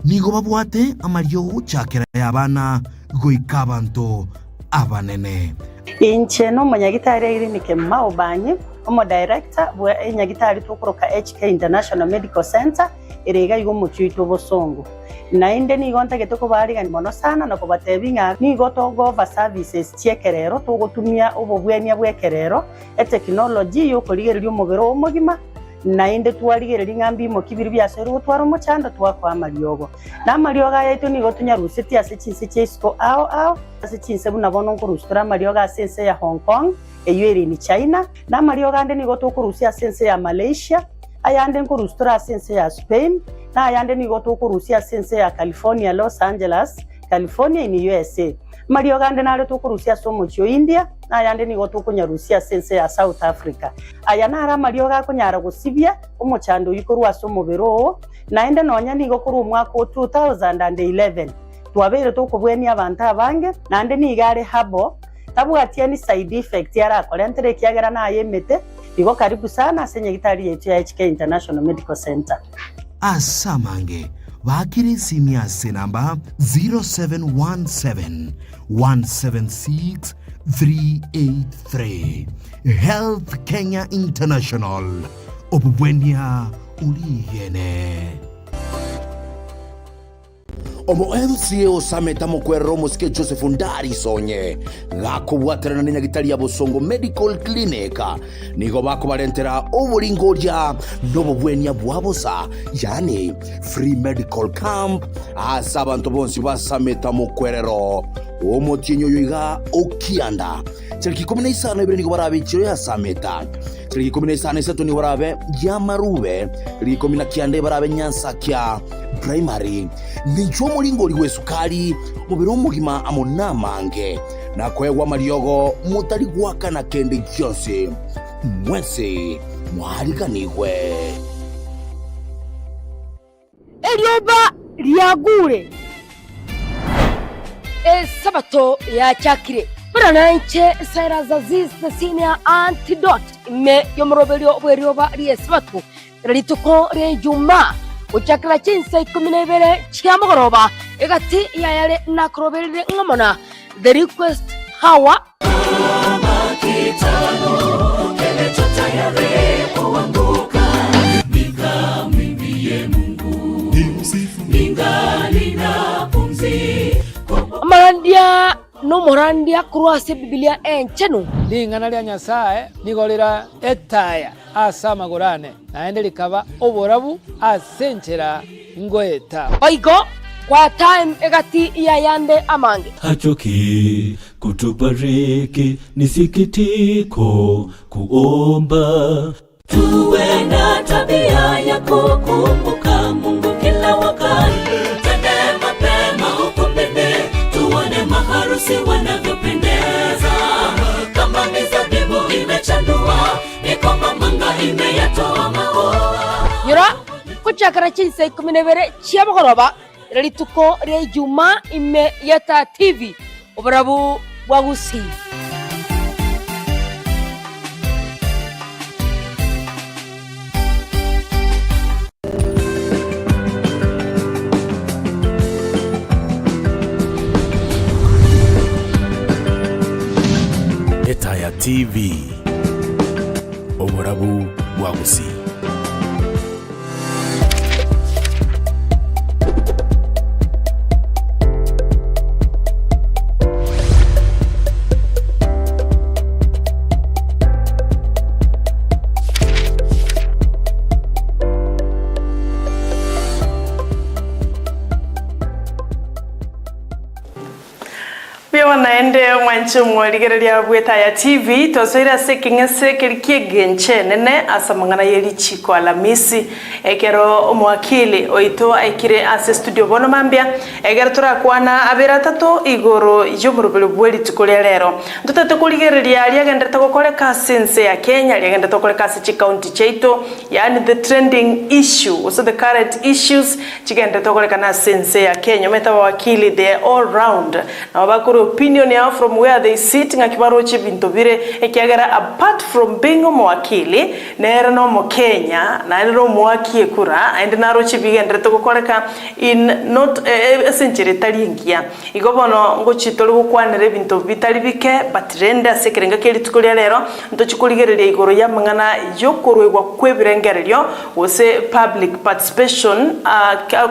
nigo babwate amaryo chakera y'abana goika abantu abanene. Inche no munyagitari iri nikemao banyi omo director bwa nyagitari tukoroka HK International Medical Center erega igo muchito bosongo na inde ni gonta getoko bari gani mono sana na kubatebinga ni goto gova services chekerero tugotumia ubobwenia bwekerero technology yo koligererio mugero omugima na inde twarigereria ngambi mo kibiri byasero twaro muchanda twakwa mariogo na marioga yaito ni gotunya ruseti ase chinse chesko ao ase chinse buna bono ngurustura marioga sense ya Hong Kong eyeri ni China na marioga ande ni goto kurusia sense ya Malaysia ayande ngurustura sense ya Spain na ayande ni goto kurusia sense ya California Los Angeles California in USA marioga ande nare to kurusia somo cho India na ayande ni goto kunyarusia sense ya South Africa ayana ara marioga kunyara gusibia umuchando yikorwa somo bero na ende nonya ni gokuru umwaka 2011 twabere to kubweni abantu abange na ande ni gare habo tabwatia ni side effect yara kolentere kiagera na ayemete igo karibu sana senye gitari yetu ya HK International Medical Center. Asamange bakiri simia senamba 0717 176 383 Health Kenya International obubwenia uligene. Omo MCA osameta mokwero moske Joseph Ndari sonye gako bwaterana ni nyagitari ya Bosongo Medical Clinic nigo bako barentera oburingoria nobobwenia bwabosa yani free medical camp asa abantu bonsi basameta mokwerero omotinyo yoiga okianda tariki 15 ibere nigo barabikiro ya sameta tariki 15 ni warabe ya marube tariki 19 barabe nyansa kya primary nicho mulingoli wesukali mubiro mugima amona mange na kwegwa mariogo mutari gwaka na kende kyose mwese mwariganigwe eryoba lyagure sabato ya chakire Branche Sairazazis the senior antidote me yomrobelio bwerioba riesbatu rituko rejuma uchakla chinsa 12 chiamogoroba egati yayale nakrobelire ngamona the request hawa makitano kelecho tayari kuanguka nikamwimbie Mungu ningali na pumzi marandia no morandia kruase Biblia enchenu lingana lya Nyasaye nigolera Etaya asa magorane naende likaba oborabu asenchera ngoeta oigo kwa time egati yayande amange hachoki kutubariki ni sikitiko kuomba tuwe na tabia ya kukumbuka Mungu kila wakati tende mapema ukumbebe tuone maharusi wanavyopendeza kama mizabibu imechanua nikoma manga imeyatoa maua yura kuchakara chinsa 12 chiamogoroba rituko rejuma ime yata TV obarabu wagusi Etaya TV obarabu wagusi. Naende mwanchu mwaligereria bweta TV tosoira sekingese kirikie genche nene asamangana yeri chiko alamisi ekero omwakili oito aikire ase studio bono mambia egera turakwana abera tato igoro yomurubelo bweli tukolya lero ntutate kuligereria aliagenda takokoleka sense ya Kenya aliagenda takokoleka ase county cheito yani the trending issue so the current issues chigenda takokoleka na sense ya Kenya meta wakili the all round na bakuru opinion yao from where they sit ngakibaroche bintu bire ekiagara apart from being omwakili nera no mukenya na ero mwakie kura and naroche bigendre to gukoreka in not essentially talingia igobono ngochitoli gukwanire bintu bitali bike but renda sekerenga keli tukulia lero ntochikuligereria igoro ya mangana yokorwegwa kwebirengererio wose public participation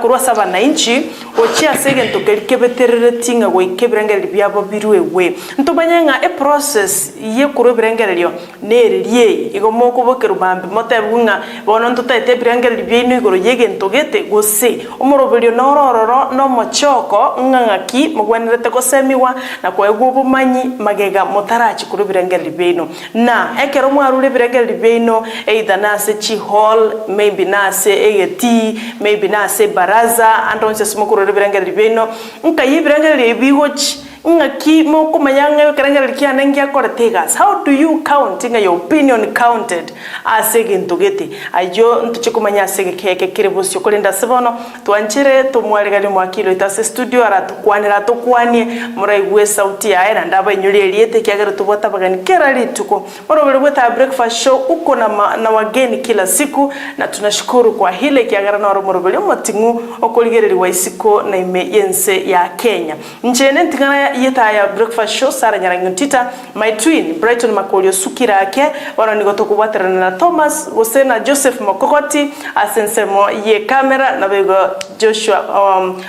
kurwa saba na inchi ochia segento kelikebeterere tinga go ikebirengererio byabo birwewe ntobanyanga a process ye kurwebirengererio nererie igomoko bokerubambe motebunga bono ntotete birengererio byino igoro yegento gete gose omoroberio norororo no mochoko ngangaki mugwenerete gosemiwa na kwegwo bumanyi magega motarachi kurwebirengererio byino na ekero mwarure birengererio byino either nase chi hall maybe nase egeti maybe nase baraza andonse simokurure birengererio byino nkayibirengererio bigochi ngaki moko mayanga birengererio kyanengia koretegas. How do you count in your opinion counted as egento gete ayo ntuchikumanya sege keke kirebusyo kolinda sebono twanchire tumwaregani mwakilo itase studio aratukwanira tukwanie muraigwe sauti ya era ndaba inyuri eliete kiagera tubota bagani kera lituko morobele bweta breakfast show uko na wageni kila siku na tunashukuru kwa hile kiagera na morobele motingu okoligereri waisiko na ime yense ya Kenya nchene ntingana Etaya breakfast show Sara Nyarangi Ontita my twin Brighton Makori sukira yake wana nigoto kubaterana na Thomas Gosena Joseph Mokokoti asensemo ye camera na bego Joshua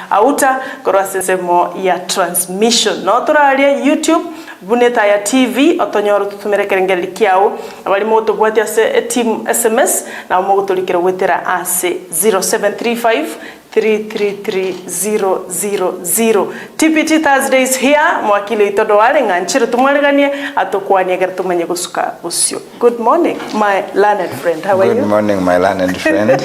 Auta koro asensemo ya transmission no turalia YouTube Bunetaya TV otonyoro tutumere kerengeri kiao abali moto bwati ase team SMS na mogotolikira wetera ase 0735 333000 TPT Thursdays here mwakili itodo wale nganchiro tumwaleganie atokwanie gertumanye gusuka usyo. Good morning my learned friend, how are you? Good morning my learned friend.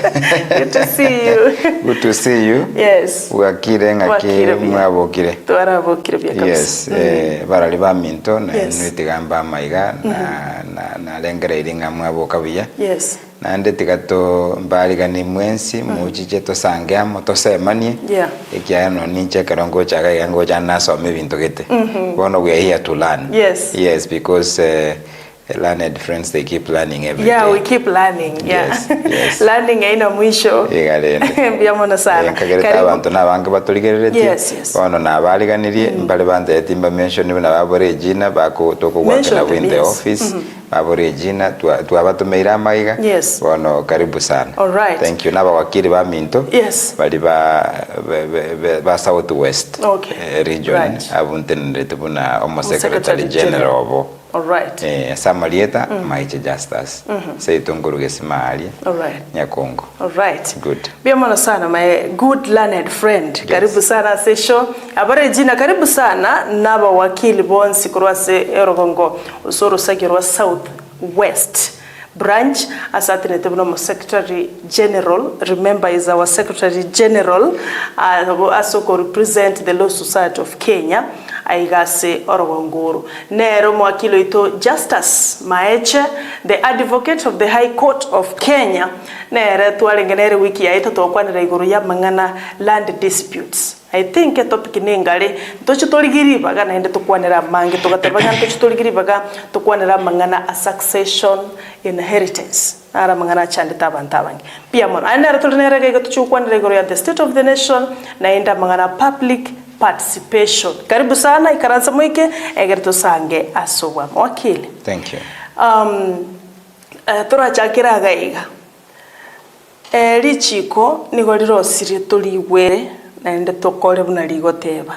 Good to see you. Good to see you. Yes. Wakire ngakire mwabokire. Twarabokire bya kabisa. Yes, barali ba minto na nwitigamba maiga na lengereri ngamwaboka biya. Yes. Nande tigato mbaligani mwensi muchiche to sangeamo to semanie ekiano ninche karongo chaga yango jana so me bintu gete bono we are here to learn. Yes, because learned friends they keep learning every day. We keep learning. Yes. Learning haina mwisho. Biamona sana. Kagereta abantu nabanga batuligerete. Bono nabaliganirie mbale bande etimba mention bina babore jina bako toko work na in the office. Babore jina tuabatumeira maiga. Bono karibu sana. All right. Thank you naba wakiri ba minto. Bali ba South West region abuntenere tubuna almost secretary general obo. All right. Samarieta maiche justice. Say tunguru simali. All right. Nyakongo. All right. Good. Biamona sana my good learned friend. Karibu sana sesho. Abare jina karibu sana naba wakili bonsi kurwase erogongo usoro sagirwa South West branch asatine tebno secretary general. Remember is our secretary general also represent the Law Society of Kenya aigase orogonguru nero mwakilo ito Justice Maeche the advocate of the High Court of Kenya nere twalengenere wiki ya ito tokwanira iguru ya mangana land disputes. I think a topic ningale tochitoligiribaga na ende tukwanira mange tugatebanga tochitoligiribaga tukwanira mangana a succession inheritance ara mangana chande tabantabangi pia mon anera tulinera ga tuchukwanira iguru ya the state of the nation na enda mangana public participation. Karibu sana ikaranza mwike egerto sange asowa wakili. Thank you. Tora chakira gaiga lichiko nigoliro siri tuliwere na ende tokole buna ligoteba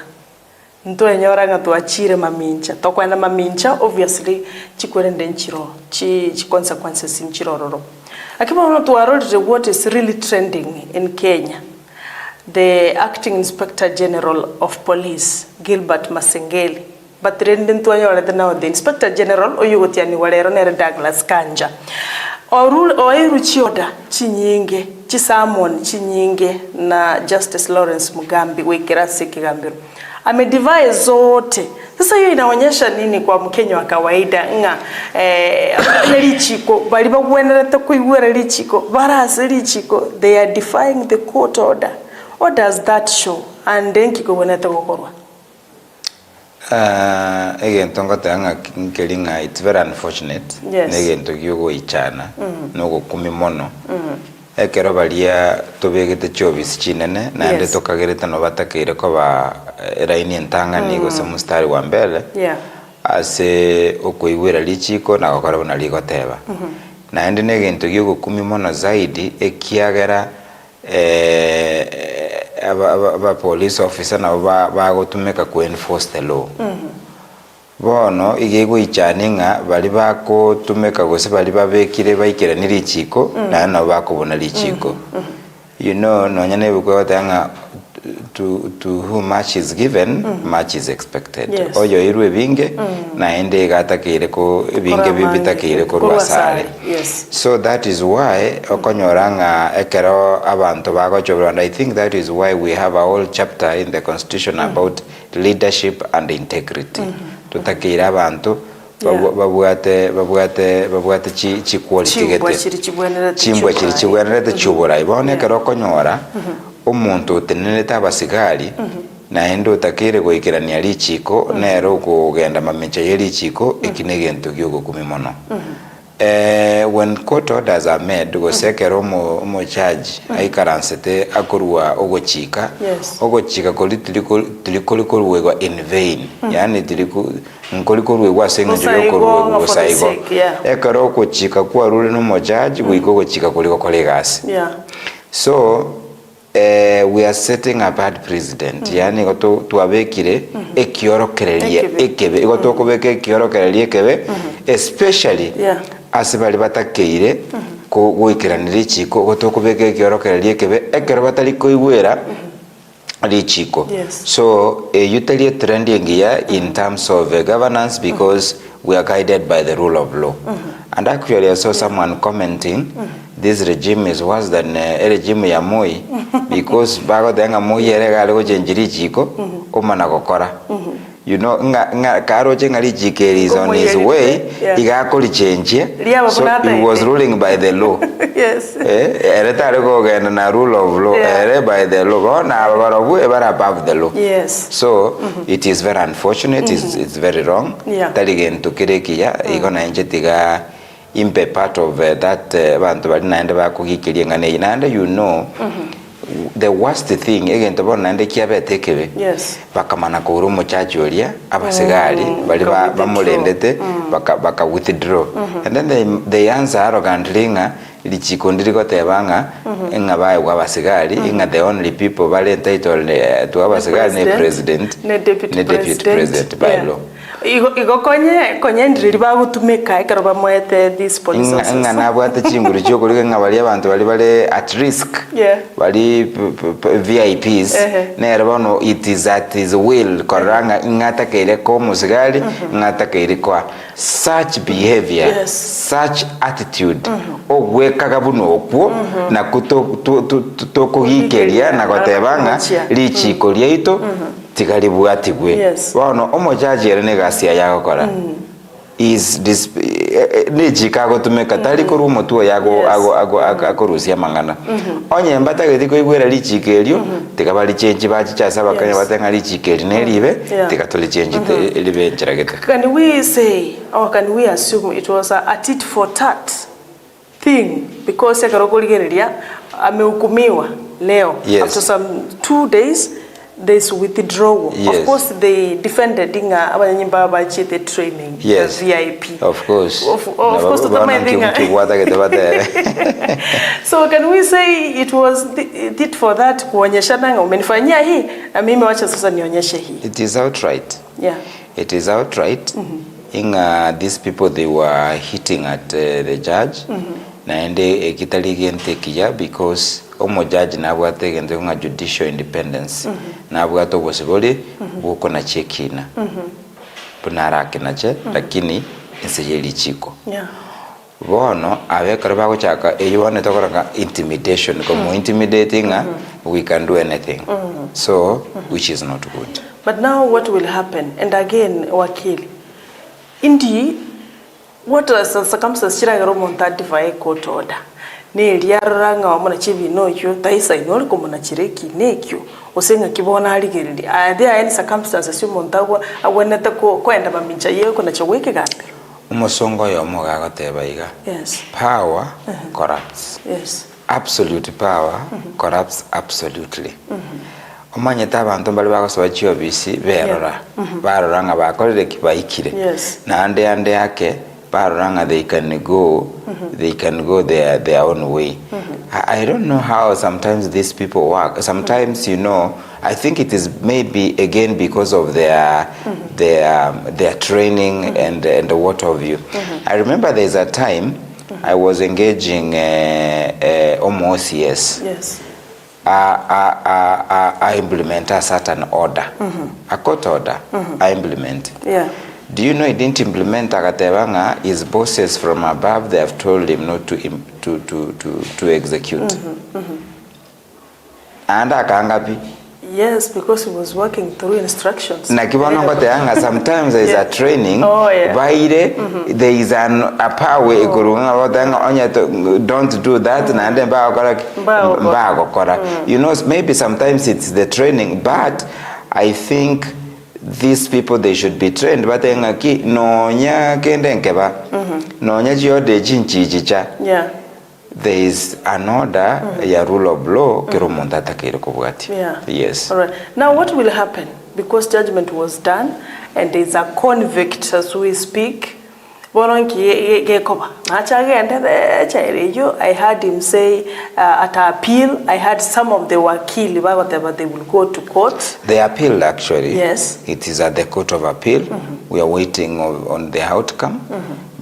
ntoenyora nga tuachire mamincha tokwenda mamincha obviously chikwerende nchiro chi consequences nchirororo akiba ono tuarolire what is really trending in Kenya. The Acting Inspector General of Police, Gilbert Masengeli, but rending to now the Inspector General Oyugotiani Walero Nere Douglas Kanja. Oiru chioda chinyinge, chisamon chinyinge na Justice Lawrence Mugambi wekirasi Kigambiru. Amedivide zote. Sasa hiyo inaonyesha nini kwa Mkenya wa kawaida nga lichiko bali bagwenerete kuigwera lichiko barase lichiko they are defying the court order. What does that show? And then kiko wenete gokorwa. Again, tongatanga nkelinga, it's very unfortunate. Yes. Again, to yugo ichana, no kumimono. Ekero balia tobegete chobis chinene na ende tokagereta no batakire ko ba raini ntanga ni go se mustari wa mbele. Yeah. Ase okuigwira lichiko na gokora bona ligoteba. Na ende negento yugo kumimono zaidi ekiagera aba police officer na ba gotumeka ku enforce the law. Bono igego ichaninga bali bako tumeka gose bali babekire baikira ni lichiko na na bakubona lichiko. You know no nyane bukwa tanga to whom much is given much is expected. Yes. Oyo irwe binge na ende gatakire ko binge bibitakire ko rwasare. Yes. So that is why okonyoranga ekero abantu bagochobra, and I think that is why we have a whole chapter in the constitution about leadership and integrity. Tutakira abantu babuate chi quality gete chimbwa chiri chibwenere chubura ibone kero konyora umuntu teneneta abasigari na endo takire goikirania lichiko nero kugenda mamencha yelichiko ekinegento gyogo kumimono. When court orders are made gosekero mo charge aikaransete akorwa ogochika kolitilikolwego in vain, yani nkolikolwego asenga njokorwego gosaigo ekero kochika kwa rule no mo charge wiko gochika koliko kolegasi. So we are setting a bad precedent. Yani goto tuabekire ekiorokerelie ekebe goto kobeke ekiorokerelie ekebe especially asibali batakeire ko goikiranira chiko goto kobeke ekiorokerelie ekebe ekero batali koigwera lichiko. So usually trending here in terms of governance because we are guided by the rule of law. And actually I saw someone commenting this regime is worse than a regime ya Moi because bago denga Moi erega algo chenjiri chiko omana gokora. You know nga karo chengali chikeri is on his way igakoli chenje, so he was ruling by the law. Yes. Ereta algo genda na rule of law by the law na barobu ebara above the law. Yes. So it is very unfortunate. It's very wrong. Taligen to kirekia igona enjetiga impe part of that bantu bali naende bakugikiria ngane inande, you know. The worst thing again to bona nande kiabetekebe bakamana ko urumo chachoria abasigari bali bamulendete baka withdraw and then they answer arrogantly nga lichikondiri gotebanga nga bae abasigari nga the only people bali entitled to abasigari ne president ne deputy president by law. Igo konye ndiri bagutumika ekero bamwete this police officer nga nabwate chinguru cyo kuri nga bali abantu bali at risk bali VIPs nero bono it is at his will koranga ngata kere ko musigari ngata kere kwa such behavior such attitude ogwekaga buno okwo na kutokugikeria na gotebanga lichiko lyeito tigalibwatigwe bono omojaji ne gasia yagokora is this ne Chicago tumeka tali ko rumo tuo yago akorusia mangana onye mbata gethiko igwera lichikerio tikabali change bachi chasa bakanya batenga lichikeri ne libe tikatoli change libe nchiragete. Can we say or can we assume it was a tit for tat thing because yakarogoligereria amehukumiwa leo after some 2 days this withdrawal? Of course they defended inga abanyimba bachi the training VIP. Of course to the main thing. So can we say it was did for that kuonyeshana umenifanyia hii na mimi wacha sasa nionyeshe hii? It is outright. It is outright. Inga these people they were hitting at the judge na ende ekitaligente kia because omo judge na bwate gende nga judicial independence na bwato possible buko na chekina punara kenache lakini ensejeli chiko bono abekara bago chaka eyone tokoranga intimidation como intimidating we can do anything so which is not good. But now what will happen? And again wakili indi what are the circumstances chira garo monta divai court order ne liaranga omona chibino kyo taisa inoli komona chireki nekyo osenga kibona aligereri there are any circumstances yumontago agwenete ko kwenda maminja yeko na chaweke gape umusongo yomo gagoteba iga yes power corrupts yes absolute power corrupts absolutely omanyete abantu bali bagosoba chiobisi berora barora nga bakorere kibaikire na ande yake barora they can go their own way. I don't know how sometimes these people work. Sometimes, you know, I think it is maybe again because of their training and what have you. I remember there's a time I was engaging almost yes. I implement a certain order, a court order. I implement. Yeah. Do you know he didn't implement Agatebanga? His bosses from above, they have told him not to execute. And akangapi? Yes, because he was working through instructions. Sometimes there is a training. There is a power. Don't do that. You know, maybe sometimes it's the training, but I think these people, they should be trained. But there is an order, a rule of law. Yes. All right. Now, what will happen? Because judgment was done, and there is a convict as we speak. I heard him say at appeal, I heard some of the wakili, whatever, they will go to court. They appealed actually. Yes. It is at the court of appeal. We are waiting on the outcome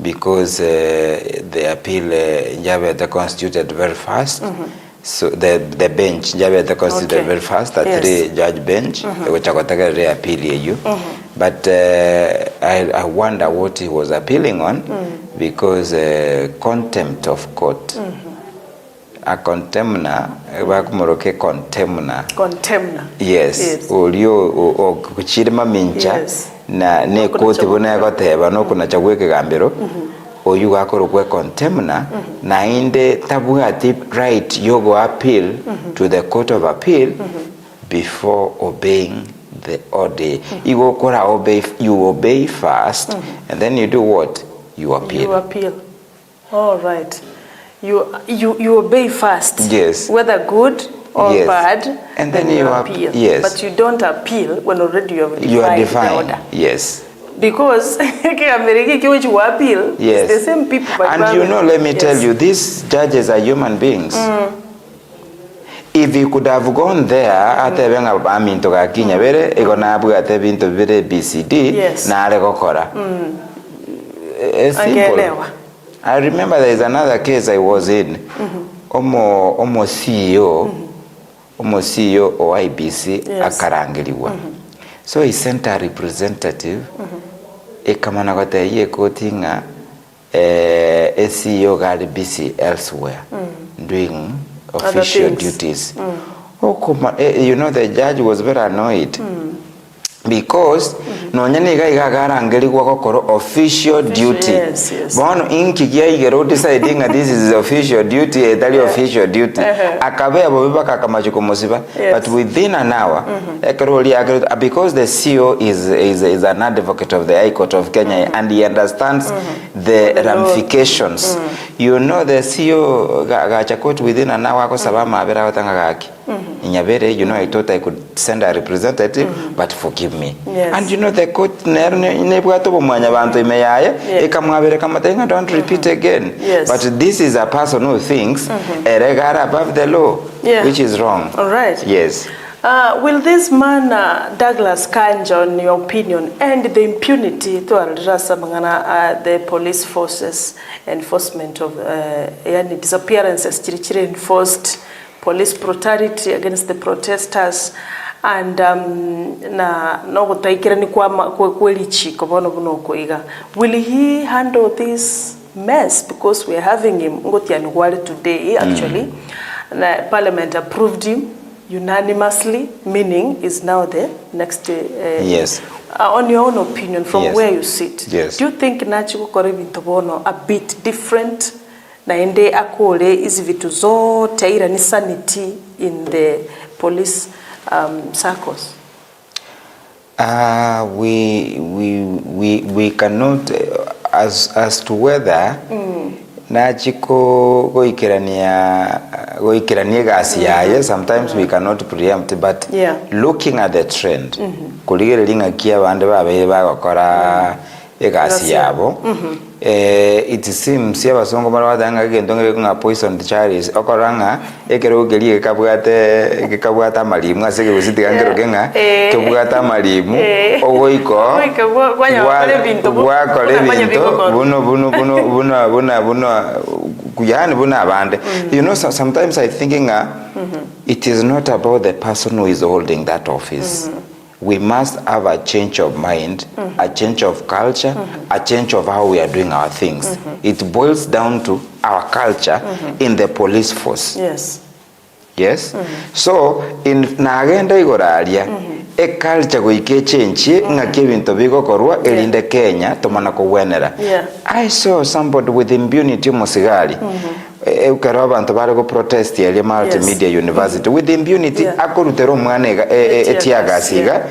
because the appeal they constituted very fast. So the bench they constituted very fast, a 3-judge bench, which I got to appeal you. But I wonder what he was appealing on, because contempt of court. A contemner, contemner. Yes. O kuchirima mincha na ne koti bona goteba no kuna chagweke gambero. O you gakoro kwe contemner na inde tabuati right you go appeal to the court of appeal before obeying the order. You obey first, and then you do what? You appeal. You appeal. All right. You obey first. Yes. Whether good or bad, and then you appeal. Yes. But you don't appeal when already you have defined the order. Yes. Because you appeal, yes. It's the same people. But and you know, let me tell you, these judges are human beings. If you could have gone there, I remember there is another case I was in. Omo CEO or IBC akarangiliwa. So he sent a representative. Ekamana gote ye kotinga CEO got busy elsewhere doing official duties. You know, the judge was very annoyed because no nyane ga garangeli kwa official duty. Bono inki gia igero deciding this is official duty, that official duty. Akabe abobiba kakamachuko mosiba, but within an hour, because the CEO is an advocate of the High Court of Kenya and he understands the ramifications. You know, the CEO gachakot within an hour ko sabama abera watanga gaki. Inyabere, you know, I thought I could send a representative, but forgive me. And you know, the court don't repeat again. But this is a person who thinks above the law, which is wrong. All right. Yes. Will this man, Douglas Kanja, in your opinion, end the impunity to the police forces, enforcement of disappearances, enforced police brutality against the protesters, and will he handle this mess? Because we are having him today, actually. Parliament approved him unanimously, meaning is now the next. Yes. On your own opinion, from where you sit, yes. Do you think Nachi Korevi Tobono a bit different? na ende akole hizi vitu zote ila ni sanity in the police circles? We cannot as to whether nachiko goikirania gasi yaye, sometimes we cannot preempt, but looking at the trend kuligerelinga kia bande babe bagokora egasi yabo it seems abasongo barwadanga gendongere kunga poisoned cherries okoranga ekero gelie kabwata malimu asege busitiga genga kebwata malimu ogoiko gwakole bintu buno kuyani buna abande. You know, sometimes I thinking it is not about the person who is holding that office. We must have a change of mind, a change of culture, a change of how we are doing our things. It boils down to our culture in the police force. Yes? So, in Nagenda Igoraria, a culture goike change, ngake bintu bigokorwa elinde Kenya tomana ko wenera. I saw somebody with impunity musigari. Ukaro abantu bari go protest ya multimedia university with impunity akorutero mwana etiagasiga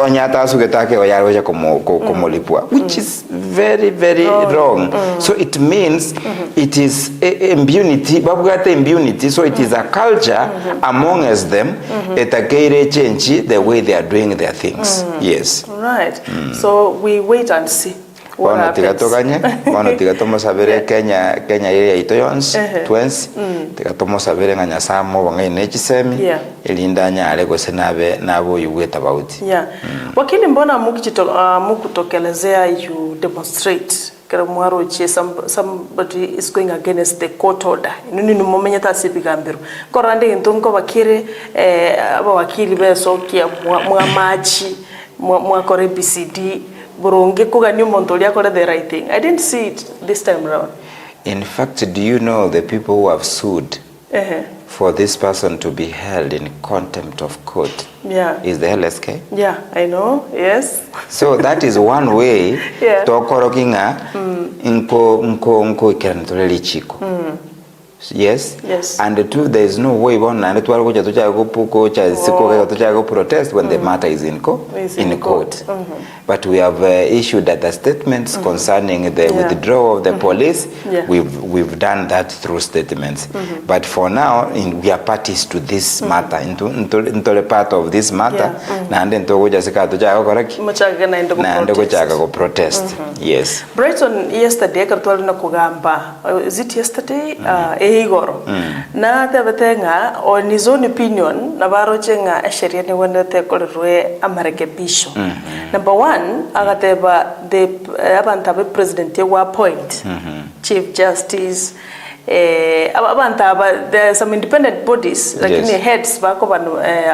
onyata asugetake oyaroja komolipwa, which is very wrong. So it means it is impunity, babugate impunity, so it is a culture among us them etagere change the way they are doing their things. Yes. Right. So we wait and see. Wana tigatomo sabere Kenya ile itoyons twins tigatomo sabere nganya samo bangai nechisemi elinda nyale ko senabe nabo yuweta bauti. Wakili, mbona mukutokelezea you demonstrate kera mwaro che somebody is going against the court order nini numomenya tasibigambiro korande ntongo bakire abawakili besokia mwamachi mwakore BCD Buronge kuganyo montolia kore the right thing. I didn't see it this time around. In fact, do you know the people who have sued for this person to be held in contempt of court is the LSK? Yeah, I know. Yes. So that is one way to okorokinga nko ikanitoleli chiko. Yes. And the two, there is no way one and to protest when the matter is in court. But we have issued the statements concerning the withdrawal of the police. We've done that through statements. But for now, we are parties to this matter, into part of this matter. Protest. Yes. Brighton yesterday is it yesterday? Igoro na tebetenga on his own opinion na barochenga sheria ni wonete kolwe amarekebisho. Number one, agateba the abantabe president wa appoint chief justice abantaba there are some independent bodies like in heads bako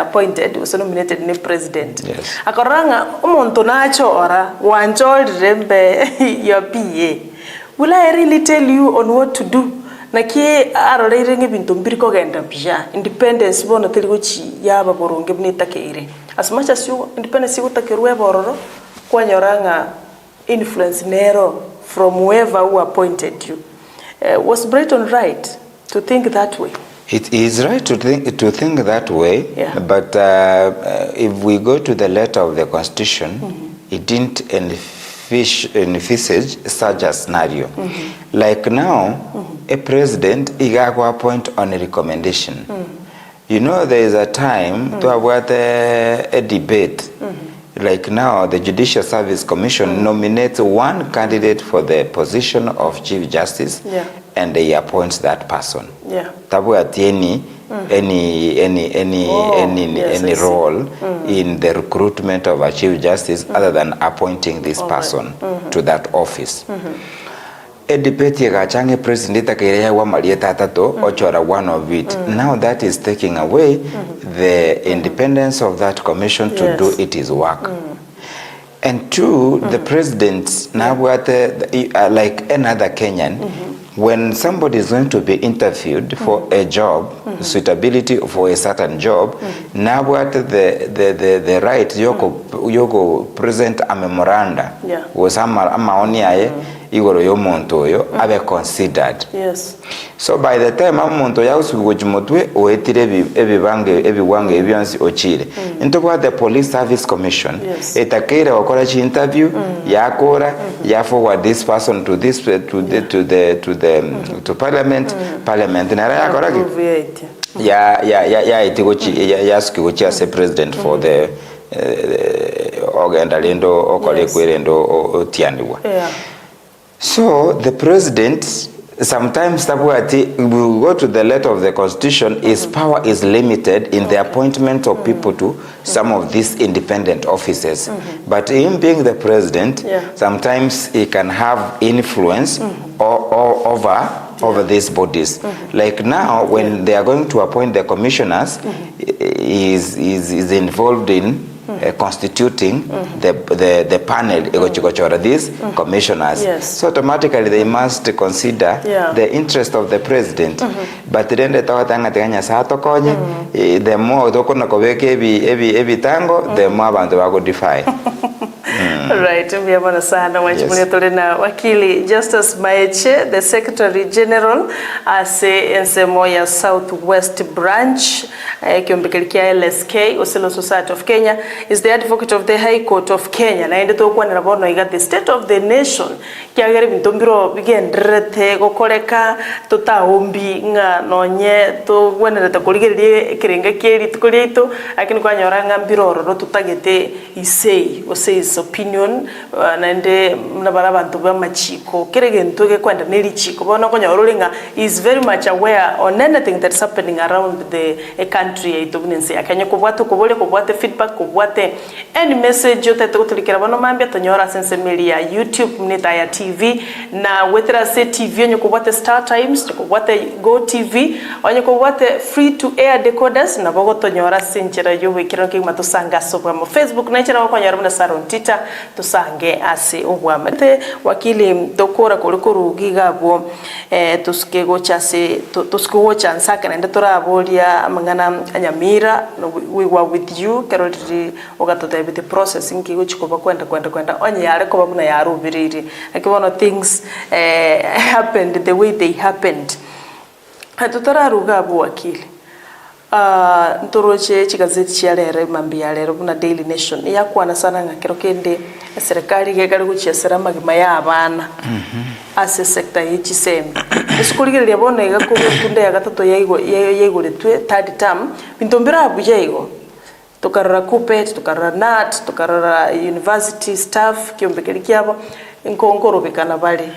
appointed was nominated ni president. Akoranga umuntu nacho ora wanjol rembe your PA. Will I really tell you on what to do? Naki arore nge bintu mbiriko genda pia independence bona teliguchi yaba boronge bnita keire as much as you independence you takerwe bororo kwanyoranga influence nero from whoever who appointed you. Was Brighton right to think that way? It is right to think that way, but if we go to the letter of the constitution, it didn't envisage such a scenario. Like now, a president igago appoint on a recommendation. You know, there is a time to have a debate. Like now, the Judicial Service Commission nominates one candidate for the position of Chief Justice, and they appoint that person. Tabu at any role in the recruitment of a Chief Justice other than appointing this person to that office. A debate gachange president akaire wa marieta tato ochora one of it. Now that is taking away the independence of that commission to do its work. And two, the president now like another Kenyan, when somebody is going to be interviewed for a job, suitability for a certain job, now what the right yoko present a memoranda was amaoni aye igoro yo muntu oyo abe considered. Yes. So by the time omuntu yausikugoji mutwe oetire ebiwange ebyonsi ochire into what the police service commission etakere wakora chi interview yakora ya forward this person to this to parliament nara yakora ya itigochi ya skiguchi as a president for the ogenda lendo okole kwerendo otiandiwa. So the president sometimes we go to the letter of the constitution, his power is limited in the appointment of people to some of these independent offices. But him being the president, sometimes he can have influence over these bodies. Like now, when they are going to appoint the commissioners, is involved in constituting the panel, these commissioners. So automatically they must consider the interest of the president. But then the more the more abantu bagodify. Right, mbiamana sana wachimune tolena wakili Justice Maeche, the Secretary General ase Ensemoya Southwest Branch kiombekelikia LSK Oselo Society of Kenya, is the advocate of the High Court of Kenya na ende to kwana rabono iga the state of the nation kiagere bintombiro bigendrete gokoreka tutaombi nga nonye to gwenereta kuligererie kirenga kieri tukolito akini kwanyora ngambiroro ro tutagete isei oseis opinion nande mnabara abantu bamachiko kiregento ke kwenda nelichiko bona konyarolinga is very much aware on anything that's happening around the country itobunense akanya kubwate kubwate feedback kubwate any message yote tukutulikira bano mambia tonyora sensemeli ya YouTube Etaya TV na wethera se TV onye kubwate Star Times kubwate Go TV onye kubwate free to air decoders na bogo tonyora senchera yowe kironke matusanga sobwa mo Facebook na chera wakonyora mna Ontita tusange ase obwamate wakili dokora kolikoro gigabo tuskego chase tuskego chansaka na ndatorabolia amangana anyamira we were with you karoti ogatoda with the processing kigo chikoba kwenda onye yale ko bamuna yarubiriri akibono things happened the way they happened hatutararuga wakili ntoroche chigazeti chialere mambi yalero kuna Daily Nation yakwana sana ngakero kende serikali gekali kuchesera magima ya abana ase sector yichisembe esikuligirira bona igako kunde ya gatatu yayigoletwe third term bintombira abujayigo tukarara kupet tukarara nat tukarara university staff kiombekeli kyabo inkongoro bekana bali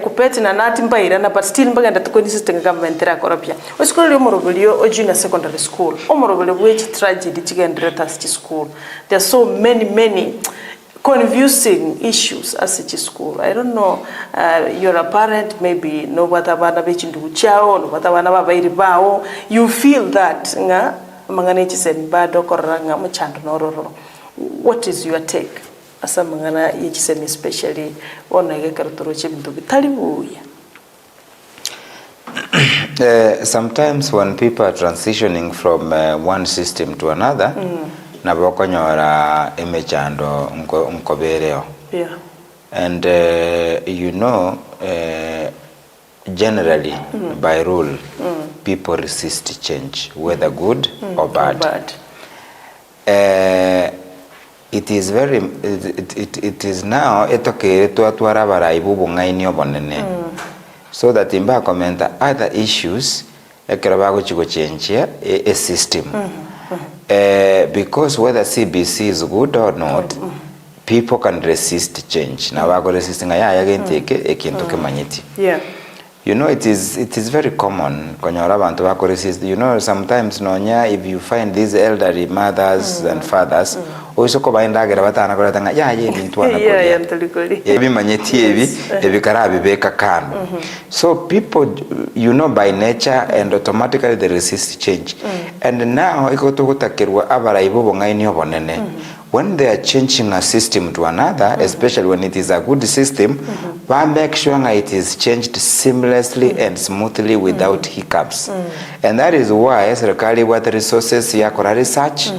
kupeti na nati mbaira na but still mbaganda tukoni system government ra korapya osikolo morobelio o junior secondary school o morobelio which tragedy chigendreta school there are so many confusing issues as a school. I don't know, you're a parent, maybe no batabana bechindu chao no batabana babairi bao, you feel that nga mangana chisen bado koranga mchando nororo. What is your take? Asa mangana yichisemi especially ona yekarutoroche bintu bitali buya. Sometimes when people are transitioning from one system to another, na bokonyora emechando nkobereo. Yeah. And you know, generally by rule, people resist change, whether good or bad. It is very it is now etokere to atwara baraibu bungaini obonene, so that imba commenta other issues ekerabago chigo change a system. Because whether CBC is good or not, people can resist change. Now we are resisting again take ekintu kemanyiti. Yeah. You know, it is very common. You know, sometimes nonya, if you find these elderly mothers and fathers, also kobainda gerabata anakoratanga so people, you know, by nature and automatically they resist change. And now when they are changing a system to another, especially when it is a good system, make sure it is changed seamlessly and smoothly without hiccups. And that is why serikali what resources ya kora research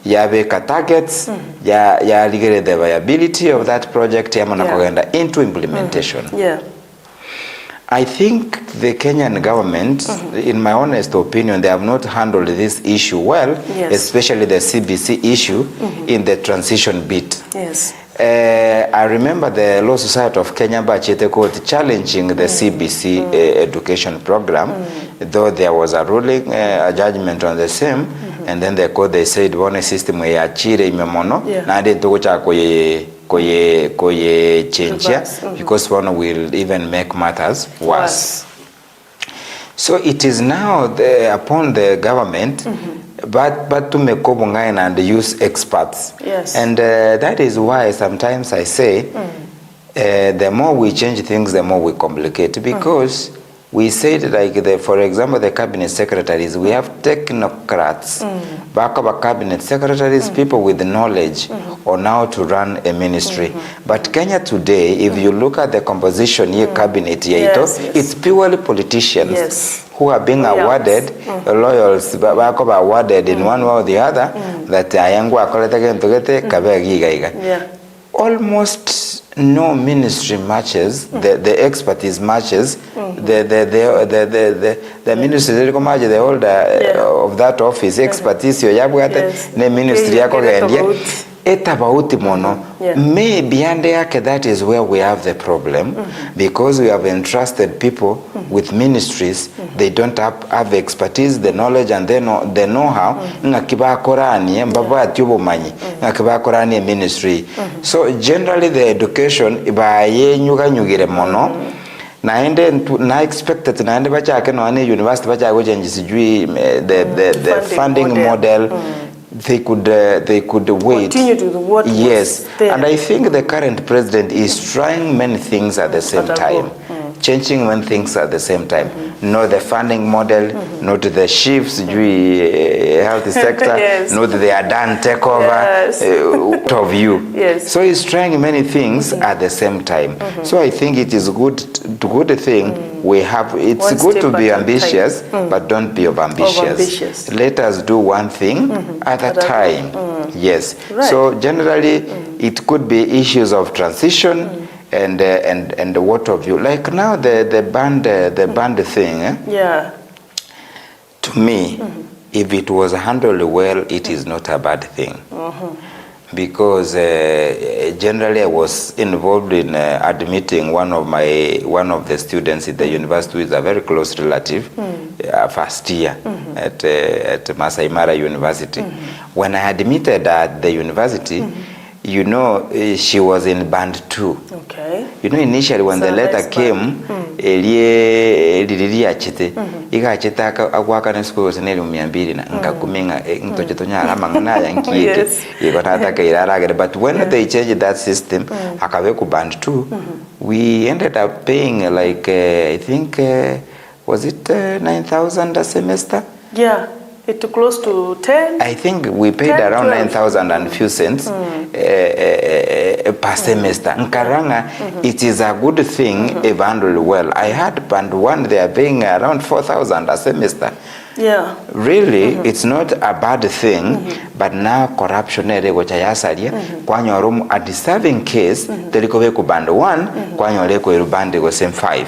yabeka targets ya ligere the viability of that project yamana kugenda into implementation. I think the Kenyan government, in my honest opinion, they have not handled this issue well, especially the CBC issue in the transition bit. I remember the Law Society of Kenya Bachete Court challenging the CBC education program, though there was a ruling, a judgment on the same, and then the court, they said, one system ya chire imemono, na ade tokocha koye change, because one will even make matters worse. So it is now upon the government, but to make kobongaina and use experts. And that is why sometimes I say, the more we change things, the more we complicate, because we said, like, for example, the cabinet secretaries, we have technocrats, backup cabinet secretaries, people with knowledge on how to run a ministry. But Kenya today, if you look at the composition here, cabinet here, it's purely politicians who are being awarded, loyals, backup awarded in one way or the other, that ayangu akolete togete kabegi. Almost no ministry matches the expertise matches the ministry the holder of that office expertise yo yabwate ne ministry yako gendia etabauti mono. Maybe yake that is where we have the problem, because we have entrusted people with ministries, they don't have expertise, the knowledge and the know-how, ngakibakorani mbaba atubumanyi ngakibakorani ministry. So generally the education ibaye nyugire mono na expected naende bachake no ani university bachake change sijui the funding model. They could wait. Continue to do what and I think the current president is trying many things at the same time, changing many things at the same time. Not the funding model, not the shifts, health sector, not the Adan takeover of you. So he's trying many things at the same time. So I think it is good thing we have. It's good to be ambitious, but don't be overambitious. Let us do one thing at a time. So generally, it could be issues of transition. And what of you, like now the band thing, to me, if it was handled well, it is not a bad thing, because generally I was involved in admitting one of the students at the university who is a very close relative, first year at Masai Mara University. When I admitted at the university, you know, she was in band 2. You know, initially when the letter came, iga chita akwaka na school seneli 200 na ngakuminga ntochetonya alama ngana nkiete iko nataka iraragere. But when they changed that system akawe ku band 2, we ended up paying like I think was it 9,000 a semester? It close to 10. I think we paid around 9,000 and few cents per semester. Nkaranga, it is a good thing if handled well. I had band 1, they are paying around 4,000 a semester. Really, it's not a bad thing, but now corruption which I asked kwanyorum a deserving case telikowe ku band 1 kwanyole ko band go same 5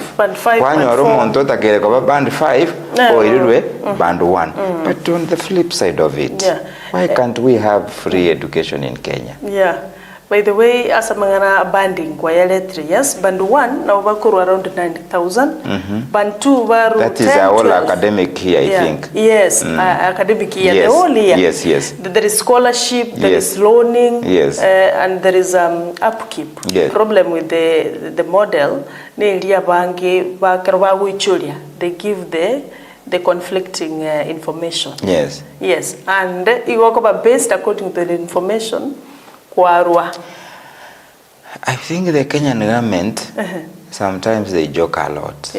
kwanyorum ontota kele ko band 5 or irwe band 1. But on the flip side of it, why can't we have free education in Kenya? By the way, as a mangana banding kwa yale 3 years, band 1 na ubakuru around 90,000, band 2 baru 10. That is a whole academic year, I think. Academic year, the whole year. There is scholarship, there is loaning, and there is upkeep. Problem with the model, they give the conflicting information. And it based according to the information. I think the Kenyan government sometimes they joke a lot.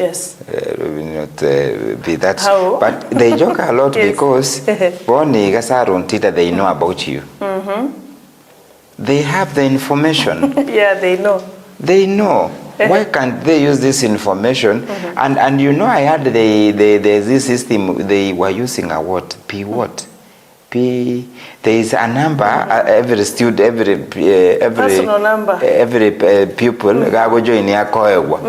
But they joke a lot because Ontita, they know about you. They have the information. They know. They know. Why can't they use this information? And you know, I heard this system they were using a what? P there is a number every student, personal number. Every pupil gago join ya koegwa.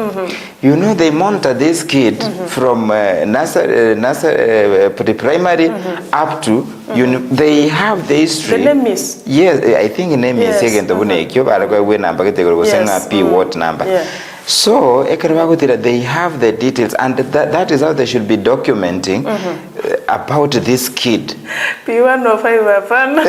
You know, they monitor this kid from nursery, pre-primary up to they have the history. The name is? Yes, I think the name is second to P what number. So they have the details, and that is how they should be documenting about this kid. P105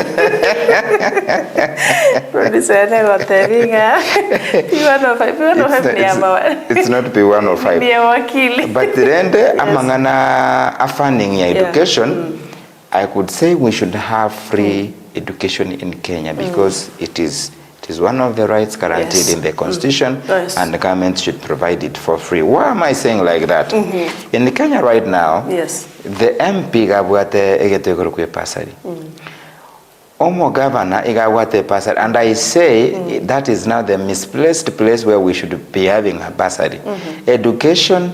it's not P105. But then amangana funding education, I could say we should have free education in Kenya because it is one of the rights guaranteed in the constitution, and the government should provide it for free. Why am I saying like that? In Kenya right now, the MP gabwate egetegorokwe pasari. Omo governor igawate pasari, and I say that is now the misplaced place where we should be having a bursary. Education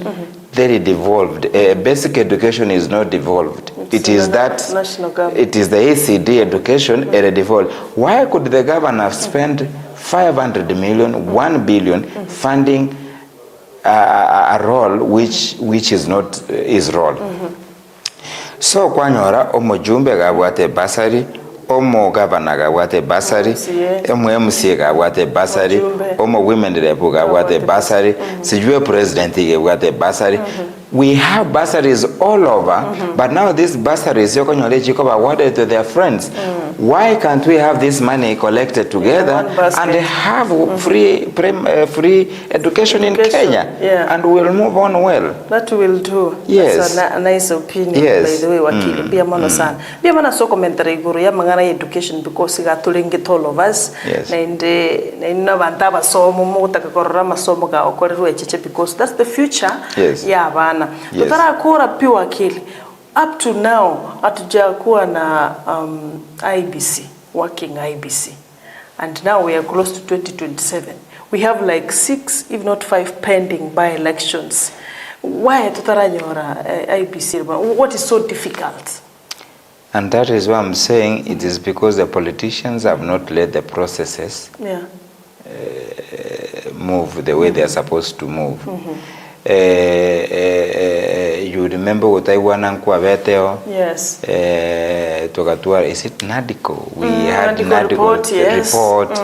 very devolved. Basic education is not devolved. It is that it is the ACD education devolved. Why could the governor spend 500 million, 1 billion funding a role which is not his role? So kwanyora omo jumbe gabwate basari, omo governor gabwate basari, omo MCA gabwate basari, omo women rep gabwate basari, sijue president gabwate basari. We have bursaries all over, but now these bursaries are awarded to their friends. Why can't we have this money collected together and have free education in Kenya? And we'll move on well. That will do. Yes. That's a nice opinion, yes. By the way, wakili. Bia mana sana. Bia mana so commentary guru ya mangana education because iga tulenge all of us. Yes. Na ina bantaba somo mo takakorora masomo ga okorero echeche because that's the future. Yes. Ya bana. Yes. Tutara kura pia wakili. Up to now, hatujakuwa na IBC, working IBC. And now we are close to 2027. We have like 6, if not 5 pending by-elections. Why tutaranyora IBC? What is so difficult? And that is why I'm saying it is because the politicians have not let the processes move the way they are supposed to move. You remember what I want to beteo? Yes. Is it Nadico? We had Nadico report.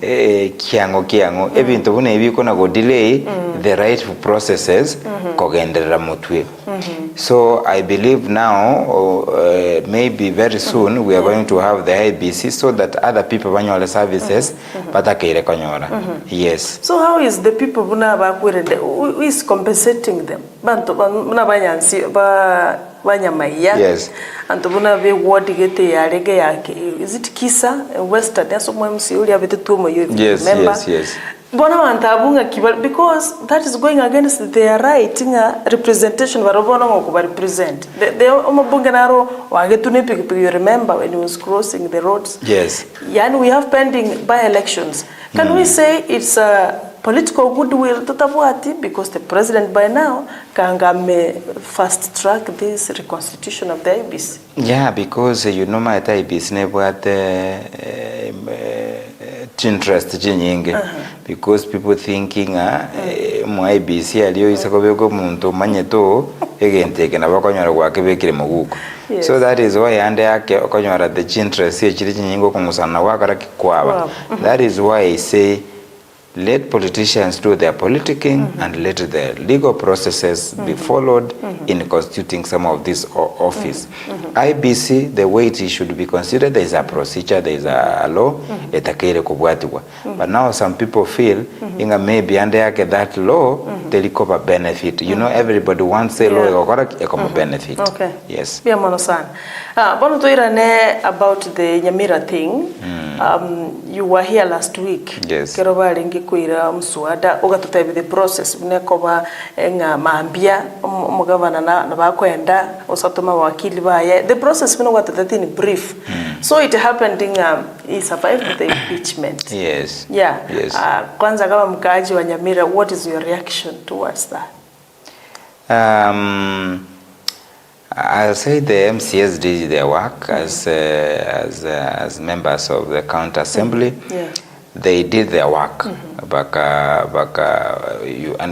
Kiango. Even to we go delay the rightful processes. So I believe now, maybe very soon, we are going to have the IBC so that other people manual services, yes. So how is the people who is compensating them? Yes. And to buna be ward get is it Kisa Western? Yes. Because that is going against their right in a representation represent. You remember when he was crossing the roads? Yes. And we have pending by-elections. Can we say it's a political goodwill because the president by now can fast track this reconstitution of the IBC? Yeah, because you know my IBC never interest because people thinking my IBC aliyo isakobeko muntu manyeto egenteke nabakonyora gwakebekire muguko. So that is why ande yake okonyora the interest ekiri kinyingo kumusana wakara kikwaba. That is why I say let politicians do their politicking and let the legal processes be followed in constituting some of this office. IBC, the way it should be considered, there is a procedure, there is a law, but now some people feel maybe under that law, they recover benefit. You know, everybody wants a law, benefit. Okay. Yes. About the Nyamira thing, you were here last week. Yes. Kuira msuada the process unekoba nga maambia mugavana na bakwenda osatoma wakili baye the process in brief. So it happened he survived the impeachment. Yes. Yeah. Yes. Kwanza kama mkaaji wa Nyamira, what is your reaction towards that? I'll say the MCS did their work as members of the county assembly. Yeah. They did their work, and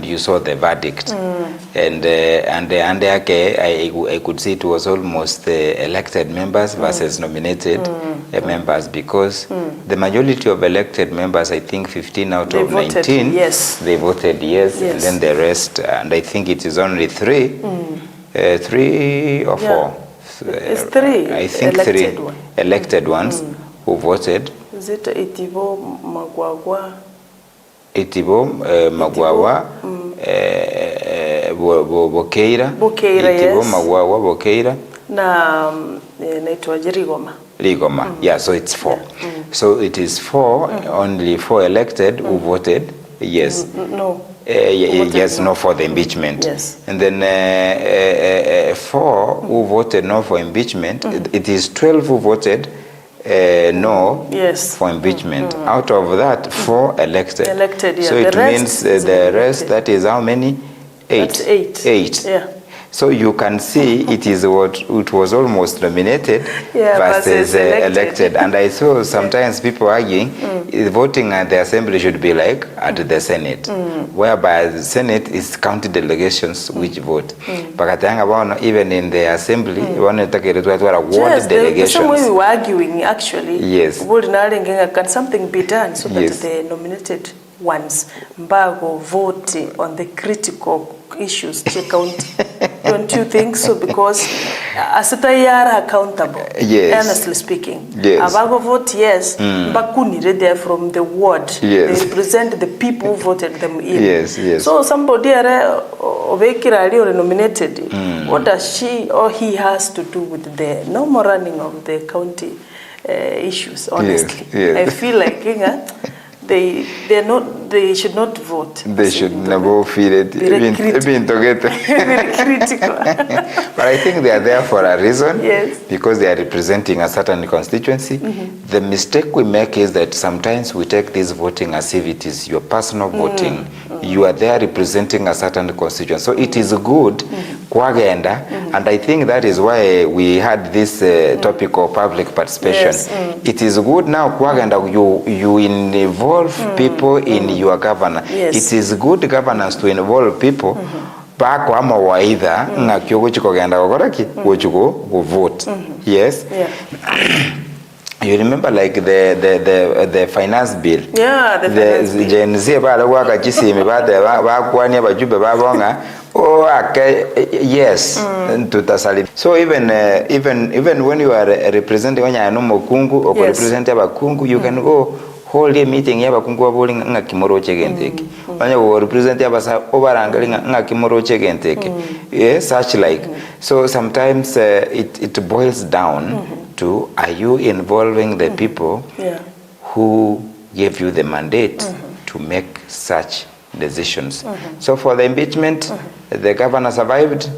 you saw the verdict. And I could see it was almost elected members versus nominated members, because the majority of elected members, I think 15 out of 19, yes. They voted yes, and then the rest, and I think it is only 3 or 4. It's 3. I think elected 3 elected ones who voted. Is it Itibo Magwagwa? Itibo Magwawa, Bokeira, Itibo yes. Magwawa, Bokeira. Na naitwa Rigoma. Rigoma, yeah, so it's 4. So it is 4, only 4 elected who voted yes. No. Yes, no for the impeachment. Yes. And then 4 who voted no for impeachment. It is 12 who voted no for impeachment. Out of that, 4 elected. Yeah. So it means the rest, that is how many? 8. That's 8. Yeah. So you can see it is it was almost nominated versus elected. And I saw sometimes people arguing voting at the assembly should be like at the Senate, whereby the Senate is county delegations which vote. But even in the assembly, ward delegations. Some way we were arguing actually. Yes. Can something be done so that the nominated ones vote on the critical issues to county? Don't you think so? Because as they are accountable, honestly speaking. Abago vote yes, Bakuni they're from the ward. They represent the people who voted them in. So somebody or nominated, what does she or he has to do with the normal running of the county issues? Honestly, I feel like they should not vote. They should never feel it. Very critical. But I think they are there for a reason. Yes. Because they are representing a certain constituency. The mistake we make is that sometimes we take this voting as if it is your personal voting. You are there representing a certain constituency. So it is good kwagenda, and I think that is why we had this topic of public participation. It is good now kwagenda you involve people in your governance. It is good governance to involve people. Bako ama waitha ngakyo guchikogenda gogoraki guchugo vote. Yes. You remember like the finance bill. Yeah, the Gen Z bala waka chisimi bakwani abajube babonga. Oh, okay, yes. So even when you are representing when you are no mokungu or representing abakungu, you can go hold a meeting yaba kungu aboli nga kimoro chegenteki. Banya go represent yaba sa obarangali nga kimoro chegenteki. Yes, such like. So sometimes it boils down to, are you involving the people who gave you the mandate to make such decisions? So for the impeachment, the governor survived.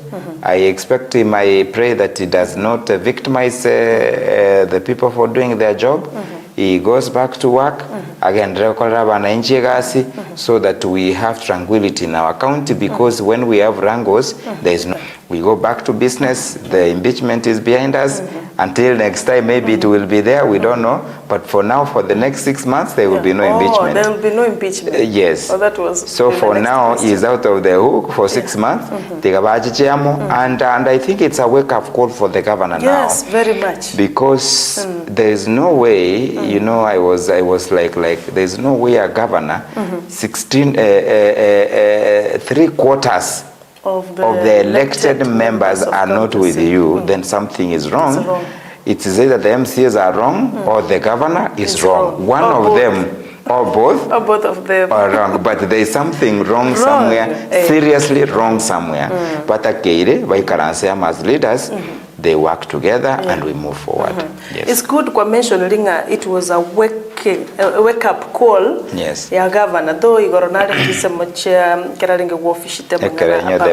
I expect him, I pray that he does not victimize the people for doing their job. He goes back to work again, so that we have tranquility in our county, because when we have wrangles, there is no. We go back to business. The impeachment is behind us. Until next time, maybe it will be there. We don't know. But for now, for the next 6 months, there will be no impeachment. There will be no impeachment. Yes. Oh, that was so for now, he's out of the hook for 6 months. And I think it's a wake-up call for the governor now. Yes, very much. Because there is no way, you know, I was like there's no way a governor, 3/4 of the elected members are not with you, then something is wrong. It is either the MCAs are wrong or the governor is wrong. One of them or both. Or both of them are wrong. But there is something wrong somewhere, seriously wrong somewhere. But as leaders, they work together and we move forward. Yes. It's good to mention it was a wake-up call. Yes. Ya governor, though he got another the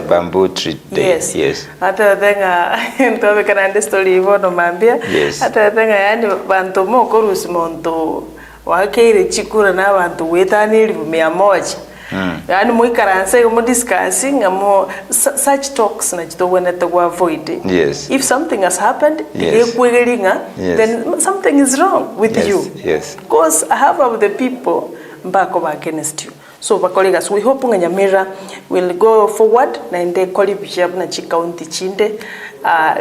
bamboo tree day. Yes. Yes. Hata thenga ntobe kana story ivono mambia. Yes. Hata thenga yani bantu mo korusi monto wakeire chikura na bantu wetaniri 100. yani muikaranse mu discussing amo such talks na jito wena to avoid. Yes. If something has happened, yes. then something is wrong with yes. you. Yes. Because half of the people back over against you. So colleagues, we hope Nyamira will go forward na inde koli bishop na chikaunti chinde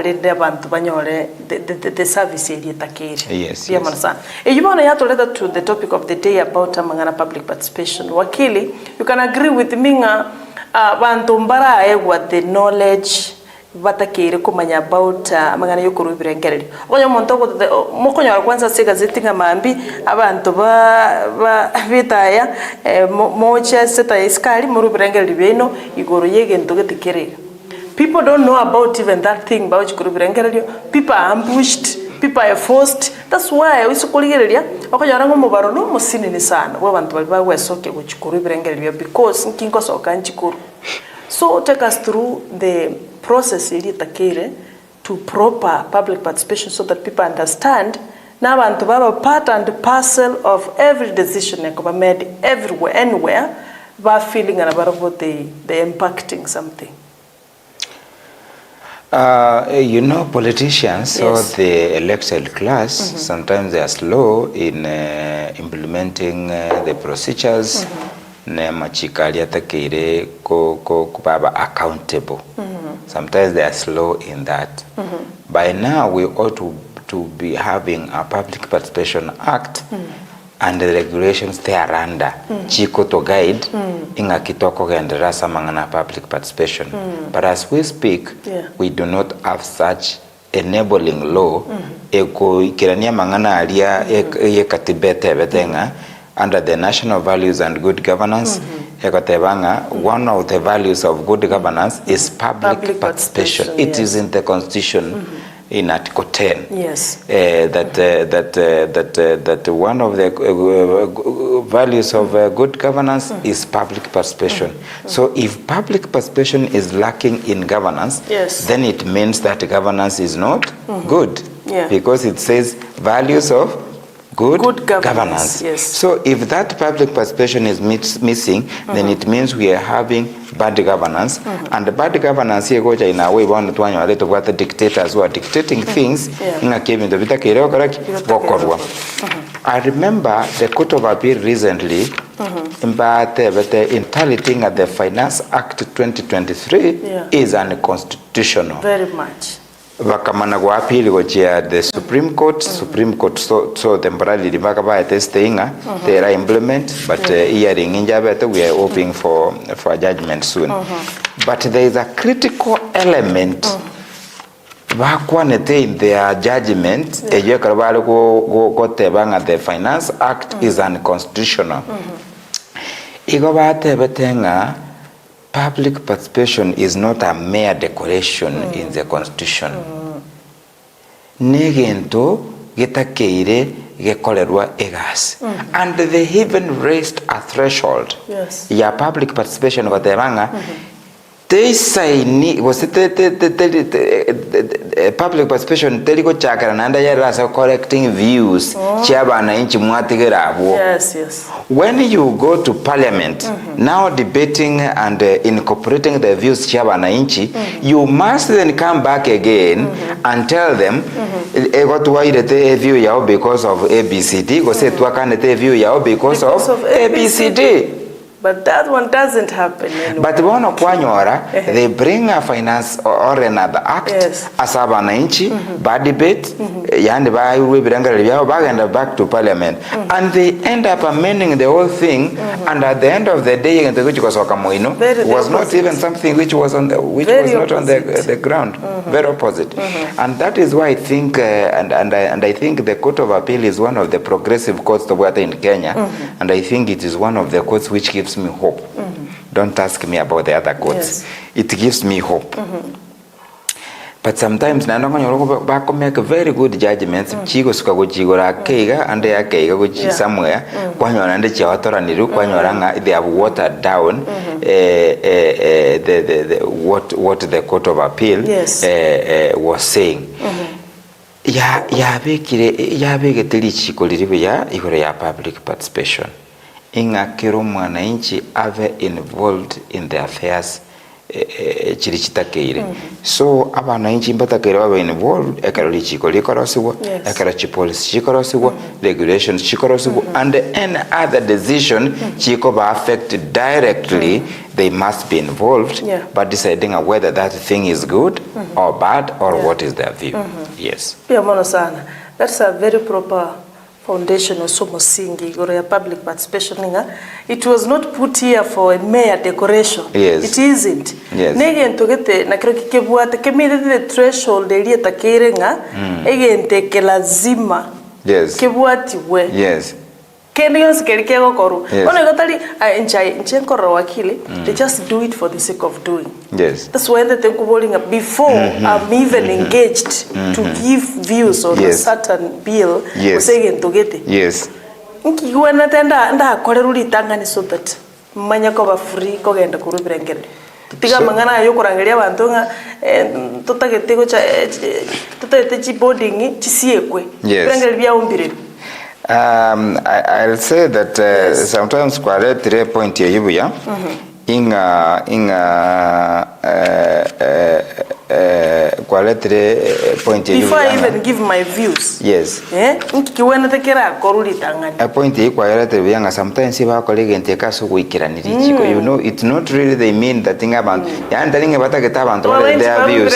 lede abantu banyore the service area takeri. Yes. Yeah, yes. You want to lead to the topic of the day about mangana public participation. Wakili, you can agree with me nga bantu mbara what the knowledge batakere kumanya about mangana yukuru birengereri onyo monto ko mukonyo kwanza se gazeti nga mambi abantu ba bitaya mocha seta iskali muri birengereri beno igoro yege ntogetikere. People don't know about even that thing about yukuru birengereri. People are ambushed, people are forced. That's why we sukuligereria okonyara ngo mubaro no musini ni sana bo bantu bali bawesoke go yukuru birengereri because nkinko soka nchikuru. So take us through the process to proper public participation so that people understand now and to have a part and parcel of every decision that can be made everywhere, anywhere, by feeling and about the impacting something. You know, politicians or the elected class, sometimes they are slow in implementing the procedures. Machikalia takire kubaba accountable. Sometimes they are slow in that. By now we ought to be having a Public Participation Act and the regulations thereunder chiko to guide inga kitoko genderasa mangana public participation. But as we speak, we do not have such enabling law eko ikirania mangana alia yekatibete betenga under the national values and good governance. One of the values of good governance is public participation. It is in the Constitution in Article 10. Yes. That one of the values of good governance is public participation. So if public participation is lacking in governance, then it means that governance is not good. Because it says values of good governance. Yes. So if that public participation is missing, then it means we are having bad governance. And the bad governance here goes in a way one to one to what the dictators who are dictating things in a cave in the Vita. I remember the Court of Appeal recently interpreting at the Finance Act 2023 is unconstitutional. Very much. Vakamana go appeal go chair the Supreme Court. Supreme Court so temporarily vakaba testinga they implement, but hearing in Jabeta we are hoping for a judgment soon. But there is a critical element. Vakwanete in their judgment the Finance Act is unconstitutional. Igobate betenga public participation is not a mere decoration in the Constitution. Negento getakeire gekolerwa egas. And they even raised a threshold. Ya public participation vatevanga. They say was it public participation teliko chakra nanda ya rasa collecting views chaba na inchi mwatigerabo. Yes. When you go to parliament now debating and incorporating the views chaba na inchi, you must then come back again and tell them ego tuwairete view yao because of ABCD go say tuwakanete view yao because of ABCD. But that one doesn't happen anymore. But one kwanyora, they bring a finance or another act as a bananchi, bad debate, and back to parliament. And they end up amending the whole thing, and at the end of the day, was not even something which was on the not on the ground. Very opposite. And that is why I think, and I think the Court of Appeal is one of the progressive courts in Kenya, and I think it is one of the courts which gives me hope. Don't ask me about the other courts. It gives me hope. But sometimes na bako make very good judgments. Chigo suka go chigora keiga and they keiga go somewhere. Kwanyora ande chawatora niru kwanyoranga they have watered down what the Court of Appeal was saying. Ya beke telichi koliriwe ya ihore ya public participation. inga kero mwananchi ave involved in the affairs chirichitakeire. So abananchi mbatakere babe involved ekero lichiko likorosibwa, ekero chipolisi chikorosibwa, regulations chikorosibwa, and any other decision chiko ba affected directly, they must be involved, but deciding whether that thing is good or bad or what is their view. Yes. Pia mono sana. That's a very proper foundation also musingi or a public participation. It was not put here for a mere decoration. Yes. It isn't. Yes. Negen togete na kiro kikebuate kemide the threshold elia takerenga egente ke lazima. Yes. Kebuati we. Yes. Kendiyo sikerike gokoru. Ono gotali nche nkoro wakili. They just do it for the sake of doing. Yes. That's why they think about before I'm even engaged to give views on a certain bill. Yes. Yes. Nkiwa natenda nda koreruli tangani so that manya ko ba free ko genda kurubirengere. Tiga mangana yo kurangeria bantu nga tutagete go cha tutagete chi boarding chisiekwe. Birengere bya umbire. I'll say that sometimes kwale 3 point yebuya inga kwale 3 point yebuya. Before I even give my views. Yes. Nkikiwena tekera koruli tangani. A point kwale 3 yanga sometimes ba kolege nteka so kuikirani chiko. You know, it's not really they mean that thing about yani talinge bataketa abantu their views.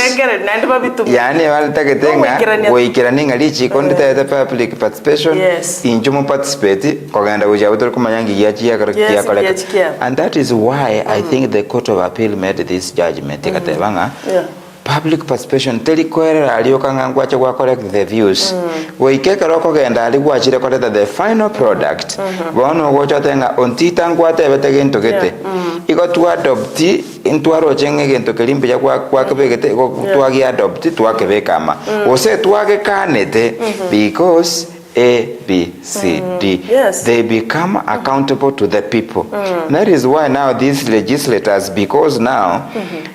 Yani wale taketenga kuikirani ngali chiko ndita public participation. Injumu participate kogenda uja utor kumanyangi yachi ya collect. And that is why I think the Court of Appeal made this judgment katebanga. Public participation telikwera aliyokanga ngwache kwa collect the views. Weikeka roko genda alikuwa chire collect the final product. Bono gocha tenga ontita ngwate betege ntogete. Iko tu adopt into arojenge gento kelimbe ya kwa kebegete tu agi adopt tu akebekama. Ose tu age kanete because A, B, C, D. They become accountable to the people. That is why now these legislators, because now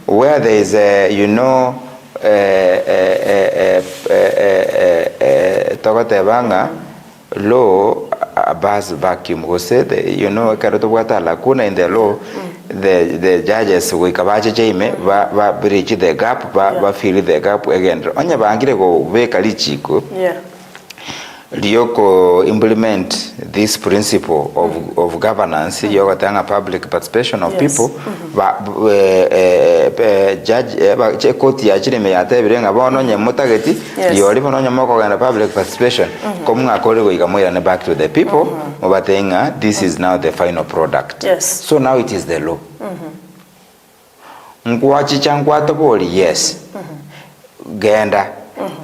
where there is a, you know, law bus vacuum was said, you know, karotobwata lakuna in the law, the judges wikabache jaime va bridge the gap, va fill the gap again. Onya bangire go veka lichiko. Lioko implement this principle of governance, yokatanga public participation of people, judge court ya chile me ate birenga bono nyemutageti yori bono nyamoko gana public participation komunga kole go ikamwira ne back to the people obatenga this is now the final product. So now it is the law. Ngwachi changwato boli genda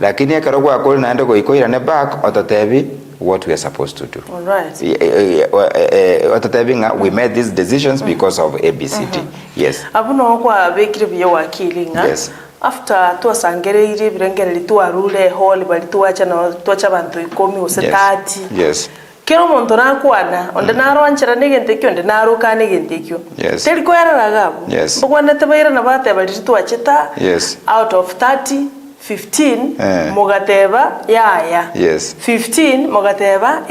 lakini akarogwa akoli naenda goikoira ne back otatebi what we are supposed to do. All right. Otatebinga we made these decisions because of ABCD. Yes. Abuno kwa bekire biyo wakilinga. Yes. After tuasangere iri birengere lituarule hall bali tuacha na tuacha bantu 10 ose 30. Yes. Kero muntu nakwana onde naronchera nigentekyo onde naruka nigentekyo. Teli kwera ragabo. Bogwana tebaira na bate bali tuacheta. Out of 30 15 mogateba yaya 15 mogateba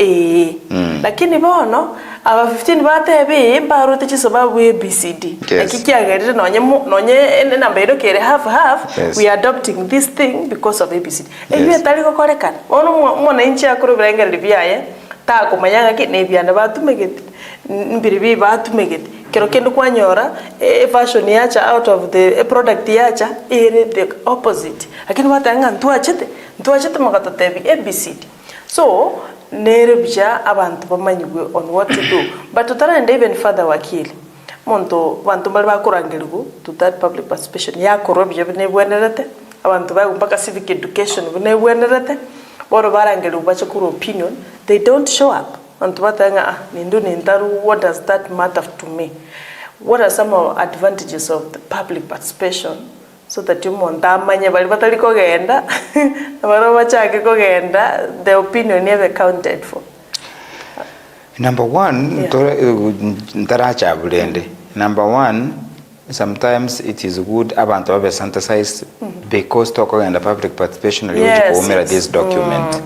lakini bono aba 15 batebe mbarote chisababu ABCD akikiagerire nonye namba iro kere half we are adopting this thing because of ABCD ebi atali kokorekana ono mwana inchi akuru birengere byaye ta kumanyanga ki nebyana batumegete mbiribi batumegete kero kendo kwanyora version yacha out of the product yacha ere the opposite lakini watanga ntuachete magatatebi ABCD so nere bija abantu bamanyigwe on what to do but tutara even further wakili monto bantu bali bakurangelego to that public participation yakoro bija bine bwenerete abantu bagu mpaka civic education bine bwenerete boro barangelo bacha kuro opinion they don't show up and watanga nindu nindaru what does that matter to me? What are some advantages of the public participation so that you montamanya bali batali kogenda baro bachake kogenda the opinion never counted for. Number one ntaracha bulende. Number one, sometimes it is good abantu babe synthesize because talk and public participation this document.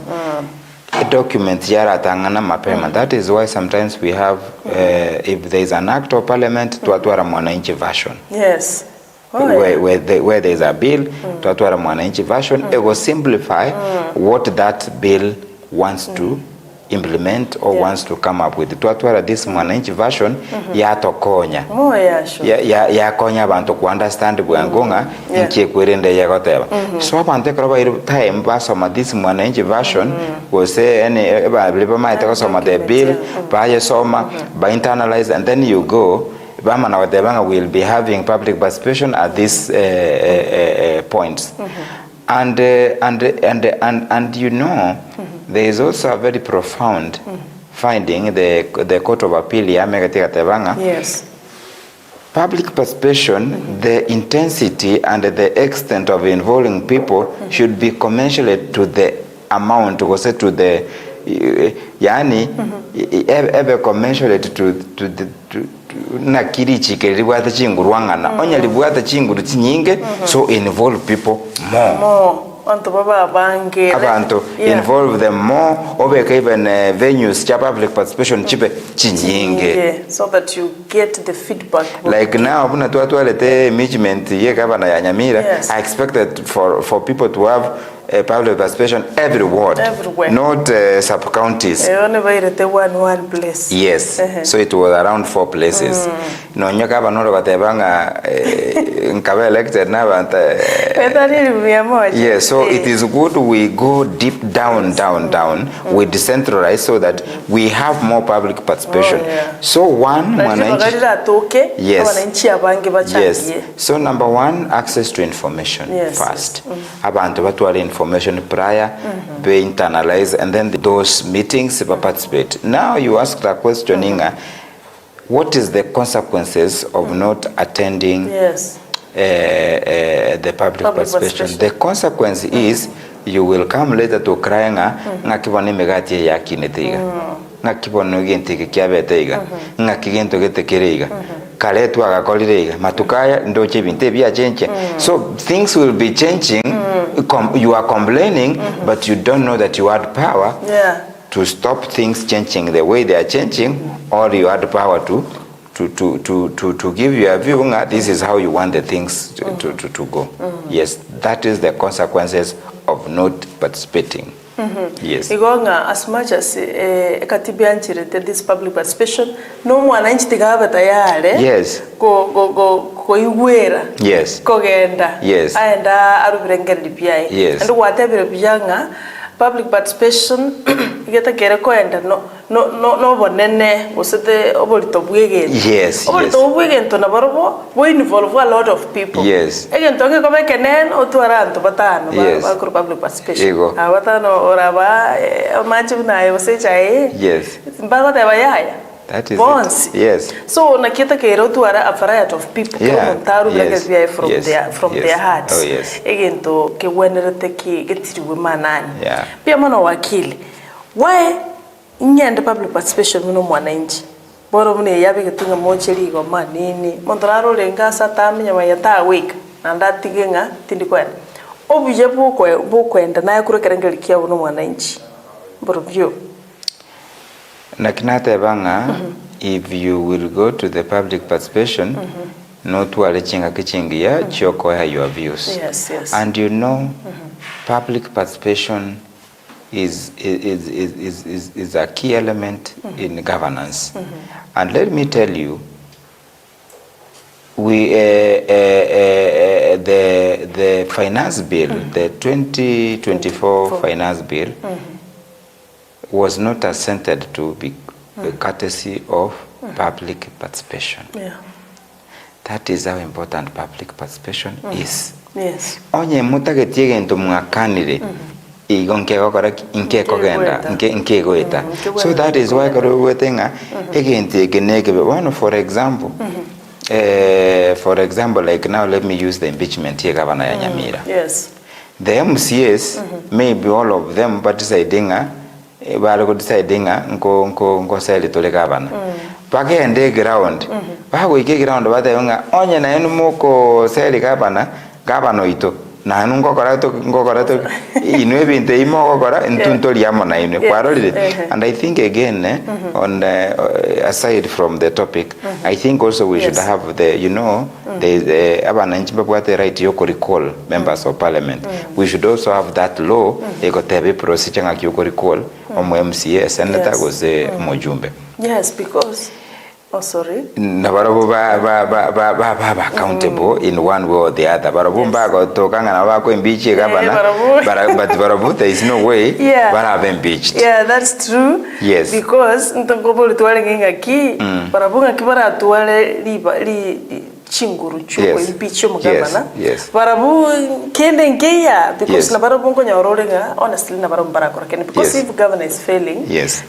documents yara tangana mapema. That is why sometimes we have if there is an act of parliament tuatwara mwananchi version. Yes. Where there is a bill tuatwara mwananchi version, it will simplify what that bill wants to implement or wants to come up with. Tuatwara this mwananchi version ya tokonya. Ya konya abantu ku understand bwangonga inkie kwerende ya goteba. So abantu kroba time basoma this mwananchi version was say any ba liba mai ta soma the bill ba ya soma ba internalize, and then you go bama na wadebanga will be having public participation at this points. And you know, there is also a very profound finding the Court of Appeal. Yes. Public participation, the intensity and the extent of involving people should be commensurate to the amount, or say to the ever commensurate to na kirichi kelibwata chingurwangana onya libwata chinguru chinyinge, so involve people more. Abantu involve them more, obeka even venues cha public participation chipe chinyinge, so that you get the feedback. Like now abuna tuatwalete management ye gavana ya Nyamira. I expected for people to have a public participation every ward, not sub-counties. One place. Yes, so it was around 4 places. No nyoka banoro batebanga nkabe elected na banta. Yes, so it is good we go deep down, we decentralize so that we have more public participation. So yes. So number 1, access to information first. Abantu batwale information prior, be internalize, and then those meetings participate. Now you ask the questioning, what is the consequences of not attending the public participation? The consequence is you will come later to crying ngakibone megati ya kinetiga ngakibone gentike kyabeteiga ngakigento getekeriga kaletu agakolirega matukaya ndoche binte bya change. So things will be changing. You are complaining, but you don't know that you had power to stop things changing the way they are changing, or you had power to give you a view. This is how you want the things to go. Yes, that is the consequences of not participating. Yes. Igonga, as much as katiba nchirete this public participation, no mwananchi tigaba tayari. Yes. Ko igwera. Yes. Kogenda. Yes. Aenda arubirengeli pia. Yes. And whatever byanga public participation igeta kere koenda no bonene osete obolito bwegento. Yes. Obolito bwegento na barobo we involve a lot of people. Yes. Egento ke kobe kenen otwaranto batano ba public participation. Abatano oraba machu na yosecha Yes. Mbago te bayaya. That is Bonds. it. Yes. So nakita kero twara a variety of people montaru from their hearts. Oh yes. Egento ke wenerete ki getiriwe manani. Yeah. Pia mano wakili. Why nyende public participation muno mwananchi? Boro mune yabe getunga mocheri go manini. Montraro lenga satami nyama yata week. Nanda tigenga tindikwenda. Obuje bukwenda naye kurekerengeli kia muno mwananchi. Boro byo. Nakinatebanga, if you will go to the public participation, not to alechinga kichingia choko your views. Yes. And you know, public participation is a key element in governance. And let me tell you, we the finance bill, the 2024 finance bill, was not assented to be courtesy of public participation. That is how important public participation is. Yes. Onye mutagetie gento mwakanire igonke gokora inke kogenda inke goita. So that is why wetenga egente genege one for example. For example, like now let me use the impeachment here governor ya Nyamira. Yes. The MCAs, maybe all of them participating bali ko decidinga nko sele tole gavana bagende ground bago ike ground batayonga onye na enu moko sele gavana ito na ngokora to inwe binte imo gokora ntuntori yamo na inwe kwarorire. And I think again on aside from the topic, I think also we should have the the abananchi babwate right yo recall members of parliament. We should also have that law ekotebe procedure ngakyo recall omo MCA senator was mojumbe. Yes, because Nabarabo ba accountable in one way or the other. Barabo bago tokanga na bako impeach governor. But barabo there is no way bara have impeached. Yeah, that's true. Yes. Because ntongobo litwale ngaki barabo ngaki bara tuwale li chinguru chuko impeach mo governor. Yes. Barabu kende ngeya because na barabu ngonya ororenga honestly na barabu barakora kene because if governor is failing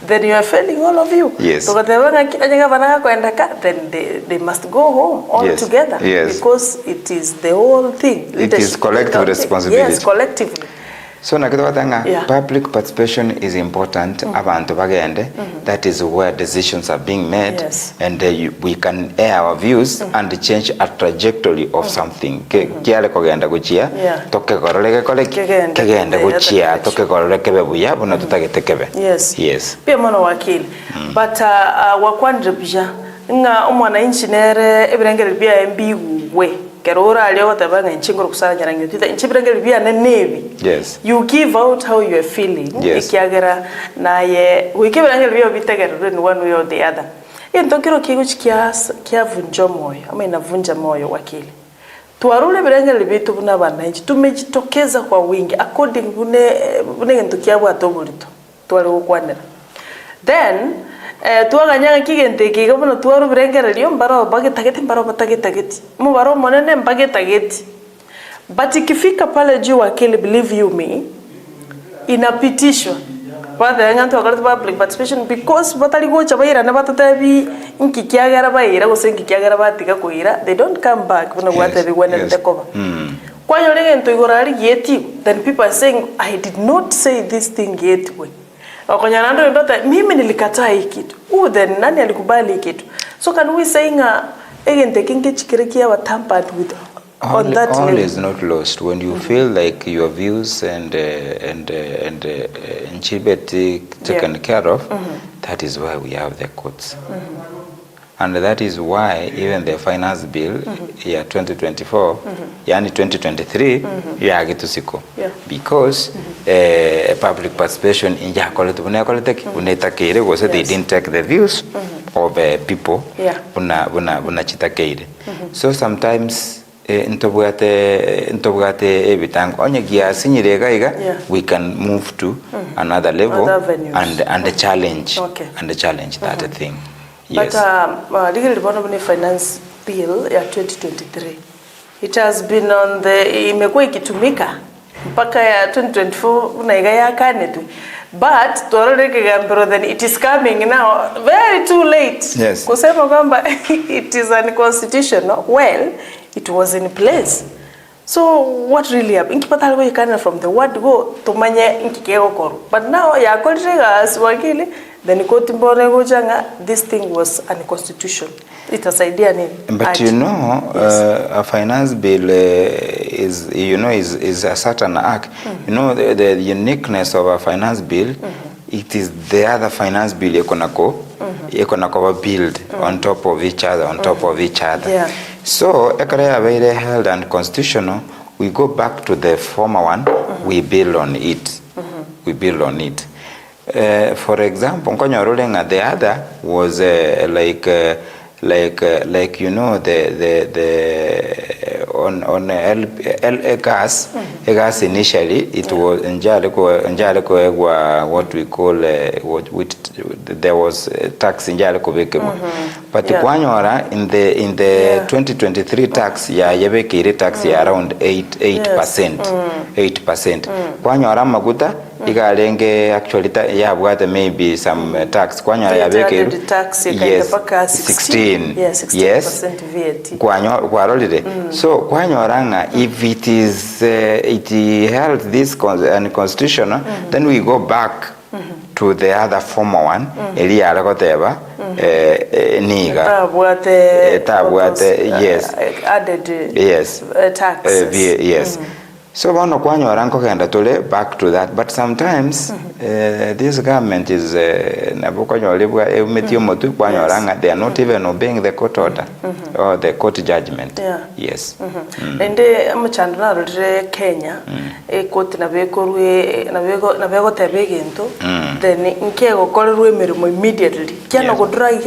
then you are failing all of you. Yes. So katebanga governor ko endaka then they must go home all together because it is the whole thing. It is collective responsibility. Yes, collectively. So public participation is important. Abantu bagende. That is where decisions are being made, and we can air our views and change a trajectory of something. Kiale kogenda kuchia, toke koroleke kegenda kuchia, toke koroleke bebuya, buna tutagete kebe. Yes. Pia mwana wakili. But wakwandre pija nga umwana inchinere ebirengere bya MB we. Kerora leo tabanga inchingo kusala nyarangi Ontita inchibirengere bya na nevi. Yes. You give out how you are feeling. Ikiagera na ye wikibirengere bya bitegere in one way or the other. Ntokiro kigo kia vunja moyo ama inavunja moyo wakili. Tuarule birengere bitu buna bananchi tumejitokeza kwa wingi according bune ntukia bwa tobulito. Tuwale ukwanera. Then tuaganyanga kigente kigabona tuaru birengere lyo mbaro bagitageti mbaro batageti mu baro monene mbagitageti but ikifika pale juu wakili believe you me inapitishwa baada ya nganto akati public participation because batali gocha bayira na batatabi inkikiagara bayira gosenkikiagara batika koira they don't come back when what they went take over kwa hiyo lengento igorari yeti then people are saying I did not say this thing yet way wakonyana ndo mimi nilikataa hiki kitu then nani alikubali hiki kitu so can we saying again taking chikirikia wa tampered with on that all is not lost when you feel like your views and Chibet taken care of. That is why we have the courts. And that is why even the finance bill year 2024 yani 2023 ya gitusiko because public participation inja kolete unetakire was they didn't take the views of people una chitakire so sometimes ntobwate ebitango onye gia sinyirega iga we can move to another level and the challenge that thing. Yes. But legal department finance bill ya 2023 it has been on the imekuwa ikitumika mpaka ya 2024 unaiga ya kane tu but tuareke gambero then it is coming now very too late kusema kwamba it is unconstitutional well it was in place so what really happened inkipata algo ikana from the word go tumanye inkikego koru but now ya kolrega aswakili then court mbone gojanga this thing was unconstitutional it has idea name but a finance bill is a certain act the uniqueness of a finance bill it is the other finance bill ekonako build on top of each other so ekara very held and constitutional we go back to the former one we build on it for example the other was the on gas initially it was njale what we call there was tax njale but kwanyora in the 2023 tax ya yebekire tax ya around 8% kwanyora maguta igalenge actually yabwate maybe some tax kwanyora yabekire tax 16 yes kwarolide so kwanyoranga if it is it held this unconstitutional then we go back to the other former one elia alakoteba niga tabwate yes added yes taxes yes So bono kwanyora nko kenda tole back to that, but sometimes this government is nabokonyolebwa emetio motu kwanyoranga, they are not even obeying the court order or the court judgment. Yes. Ende amachandana rore Kenya court nabego tebegento then nkego korerwe mirimo immediately kyano godragi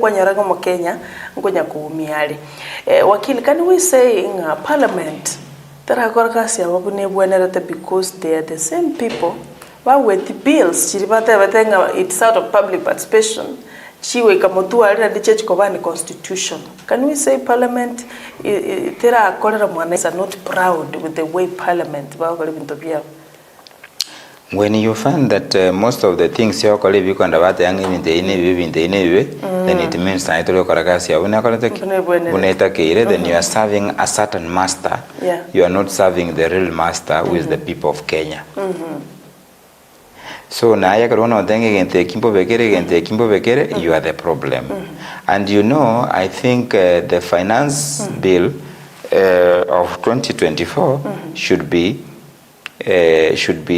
kwanyoranga mu Kenya ngonya kuumiale. Wakili, can we say in parliament because they are the same people who with the bills it's out of public participation constitution. Can we say parliament are not proud with the way parliament? When you find that most of the things you call you can about then it means then you are serving a certain master. You are not serving the real master, who is the people of Kenya. So now you are the problem. And you know, I think the finance bill of 2024 should be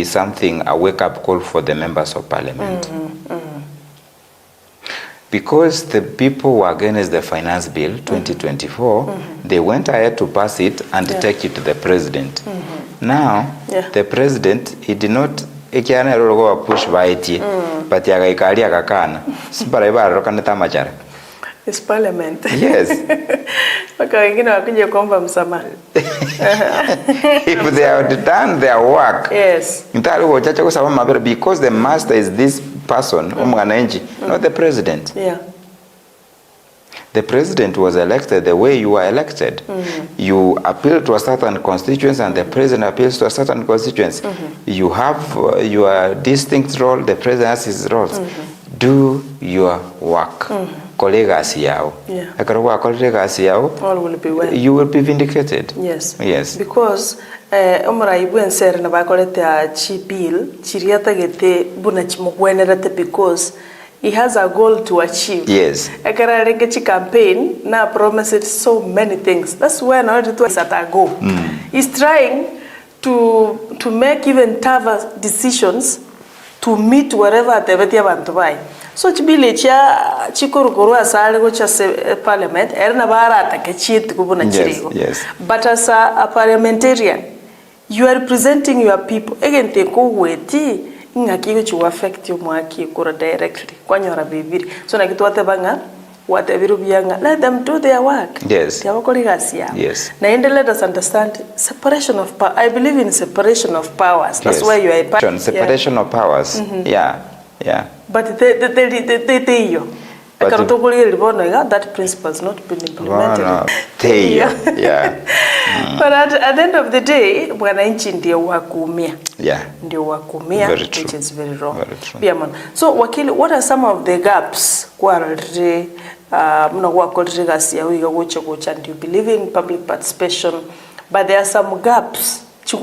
something, a wake-up call for the members of parliament. Because the people were against the finance bill 2024, they went ahead to pass it and take it to the president. Now, the president, he did not push by it, but it's parliament. Yes. If they have done their work, yes. Because the master is this person, not the president. Yeah. The president was elected the way you were elected. You appeal to a certain constituency and the president appeals to a certain constituency. You have your distinct role, the president has his roles. Do your work. Colleagues yao. All will be well. You will be vindicated. Yes. Yes. Because omuraibu ensere na bakolete a chipil chiriata gete buna chimugwenerate because he has a goal to achieve. Yes. Akararenge campaign na promised so many things. That's why now it was at a go. He's trying to make even tougher decisions to meet whatever the bantu bai. So chibile cha chikorokoro asale go cha parliament erna barata ke chit kubuna chirigo. Yes. But as a parliamentarian, you are representing your people. Again te ko weti ngaki go affect you mwaki kura directly kwanyora bibiri. So na kitu watebanga whatever bianga, let them do their work. Yes. Yes. Now, let us understand separation of power. I believe in separation of powers. That's why you are a part. Separation of powers. Yeah. But that principle has not been implemented. Yeah. But at the end of the day, wananchi ndio wakumia. Yeah. Ndio wakumia, which is very wrong. Very true. So, Wakili, what are some of the gaps and you believe in public participation, but there are some gaps so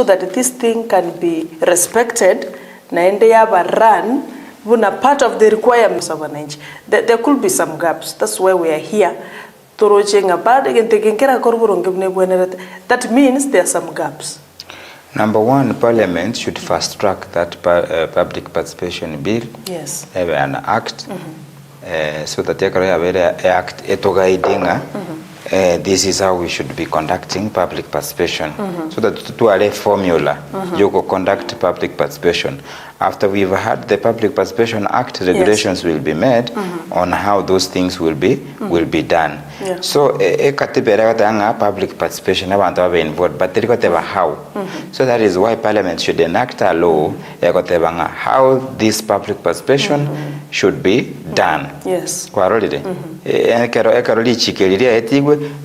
that this thing can be respected and they have a run part of the requirements of an age. There could be some gaps. That's why we are here. That means there are some gaps. Number one, Parliament should fast track that public participation bill. Yes. Have an act so that they can have an act this is how we should be conducting public participation. So that to a formula, you go conduct public participation. After we've had the Public Participation Act, regulations will be made on how those things will be done. So public participation involved, but how. So that is why Parliament should enact a law how this public participation should be done. Yes.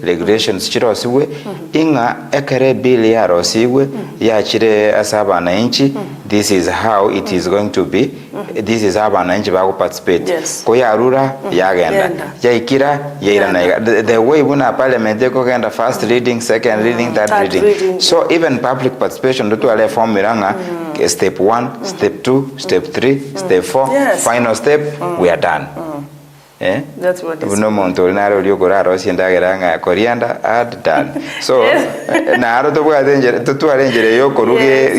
Regulations chirosiwe inga ekere bill ya rosiwe ya chire asaba na inchi. This is how it is going to be. This is how bananchi bago participate. Ko ya rura ya genda ya ikira ya irana. The way buna parliament ko genda first reading, second reading, third reading. So even public participation do to ale form miranga step 1, step 2, step 3, step 4, final step we are done. That's what it is. No monto naro lio koraro sienda geranga coriander add done. So naro to bwa danger to arrange yokoruge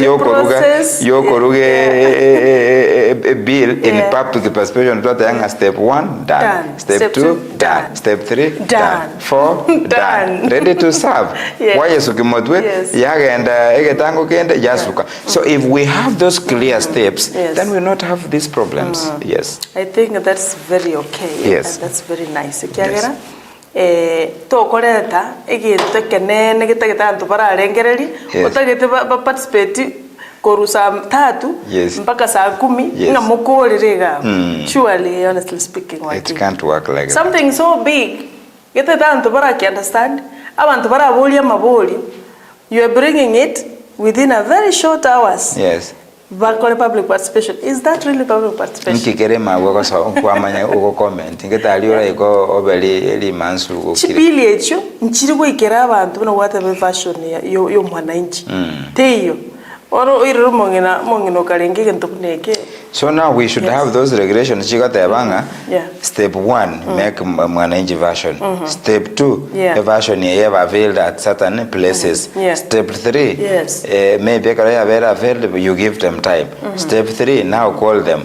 bill in public participation to the step 1 done. Step 2 done. Step 3 done. 4 done. Ready to serve. Why is ukimotwe yagenda egetango kende yasuka. So if we have those clear steps, then we will not have these problems. Yes. I think that's very okay. Yes. And that's very nice. Kiagera to koreta egintu kenene gitagitantu bararengereri utagite ba participate korusa 3 mpaka saa 10 na mukorerega. Surely, honestly speaking, it can't work like something so big gitagitantu baraki understand abantu barabulia mabuli. You are bringing it within a very short hours. Yes. Bakole public participation. Is that really public participation? Nkikere mawo so kwamanya uko comment ngetali ora iko obeli eli mansu ukire. Chibili echo nchiriko ikera abantu no whatever version yo mwananchi. Teyo. Oro irumongena kalengeke ntokuneke. So now we should have those regulations chikatebanga. Step 1 make mwananchi version. Step 2 a version ever availed at certain places. Step 3 maybe available, you give them time. Step 3 now call them.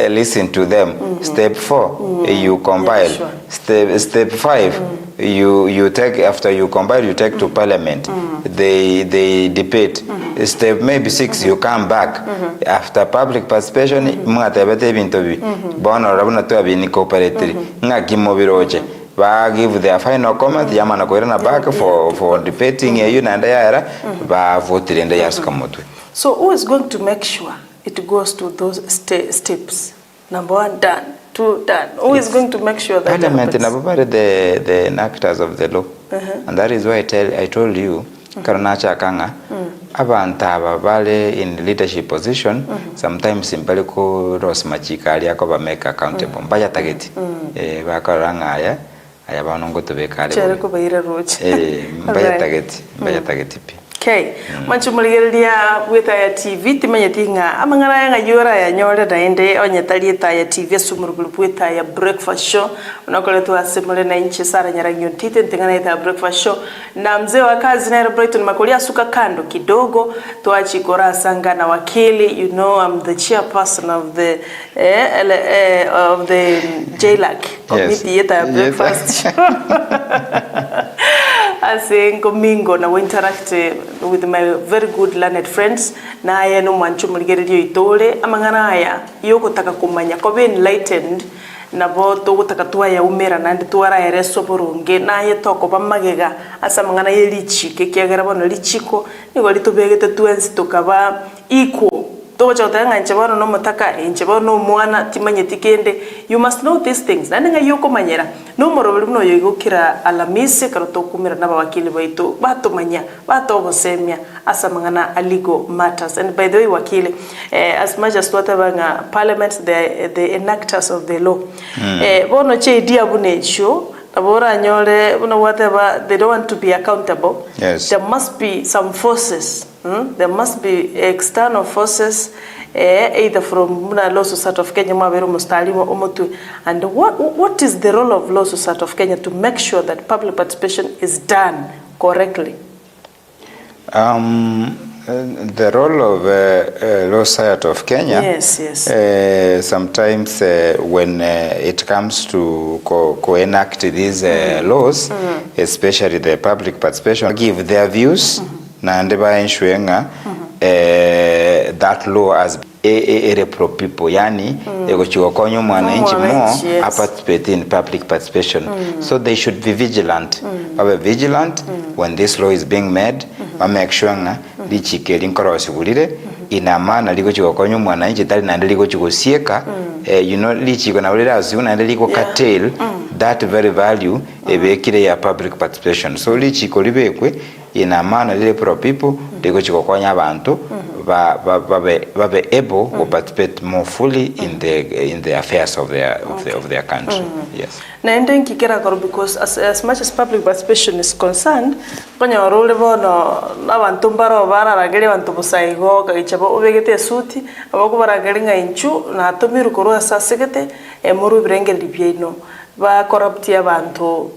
Listen to them. Step 4 you compile. Step 5 you take, after you compile, you take to parliament. They debate. Step maybe 6 you come back after public participation. Mngatebete bintu bi bono rabuna to abini cooperatory ngakimobiroje ba give their final comment yamana koirana back for debating you nanda yara ba vote rende yasukamotwe. So who is going to make sure it goes to those steps? Number 1 done, 2 done. Who is going to make sure that parliament the enactors of the law? And that is why I told you Karunacha Kanga abantu bale in leadership position sometimes simply ko Ross Machikali akoba make accountable mbaya target bakaranga aya banongo to be kale chere ko bayira roche mbaya target pi. Okay, manchumuligeria Etaya TV timenye tinga amangana yanga yora ya nyore na ende onyetali Etaya TV sumurugulu Etaya breakfast show unakoletwa asemole na inchi sara nyarangi Ontita ntengana Etaya breakfast show na mzee wa kazi na Brighton Makori asuka kando kidogo tuachi kora sanga na wakili. You know, I'm the chairperson of the JLAC committee Etaya breakfast show. Asengo mingo na interact with my very good learned friends na aya no manchu muligererio itole amangana aya yoko taka kumanya ko be enlightened na boto gutaka tuwa ya umera nandi tuwara ereso boronge na ye toko bamagega asa mangana ye lichi kekiagera bono lichiko nigo litubegete tuensi tukaba equal to chotanga nchebano no mutaka nchebano mwana timanye tikende. You must know these things nanga yoko manyera no morobulu no yigukira alamise karoto kumira na bakili baitu bato manya bato bosemia asa mangana legal matters. And by the way wakili as much as whatever parliament the enactors of the law bono che dia bunecho abora nyole bono whatever they don't want to be accountable. There must be some forces. There must be external forces, either from Law Society of Kenya, and what is the role of Law Society of Kenya to make sure that public participation is done correctly? The role of Law Society of Kenya, sometimes when it comes to co-enact these laws, especially the public participation, give their views. Na ndeba ensuenga that law as pro people yani egochigokonyo mwananchi mo participate in public participation. So they should be vigilant. Be vigilant when this law is being made. Make sure nga lichike linkorosigulire ina maana ligochigokonyo mwananchi tali na ligochigosieka you know lichiko na ulira azuna ligo curtail that very value ebekire ya public participation. So lichiko libekwe ina maana lile pro people diko chikokonya abantu babe able to participate more fully in the affairs of their country. Yes. Na ende nkikera karo because as much as public participation is concerned, konya role bono abantu mbaro bararagere abantu busaigo kagichabo ubegete suti abako baragere inchu na atomiru koro asasegete emuru birengeri byeino ba corruptia abantu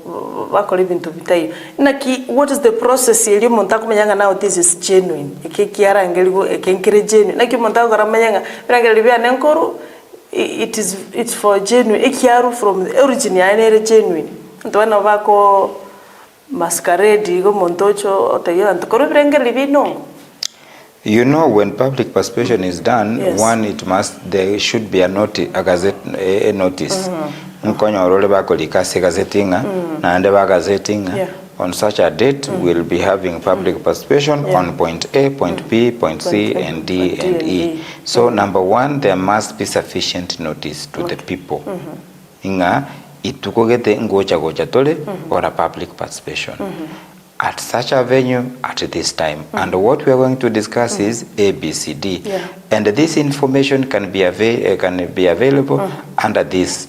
bakora ibintu bitayo naki. What is the process yeli monta kumanyanga now this is genuine ekikiara ngeligo ekenkere genuine naki monta kuramanyanga birangeri bya nenkoro it's for genuine ekiaru from the origin ya ene genuine ntwana bako masquerade go montocho otayo antokoro birangeri bino. You know, when public participation is done, there should be a notice. Nkonyo role bako likase gazettinga na ande ba gazettinga. On such a date, we'll be having public participation on point A, point B, point C, and D, and E. So, number one, there must be sufficient notice to the people. Inga itukogete ngocha tole or a public participation. At such a venue, at this time. And what we are going to discuss is ABCD. And this information can be available under this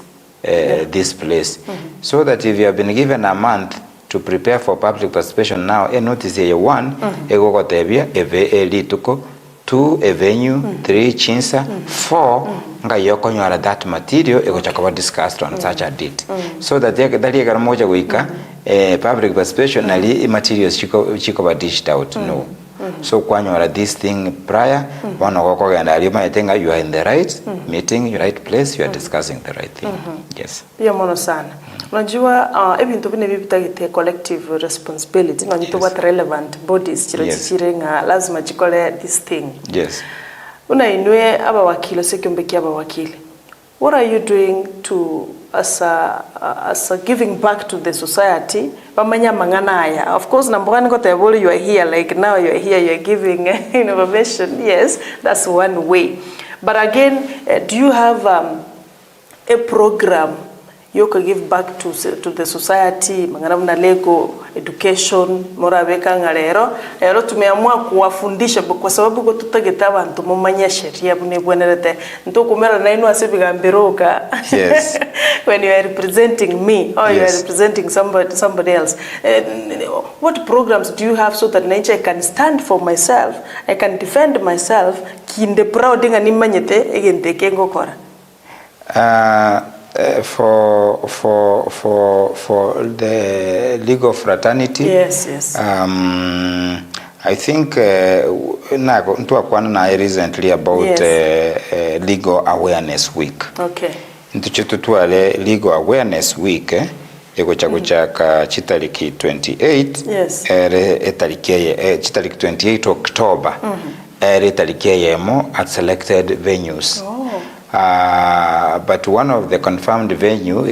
place. So that if you have been given a month to prepare for public participation now, a notice here 1, ego kotebia, lituko, 2, a venue, 3, chinsa, 4, nga yoko nyara that material, ego chakaba discussed on such a date. So that dali egara moja wika, public participation, nali materials chikoba dished out, no. So kwanyora this thing prior, wanokoko and alima etenga, you are in the right meeting, your right place, you are discussing the right thing. Yes. Pia mono sana. Unajua ebintu bine bibitagite collective responsibility, unajua what relevant bodies chirenga lazima chikole this thing. Yes. Unainue aba wakili sekyombekia aba wakili. What are you doing to as a giving back to the society? Pamanya manganaya. Of course, number one, you are here. Like now, you are here. You are giving information. Yes, that's one way. But again, do you have a program you can give back to the society? Mangana lego education morabeka ngalero tumeamua kuwafundisha kwa sababu ko tutageta abantu mumanya sheria bunebwenerete ntokumera naino asibigambiroka. Yes. When you are representing me or you are representing somebody else, what programs do you have so that nature can stand for myself, I can defend myself kinde proud nga nimanyete egente kengo kora? For the legal fraternity, yes. I think na recently about legal awareness week. Okay. Ntuchitutwale legal awareness week ego chakuchaka chitaliki 28. Yes. Chitaliki 28 October. Etaliki at selected venues. But one of the confirmed venue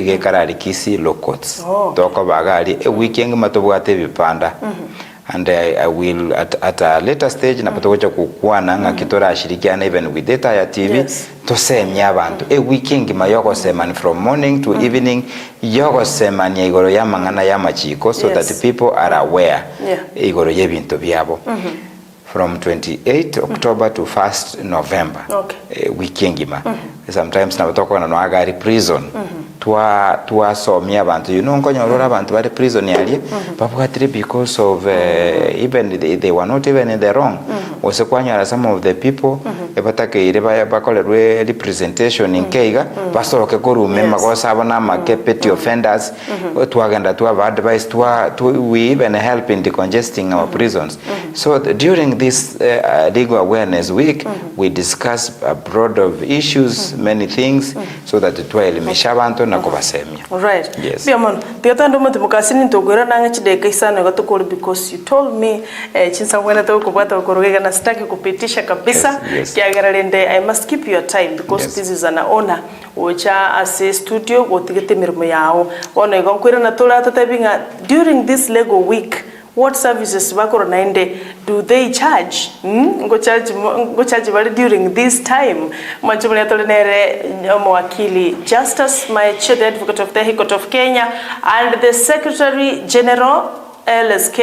Kisi Locots. Toko Bagari a weekend matobwate vipanda. And I will at a later stage napatocha kukwana ngakitora ashirikiana even with Etaya TV to say nyabantu a weekend mayoko seman from morning to evening yoko seman igoro yamangana yamachiko so that people are aware igoro yebintu byabo. From 28 October to 1st November. Okay. Weekendima. Sometimes nabatoka na noagari prison. Tua somia bantu. You know nkonya olora bantu bari prison yali. Papukatiri because of even they were not even in the wrong. Osekwanya some of the people ebatake ireba bakole representation in keiga basoroke korume makosa abona make petty offenders. Tuagenda to have advice we even help in decongesting our prisons. So during this legal awareness week, we discuss a broad of issues, many things, so that tuelimisha abantu na kubasemia. Right. Yes. Biamon, tiata ndo mukasini ntogora nanga chideka isana gatokoro because you told me chinsa mwena to kupata ukorogeka na sitaki kupitisha kabisa. Yes. Kiagaralende I must keep your time because this is an honor. Ocha ase studio gotigete mirimo yao. Ono igonkwira na tola tatabinga during this legal week. What services bakoro naende do they charge? Go charge bali during this time. Manchumuli atolenere mwakili Justice my chair the advocate of the High Court of Kenya and the Secretary General LSK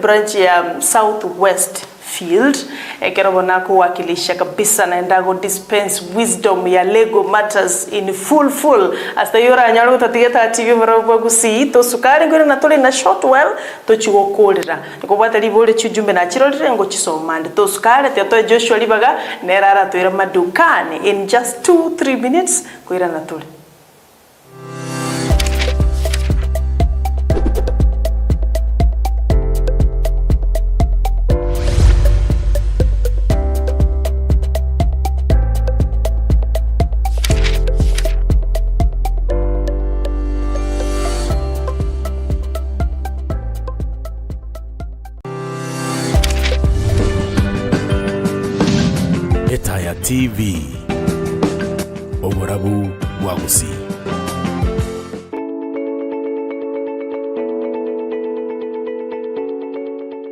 branch ya Southwest Field kerobona kuwakilisha kabisa naenda go dispense wisdom ya Lego matters in full hasta yora nyaro tatigeta TV marabu gusi to sukari ngore na tole na shortwell to chigo kolera nikobata libole chujumbe na chirolire ngo chisomande to sukari to Joshua libaga nerara to ira madukani in just 2-3 minutes kuira na tole. Etaya TV Oborabu Wagusi.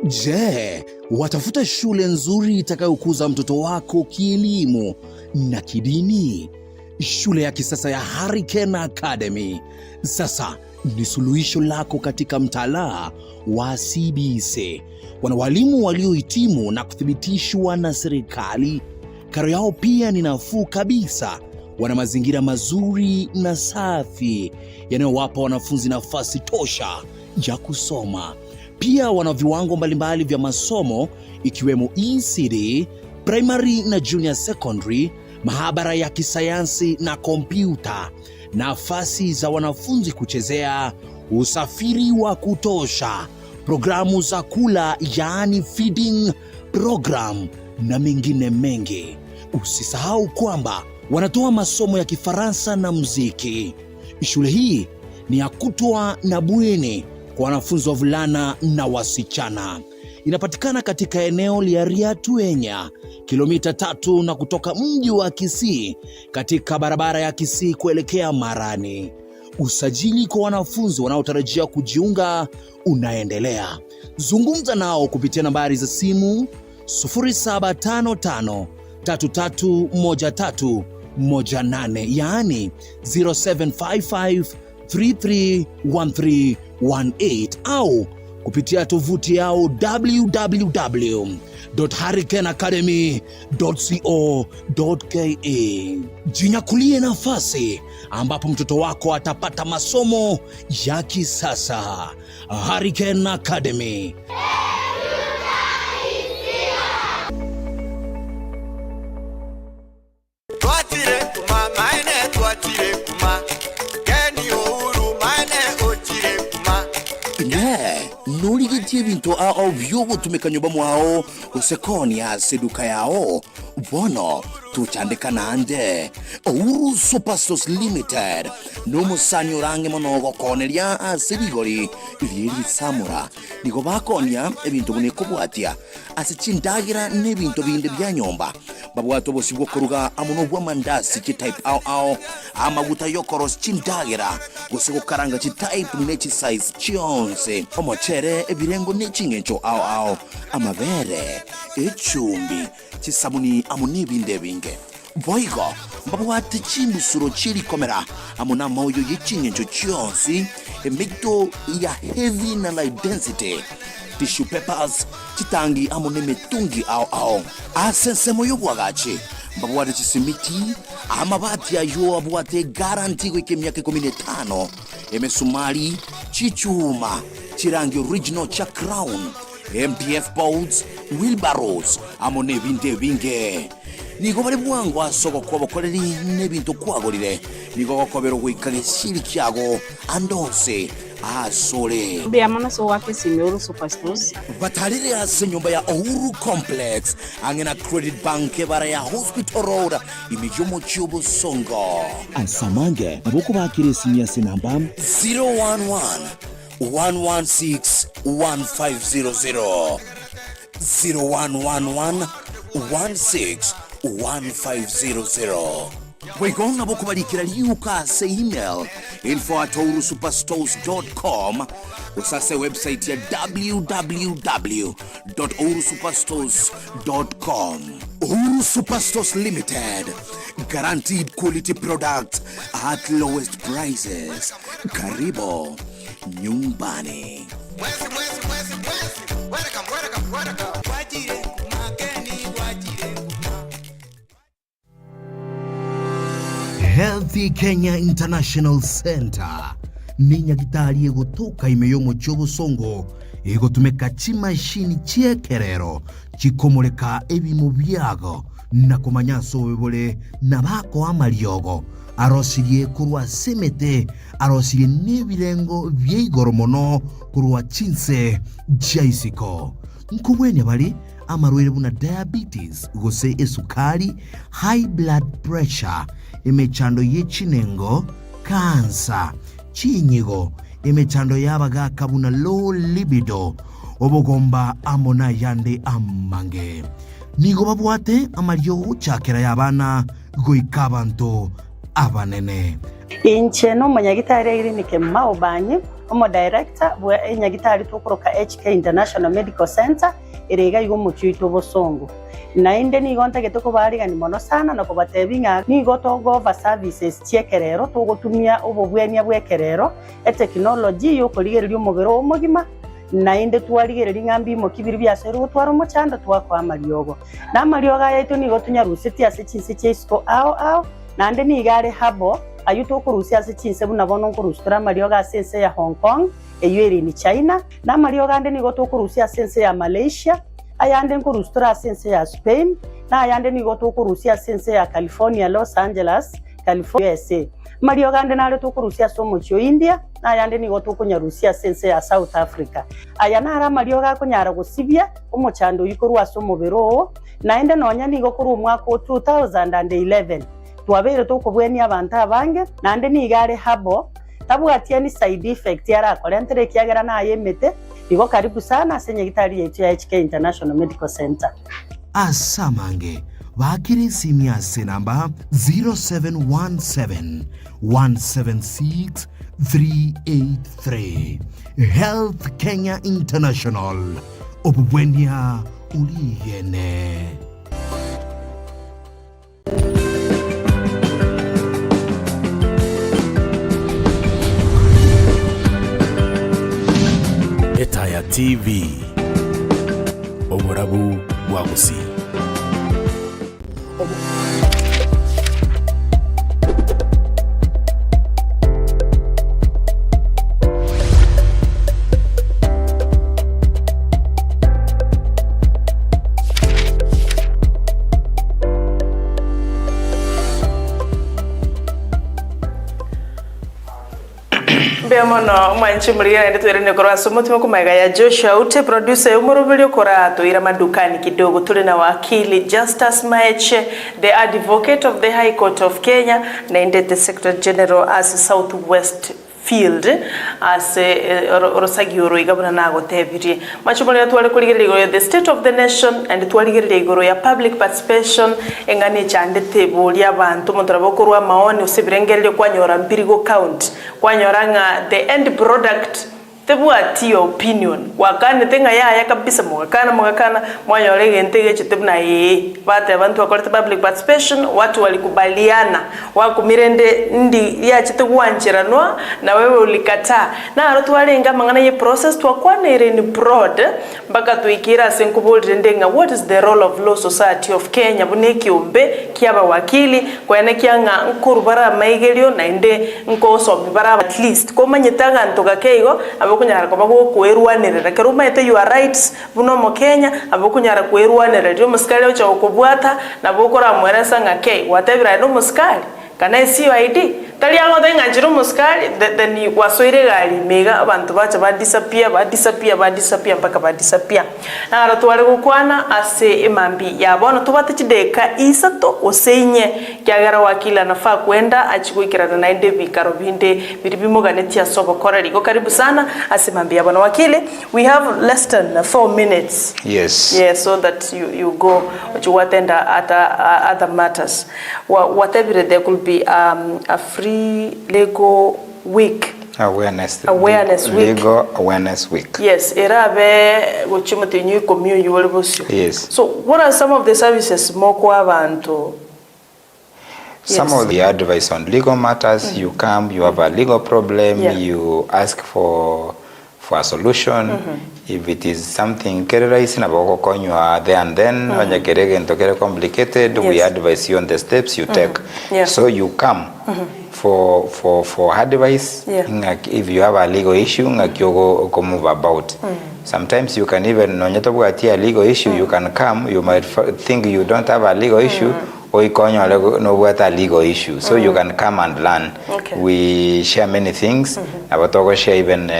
Je, watafuta shule nzuri itakayokuza mtoto wako kielimu na kidini? Shule ya kisasa ya Hurricane Academy sasa ni suluhisho lako katika mtaala wa CBC. Wana walimu waliohitimu na kuthibitishwa na serikali. Karo yao pia ni nafuu kabisa. Wana mazingira mazuri na safi yanayowapa wanafunzi nafasi tosha ya kusoma. Pia wana viwango mbalimbali vya masomo ikiwemo ECD, primary na junior secondary, mahabara ya kisayansi na kompyuta, nafasi za wanafunzi kuchezea, usafiri wa kutosha, programu za kula yaani feeding program na mengine mengi. Usisahau kwamba wanatoa masomo ya Kifaransa na muziki. Shule hii ni ya kutwa na bweni kwa wanafunzi wavulana na wasichana. Inapatikana katika eneo la Riatuenya, kilomita 3 na kutoka mji wa Kisii, katika barabara ya Kisii kuelekea Marani. Usajili kwa wanafunzi wanaotarajia kujiunga unaendelea. Zungumza nao kupitia nambari za simu 0755 331318 yaani 0755 331318 au kupitia tovuti yao www.hurricaneacademy.co.ke. Jinyakulie nafasi ambapo mtoto wako atapata masomo ya kisasa. Hurricane Academy. Nurigitie bintu ao vyogo tumekanyuba mwao usekoni ya seduka yao bono tuchandika nande Ouru Superstores Limited numusanyo range monogo koneria aserigori liri samura nigo bakonia ebintu bunekobwatia asichindagira nebintu binde bya nyomba babwato bosibwo kuruga amuno bwa mandasi ki type ao amaguta yokoros chindagira gusego karanga chi type nechi size chionse omochere ebirengo nechingencho ao amabere echumbi chisabuni amuni binde binge boigo babwate chimbusuro chiri komera amuna moyo yechingencho chionsi emito ya heavy na light density tissue papers chitangi amune metungi ao asense moyo bwagachi babwate chisimiti amabati ayo abwate guarantee kwa miaka 15 emesumari chichuma chirangi original cha crown MDF boards wheelbarrows amune binde binge nigo bari bwangu asoko kwabokoreri nebintu kwagorire nigo gokobero gwikage shiri kyago andonse asole Bia mana so wake Ouru Superstores batarire ase nyumba ya Ouru Complex angena Credit Bank bara ya Hospital Road imijomo chiubo songo asamange aboko bakire simia sinamba 011 116 1500 0111 161500. Wegona boku barikira liuka se email info@ourusuperstores.com usase website ya www.ourusuperstores.com. Ouru Superstores Limited, guaranteed quality products at lowest prices. Karibu nyumbani. Healthy Kenya International Center ni nyagitari egotuka imeyo mochobo songo egotumeka chimashini chiekerero chikomoleka ebimo byago na kumanyaso webole nabako amariogo arosirie kurwa semete arosirie nebirengo byeigoro mono kurwa chinse jaisiko nkubwenya bali amarwere buna diabetes gose esukari high blood pressure emechando yechinengo kansa chinyigo emechando yabaga kabuna low libido obogomba amona yande amange nigo babwate amaryo chakera yabana goikabanto abanene inche no manyagitari iri nike maobanye omo director bwa enyagitari tukoroka HK International Medical Center erega igo muchito bosongo na inde ni gonta getoko bariga ni mono sana na kubatebinga ni goto gova services chiekerero tugotumia obobwenia bwekerero technology yo koligererio mubero omogima na inde twarigereria ngambi mo kibiri byasero gutwara umucanda twakwa amariogo na amarioga yetu ni gotunya ruseti ase chinse chesko ao nande ni gare habo ayuto kurusia ase chinse buna bono kurustura amarioga sense ya Hong Kong eyeri ni China na amarioga ande ni goto kurusia sense ya Malaysia ayande kurustura sense ya Spain na ayande ni goto kurusia sense ya California Los Angeles California USA marioga ande nare to kurusia somo cho India na ayande ni goto kunyarusia sense ya South Africa ayana ara marioga kunyara gusibia umuchando yikorwa somo bero na ende nonya ni gokuru umwaka 2011 twabere to kubweni abantu abange nande ni gare habo tabwatia ni side effect yara kolentere kiagera na ayemete igo karibu sana senye gitari yetu ya HK International Medical Center asamange bakiri simia senamba 0717 176 383 Health Kenya International obubwenia uligene Etaya TV Oborabu Wagusi. Beamono mwanchi muligera ndio twirene korwa somo tumekumaiga ya Joshua ute producer umurubiri kora tuira madukani kidogo tuli na wakili Justus Maeche the advocate of the High Court of Kenya na indete Secretary General as Southwest Field as orosagi oro igabuna nago tebirie machumuli twali kuligera igoro the state of the nation and twaligera igoro ya public participation engane chande tebuli abantu mutrabokorwa maoni usibirengerere kwanyora mpirigo count kwanyoranga the end product tebuati opinion wakane tenga ya kabisa mwakana mwanyorege ntege chitebuna bate abantu wakoleta public participation watu walikubaliana wakumirende ndi ya chitekuwanchiranwa na wewe ulikataa na aro twalenga mangana ye process twakwanere ni broad mpaka tuikira senkubulire ndenga what is the role of Law Society of Kenya buneki umbe kiaba wakili kwene kyanga nkurubara maigelio na inde nkoso bibara at least komanyetaga ntoka keigo kunyara kwa kuerwanira keruma ite your rights buno mu Kenya abokunyara kuerwanira ryo muskale cyo kubwata na bokora mweresa ngake watebira no muskale kana si ID tali yango denga njiro muskale then wasoire gali mega abantu bacha ba disappear mpaka ba disappear na aratware gukwana ase imambi yabona tubate chideka isato osenye kyagara wakila nafa kwenda achikuikirana na inde bikaro binde biribimo ganetia sobo korari go karibu sana ase imambi yabona wakile we have less than 4 minutes yes so that you go to attend other matters whatever there could be a free legal week awareness week legal awareness week yes erabe gochimote new community wolbosu yes so what are some of the services moko abantu some of the advice on legal matters you come you have a legal problem you ask for for a solution. If it is something kereraisi na boko konywa there and then onya kerege ntokere complicated, we advise you on the steps you take. So you come for advice. If you have a legal issue ngakyogo ko move about. Sometimes you can even nonyetabwati a legal issue, you can come, you might think you don't have a legal issue or you no a legal issue, so you can come and learn. We share many things about share even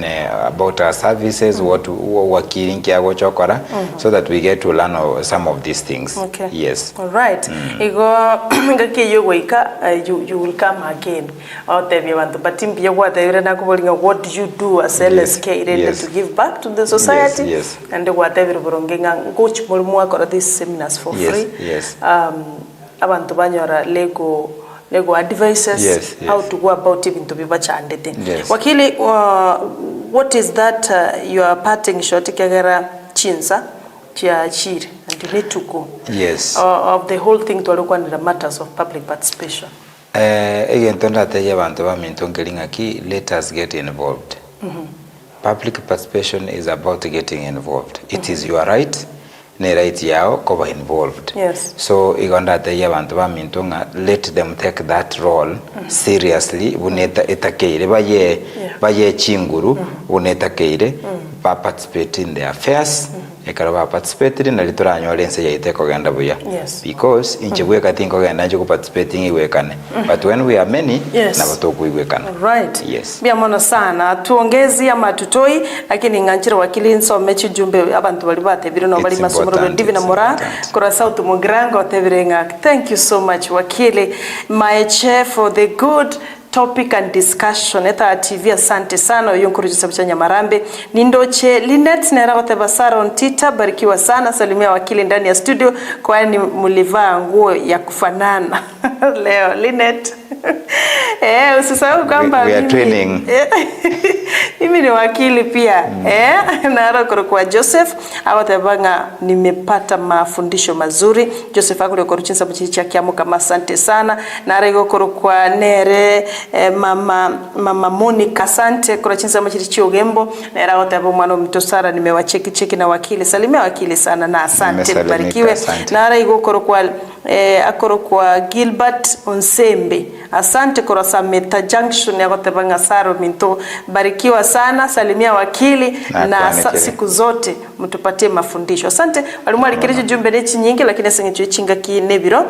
about our services, what wakiring kiago chokora, so that we get to learn some of these things. Yes. All right. Igo ngaki you will come again. Out there want to but what do you do as LSK to give back to the society? And whatever borongenga coach mulmu these seminars for free. Abantu banyora lego advices how to go about even to be bachandete. Wakili, what is that you are parting shot kagera chinza chia chiri and you need to go of the whole thing to look under the matters of public participation. Again tonda teja bantu ba mintongelinga ki, let us get involved. Public participation is about getting involved. It is your right. Ne right yao koba involved. So igonda teya bantu ba mintonga, let them take that role seriously. Buneta etakeire baye chinguru buneta keire ba participate in their affairs. Ekara ba participate in litora nyolense ya iteko ganda buya. Because inchebwe katinko ganda njo participating iwekane. But when we are many na batoku iwekana. Right. Biamona sana tuongezi ama tutoi lakini nganchira wakili nsome chijumbe abantu bali batebire no bali masomero divina mora kora sautu mugrango tebirenga. Thank you so much wakili, my chair, for the good topic and discussion. Etaya TV asante sana yonkuru jisabucha Nyamarambe nindoche Linet nera otebasara Ontita, barikiwa sana, salimia wakili ndani ya studio kwani mulivaa nguo ya kufanana leo Linet. Usisahau kwamba we are training. Mimi ni wakili pia. Nara kwa Joseph awatebanga nimepata mafundisho mazuri. Joseph akule koruchinsa buchicha kiamu kama asante sana. Nara kwa Nere mama Monica asante koruchinsa buchichi ogembo. Nara watebo mwana mtosara nimewacheki na wakili. Salimia wakili sana na asante barikiwe. Nara kwa Gilbert Onsembe. Asante kwa Sameta Junction ya kutebanga saro minto, barikiwa sana, salimia wakili na siku zote mtupatie mafundisho. Asante walimu alikirije jumbe nechi nyingi lakini sengicho chinga ki nebiro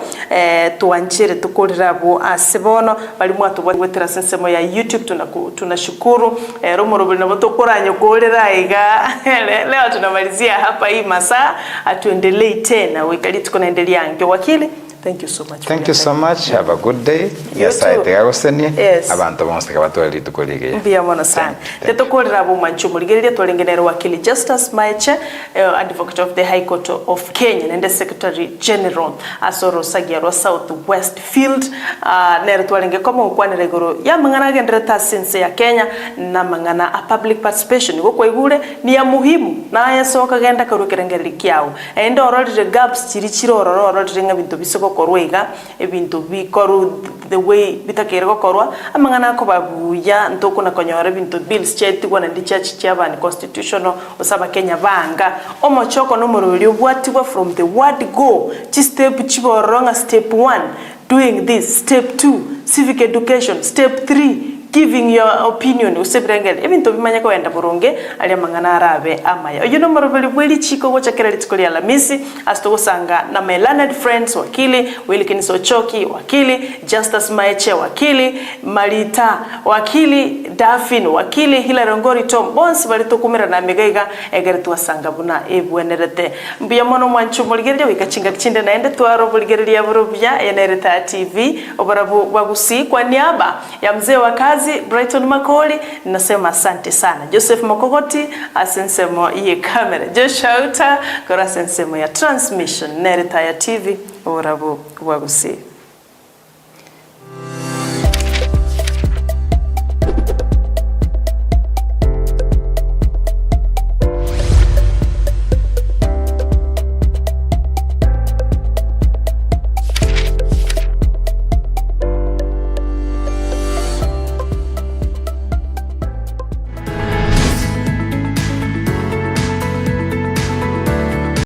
tuanchere tukolirabo asebono walimu atubwetera sensemo ya YouTube tunashukuru romorobili na botokoranya kolera iga leo tunamalizia hapa hii masaa atuendelee tena wikali tukonaendelea ange wakili. Thank you so much. Thank you so much. Have a good day. Yes, abantu bonse kabatwali tukolege. Mbia mwana sana. Tetokolera abo manchumuligerere twalengenera wakili Justice Maiche, advocate of the High Court of Kenya and the Secretary General Asoro Sagiaro South West Field. Nere twalenge kama ukwanire goro ya mangana gendera tasinse ya Kenya na mangana a public participation go kwegure ni ya muhimu na yasoka genda karukerengeri kyao. Endo ororire gaps chirichiro ororire ngabintu bisoko korwega ebintu bikoru the way bitakerego korwa amangana ko babuya ntoko na konyora bintu bills chetigwa na ndi church cyabani constitutional osaba Kenya banga omochoko no mururi obwatiwa from the word go chi step chiboronga step 1 doing this, step 2 civic education, step 3 giving your opinion usebrengel ebintu bimanya ko enda boronge ali amangana arabe amaya oyo no marobeli bweli chiko go chakera litsikoli ala misi asto sanga na my learned friends wakili Wilkins Ochoki wakili Justice Maiche wakili Marita wakili Dafin wakili Hilary Ngori Tom bonsi bali tokumira na megaiga egere twasanga buna ebwenerete mbiya mono mwanchu muligerye wikachinga kicinde naende twaro buligerye ya burubya Etaya TV obarabu bagusi kwa niaba ya mzee wa kazi Brighton Makori nasema asante sana. Joseph Mokogoti asensemo ye kamera. Joshua Uta kora asensemo ya transmission Etaya TV orabu wagusi.